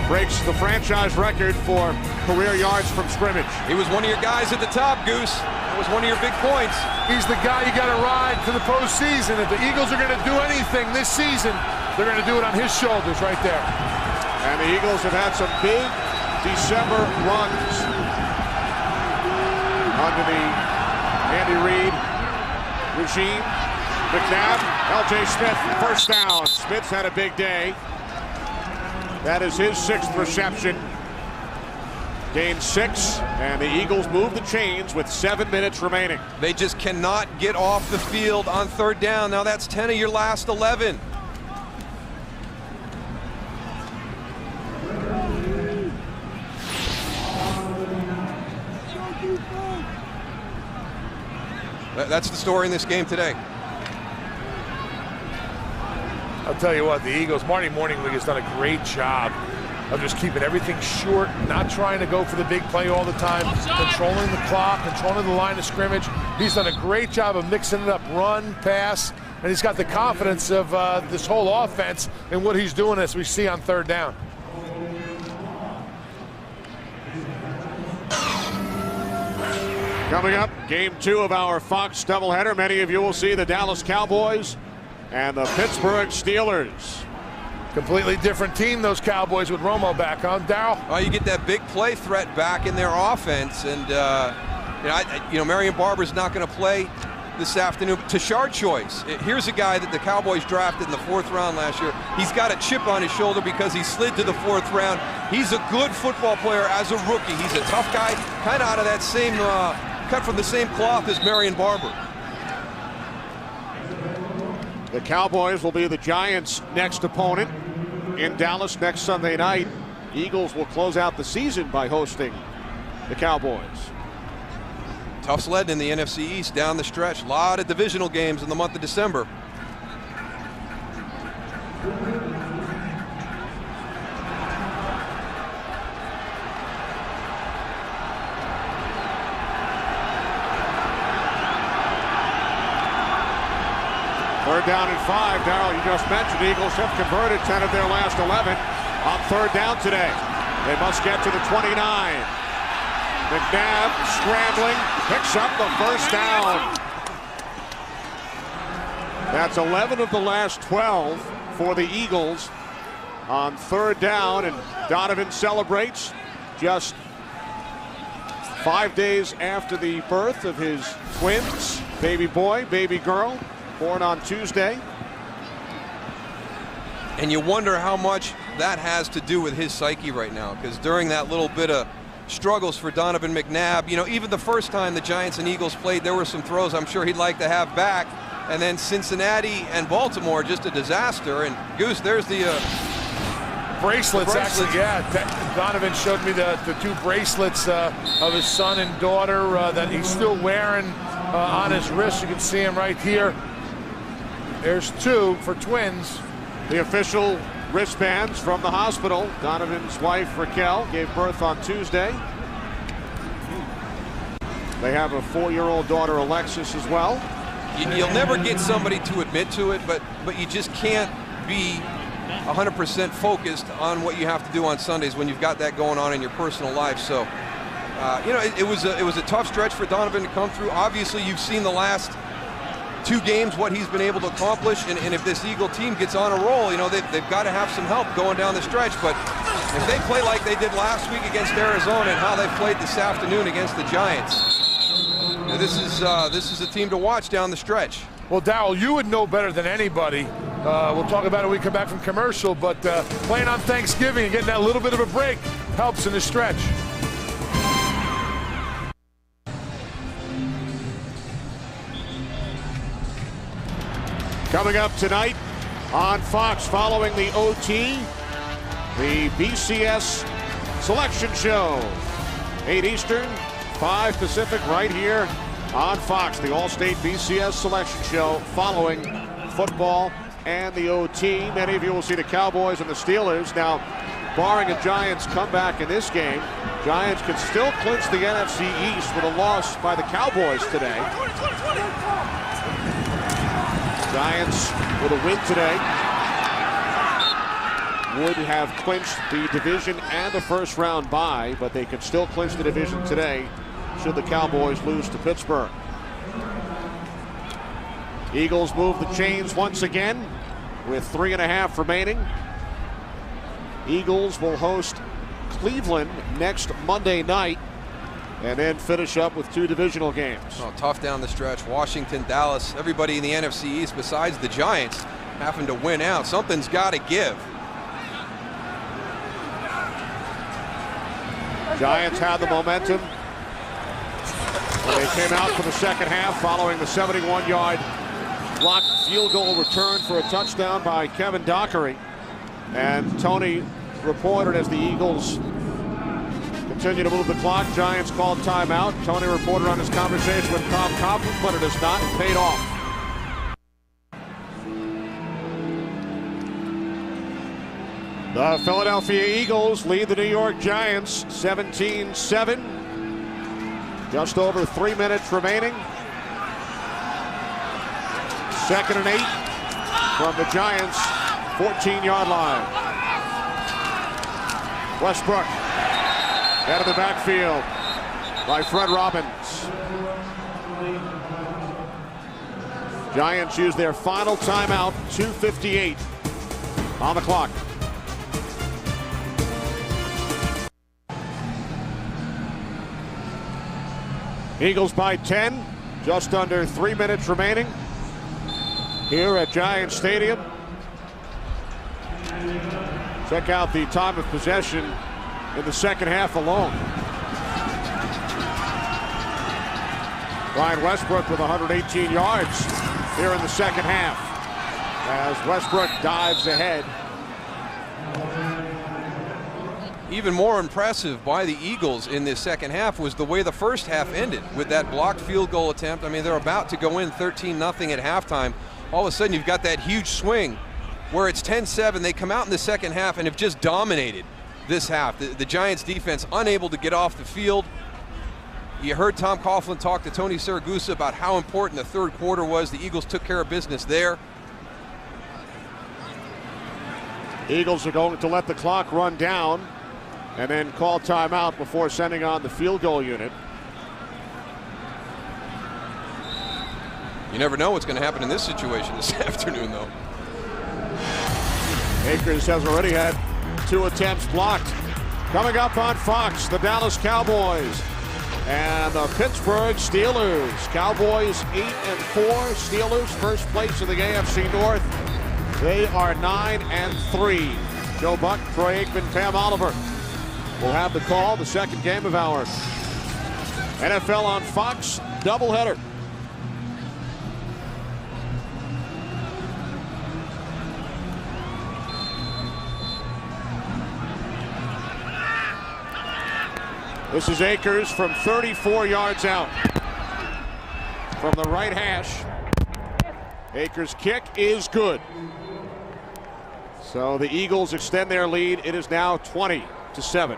Breaks the franchise record for career yards from scrimmage. He was one of your guys at the top, Goose. That was one of your big points. He's the guy you got to ride to the postseason. If the Eagles are going to do anything this season, they're going to do it on his shoulders right there. And the Eagles have had some big December runs under the Andy Reid regime. McNabb, L.J. Smith, first down. Smith's had a big day. That is his 6th reception. Gained 6, and the Eagles move the chains with 7 minutes remaining. They just cannot get off the field on 3rd down. Now that's 10 of your last 11. That's the story in this game today. I'll tell you what, the Eagles, Marty Morningwig has done a great job of just keeping everything short, not trying to go for the big play all the time, controlling the clock, controlling the line of scrimmage. He's done a great job of mixing it up, run, pass, and he's got the confidence of this whole offense in what he's doing as we see on 3rd down. Coming up, game 2 of our Fox doubleheader. Many of you will see the Dallas Cowboys and the Pittsburgh Steelers. Completely different team, those Cowboys with Romo back on. Darryl? Oh, you get that big play threat back in their offense, and Marion Barber's not going to play this afternoon. Tashard Choice, here's a guy that the Cowboys drafted in the 4th round last year. He's got a chip on his shoulder because he slid to the 4th round. He's a good football player as a rookie. He's a tough guy, kind of out of that same cut from the same cloth as Marion Barber. The Cowboys will be the Giants' next opponent in Dallas next Sunday night. Eagles will close out the season by hosting the Cowboys. Tough sled in the NFC East down the stretch. A lot of divisional games in the month of December. Third down and 5. Darryl, you just mentioned the Eagles have converted 10 of their last 11 on 3rd down today. They must get to the 29. McNabb scrambling, picks up the first down. That's 11 of the last 12 for the Eagles on 3rd down, and Donovan celebrates just 5 days after the birth of his twins, baby boy, baby girl, born on Tuesday. And you wonder how much that has to do with his psyche right now, because during that little bit of struggles for Donovan McNabb, even the first time the Giants and Eagles played, there were some throws I'm sure he'd like to have back. And then Cincinnati and Baltimore, just a disaster. And Goose, there's the bracelets. Actually, yeah. Donovan showed me the 2 bracelets of his son and daughter that he's still wearing on his wrist. You can see him right here. There's 2 for twins. The official wristbands from the hospital. Donovan's wife, Raquel, gave birth on Tuesday. They have a 4-year-old daughter, Alexis, as well. You'll never get somebody to admit to it, but you just can't be 100% focused on what you have to do on Sundays when you've got that going on in your personal life. So, it was a tough stretch for Donovan to come through. Obviously, you've seen the last 2 games what he's been able to accomplish, and if this Eagle team gets on a roll, they've got to have some help going down the stretch. But if they play like they did last week against Arizona and how they played this afternoon against the Giants, this is a team to watch down the stretch. Well, Darryl, you would know better than anybody. We'll talk about it when we come back from commercial, but playing on Thanksgiving and getting that little bit of a break helps in the stretch. Coming up tonight on Fox following the OT, the BCS Selection Show. 8 Eastern, 5 Pacific, right here on Fox. The All-State BCS Selection Show following football and the OT. Many of you will see the Cowboys and the Steelers. Now, barring a Giants comeback in this game, Giants can still clinch the NFC East with a loss by the Cowboys today. Giants with a win today would have clinched the division and a first-round bye, but they could still clinch the division today should the Cowboys lose to Pittsburgh. Eagles move the chains once again with 3.5 remaining. Eagles will host Cleveland next Monday night and then finish up with 2 divisional games. Oh, tough down the stretch. Washington, Dallas, everybody in the NFC East besides the Giants having to win out. Something's got to give. Giants had the momentum. They came out for the second half following the 71-yard blocked field goal return for a touchdown by Kevin Dockery. And Tony reported as the Eagles continue to move the clock. Giants called timeout. Tony reported on his conversation with Tom Coughlin, but it has not paid off. The Philadelphia Eagles lead the New York Giants 17-7. Just over 3 minutes remaining. 2nd and 8 from the Giants' 14-yard line. Westbrook out of the backfield by Fred Robbins. Giants use their final timeout, 2:58 on the clock. Eagles by 10, just under 3 minutes remaining here at Giants Stadium. Check out the time of possession in the second half alone. Brian Westbrook with 118 yards here in the second half as Westbrook dives ahead. Even more impressive by the Eagles in this second half was the way the first half ended with that blocked field goal attempt. I mean, they're about to go in 13-0 at halftime. All of a sudden, you've got that huge swing where it's 10-7. They come out in the second half and have just dominated this half. The Giants defense unable to get off the field. You heard Tom Coughlin talk to Tony Siragusa about how important the third quarter was. The Eagles took care of business there. Eagles are going to let the clock run down and then call timeout before sending on the field goal unit. You never know what's going to happen in this situation this afternoon, though. Akers has already had 2 attempts blocked. Coming up on Fox, the Dallas Cowboys and the Pittsburgh Steelers. Cowboys 8-4. Steelers first place in the AFC North. They are 9-3. Joe Buck, Troy Aikman, Pam Oliver will have the call. The second game of our NFL on Fox doubleheader. This is Akers from 34 yards out from the right hash. Akers' kick is good. So the Eagles extend their lead. It is now 20-7.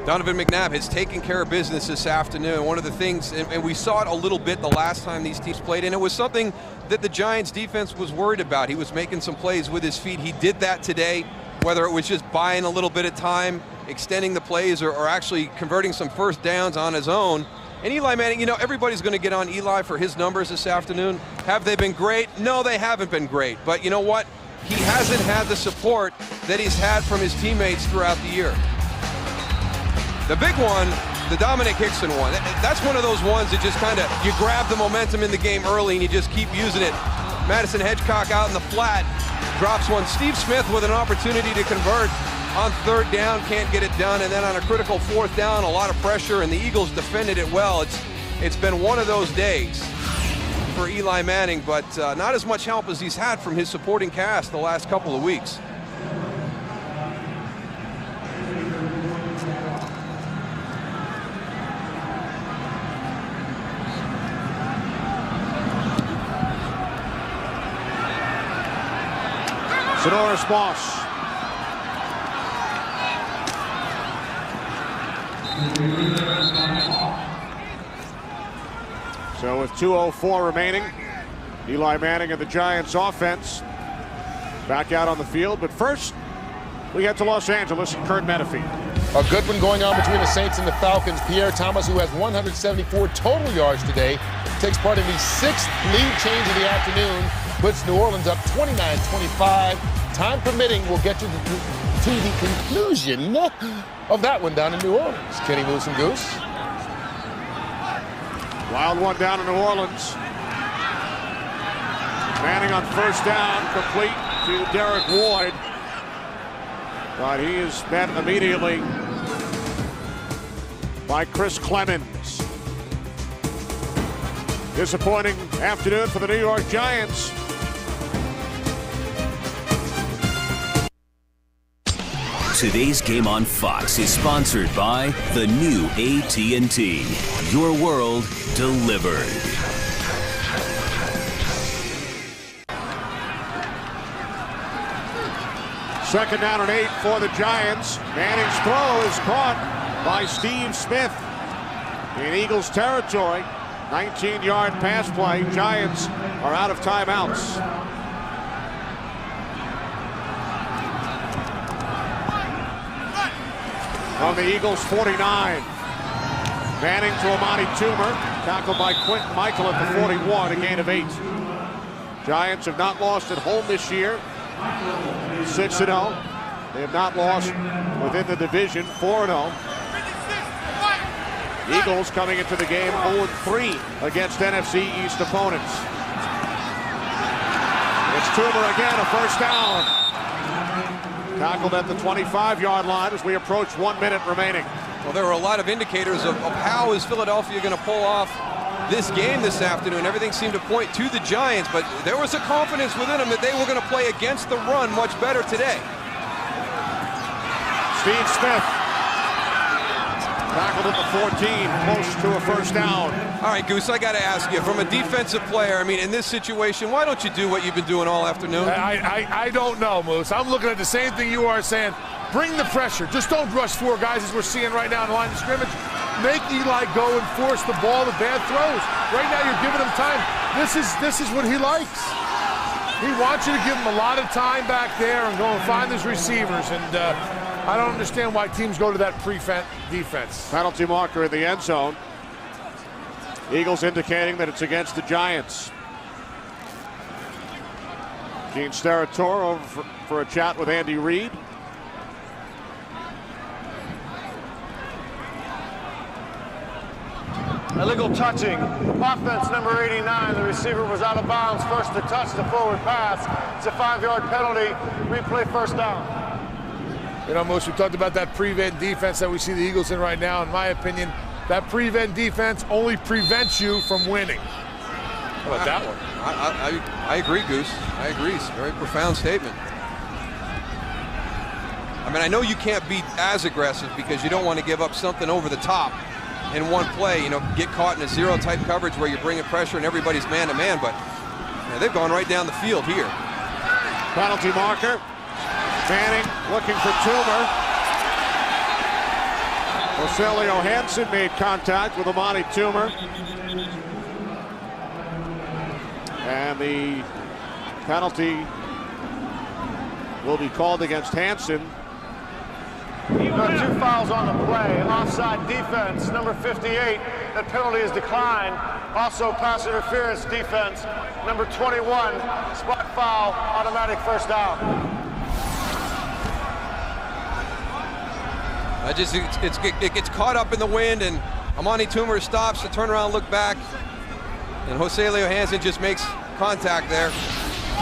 Donovan McNabb has taken care of business this afternoon. One of the things, and we saw it a little bit the last time these teams played, and it was something that the Giants defense was worried about. He was making some plays with his feet. He did that today, whether it was just buying a little bit of time, extending the plays, or actually converting some first downs on his own. And Eli Manning, you know, everybody's going to get on Eli for his numbers this afternoon. Have they been great? No, they haven't been great. But you know what? He hasn't had the support that he's had from his teammates throughout the year. The big one, the Dominic Hickson one, that's one of those ones that just kind of, you grab the momentum in the game early and you just keep using it. Madison Hedgecock out in the flat, drops one. Steve Smith with an opportunity to convert on third down, can't get it done. And then on a critical fourth down, a lot of pressure, and the Eagles defended it well. It's been one of those days for Eli Manning, but not as much help as he's had from his supporting cast the last couple of weeks. Sonoris Moss. So with 2:04 remaining, Eli Manning and the Giants offense back out on the field. But first, we head to Los Angeles and Kurt Menefee. A good one going on between the Saints and the Falcons. Pierre Thomas, who has 174 total yards today, takes part in the 6th lead change of the afternoon, puts New Orleans up 29-25. Time permitting, we'll get to the conclusion of that one down in New Orleans. Kenny Moose and Goose. Wild one down in New Orleans. Manning on first down, complete to Derek Ward. But he is met immediately by Chris Clemens. Disappointing afternoon for the New York Giants. Today's game on Fox is sponsored by the new AT&T. Your world delivered. Second down and 8 for the Giants. Manning's throw is caught by Steve Smith in Eagles territory. 19-yard pass play. Giants are out of timeouts. On the Eagles 49. Manning to Amani Toomer. Tackled by Quentin Michael at the 41, a gain of 8. Giants have not lost at home this year. 6-0. They have not lost within the division. 4-0. Eagles coming into the game 0-3 against NFC East opponents. It's Toomer again, a first down. Tackled at the 25-yard line as we approach 1 minute remaining. Well, there were a lot of indicators of how is Philadelphia going to pull off this game this afternoon. Everything seemed to point to the Giants, but there was a confidence within them that they were going to play against the run much better today. Steve Smith tackled at the 14, close to a first down. All right, Goose, I got to ask you, from a defensive player, I mean, in this situation, why don't you do what you've been doing all afternoon? I don't know, Moose. I'm looking at the same thing you are saying. Bring the pressure. Just don't rush 4 guys as we're seeing right now in the line of scrimmage. Make Eli go and force the ball, the bad throws. Right now you're giving him time. This is what he likes. He wants you to give him a lot of time back there and go and find his receivers. And I don't understand why teams go to that prevent defense. Penalty marker in the end zone. Eagles indicating that it's against the Giants. Gene Steratore over for a chat with Andy Reid. Illegal touching. Offense number 89. The receiver was out of bounds. First to touch the forward pass. It's a 5-yard penalty. Replay first down. You know, Moose, we talked about that prevent defense that we see the Eagles in right now. In my opinion, that prevent defense only prevents you from winning. How about that one? I agree, Goose. I agree. It's a very profound statement. I mean, I know you can't be as aggressive because you don't want to give up something over the top in one play, you know, get caught in a zero-type coverage where you're bringing pressure and everybody's man-to-man, but they've gone right down the field here. Penalty marker. Manning looking for Toomer. Rogelio Hansen made contact with Amani Toomer. And the penalty will be called against Hansen. You've got 2 fouls on the play. Offside defense, number 58. That penalty is declined. Also pass interference defense, number 21. Spot foul, automatic first down. It gets caught up in the wind, and Amani Toomer stops to turn around and look back. And Rogelio Hansen just makes contact there.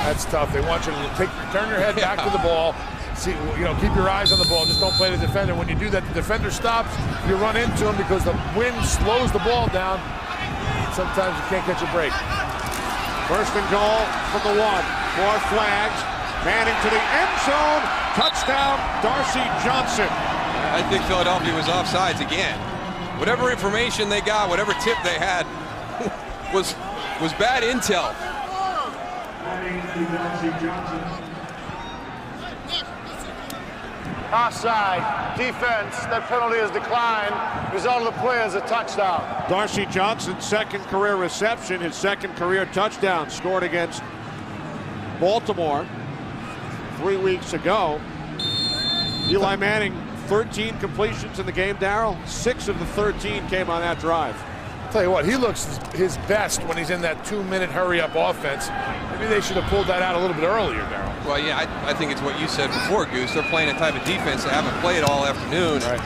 That's tough. They want you to turn your head back to the ball. See, you know, keep your eyes on the ball. Just don't play the defender. When you do that, the defender stops. You run into him because the wind slows the ball down. Sometimes you can't catch a break. First and goal from the 1. 4 flags. Manning to the end zone. Touchdown, Darcy Johnson. I think Philadelphia was offsides again. Whatever information they got, whatever tip they had, was bad intel. offside defense. That penalty is declined. Result of the play is a touchdown. Darcy Johnson's second career reception, his second career touchdown, scored against Baltimore 3 weeks ago. Eli Manning, 13 completions in the game, Darryl. 6 of the 13 came on that drive. Tell you what, he looks his best when he's in that 2-minute hurry-up offense. Maybe they should have pulled that out a little bit earlier, Darryl. Well, yeah, I think it's what you said before, Goose. They're playing a type of defense they haven't played all afternoon. Right.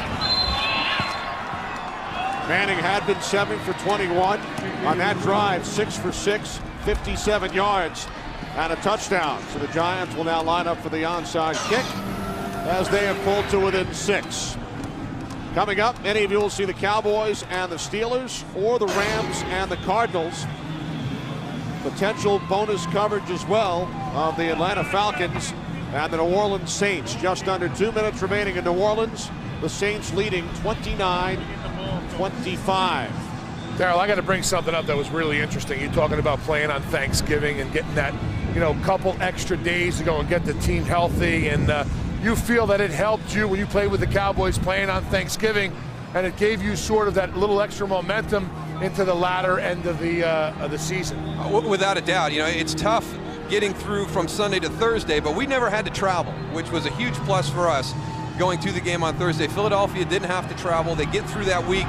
Manning had been 7 for 21 on that drive, 6 for 6, 57 yards and a touchdown. So the Giants will now line up for the onside kick as they have pulled to within 6. Coming up, many of you will see the Cowboys and the Steelers, or the Rams and the Cardinals. Potential bonus coverage as well of the Atlanta Falcons and the New Orleans Saints. Just under 2 minutes remaining in New Orleans. The Saints leading 29-25. Darryl, I got to bring something up that was really interesting. You're talking about playing on Thanksgiving and getting that, couple extra days to go and get the team healthy. And you feel that it helped you when you played with the Cowboys playing on Thanksgiving, and it gave you sort of that little extra momentum into the latter end of the season. Without a doubt, it's tough getting through from Sunday to Thursday, but we never had to travel, which was a huge plus for us going to the game on Thursday. Philadelphia didn't have to travel. They get through that week,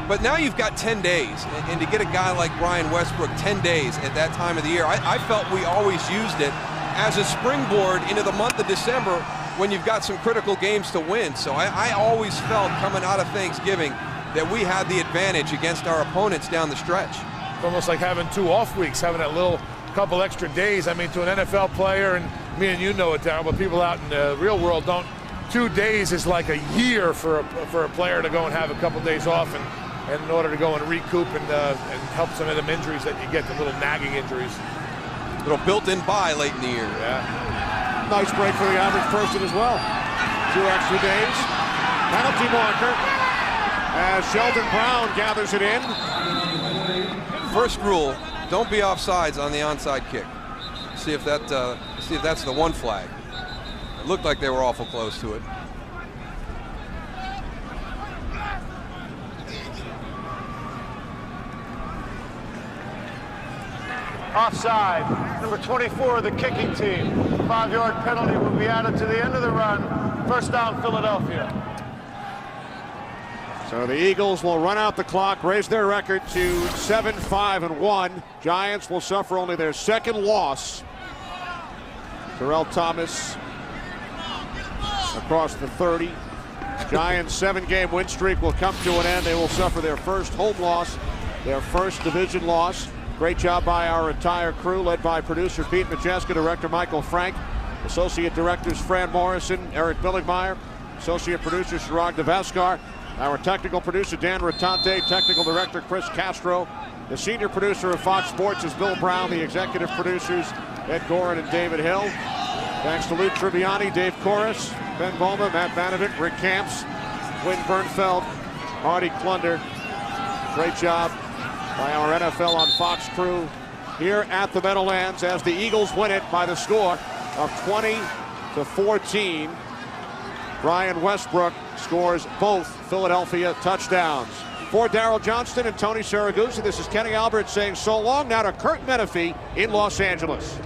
but now you've got 10 days, and to get a guy like Brian Westbrook 10 days at that time of the year, I felt we always used it as a springboard into the month of December when you've got some critical games to win. So I always felt coming out of Thanksgiving that we had the advantage against our opponents down the stretch. It's almost like having 2 off weeks, having that little couple extra days. I mean, to an NFL player, and me and you know it, Darryl, but people out in the real world don't. 2 days is like a year for a player to go and have a couple days off and in order to go and recoup and help some of them injuries that you get, the little nagging injuries. Little built-in bye late in the year. Yeah. Nice break for the average person as well. 2 extra days. Penalty marker as Sheldon Brown gathers it in. First rule: don't be offsides on the onside kick. See if that's the one flag. It looked like they were awful close to it. Offside, number 24, the kicking team. 5-yard penalty will be added to the end of the run. First down, Philadelphia. So the Eagles will run out the clock, raise their record to 7-5-1. Giants will suffer only their second loss. Terrell Thomas across the 30. Giants' 7-game win streak will come to an end. They will suffer their first home loss, their first division loss. Great job by our entire crew, led by producer Pete Majeska, director Michael Frank, associate directors Fran Morrison, Eric Billigmeyer, associate producer Chirag Devaskar, our technical producer Dan Rotante, technical director Chris Castro. The senior producer of Fox Sports is Bill Brown, the executive producers Ed Gorin and David Hill. Thanks to Lou Tribbiani, Dave Corris, Ben Boma, Matt Banovic, Rick Camps, Wynn Bernfeld, Marty Klunder. Great job by our NFL on Fox crew here at the Meadowlands as the Eagles win it by the score of 20-14. Brian Westbrook scores both Philadelphia touchdowns. For Darryl Johnston and Tony Saragusa, this is Kenny Albert saying so long now to Kurt Menefee in Los Angeles.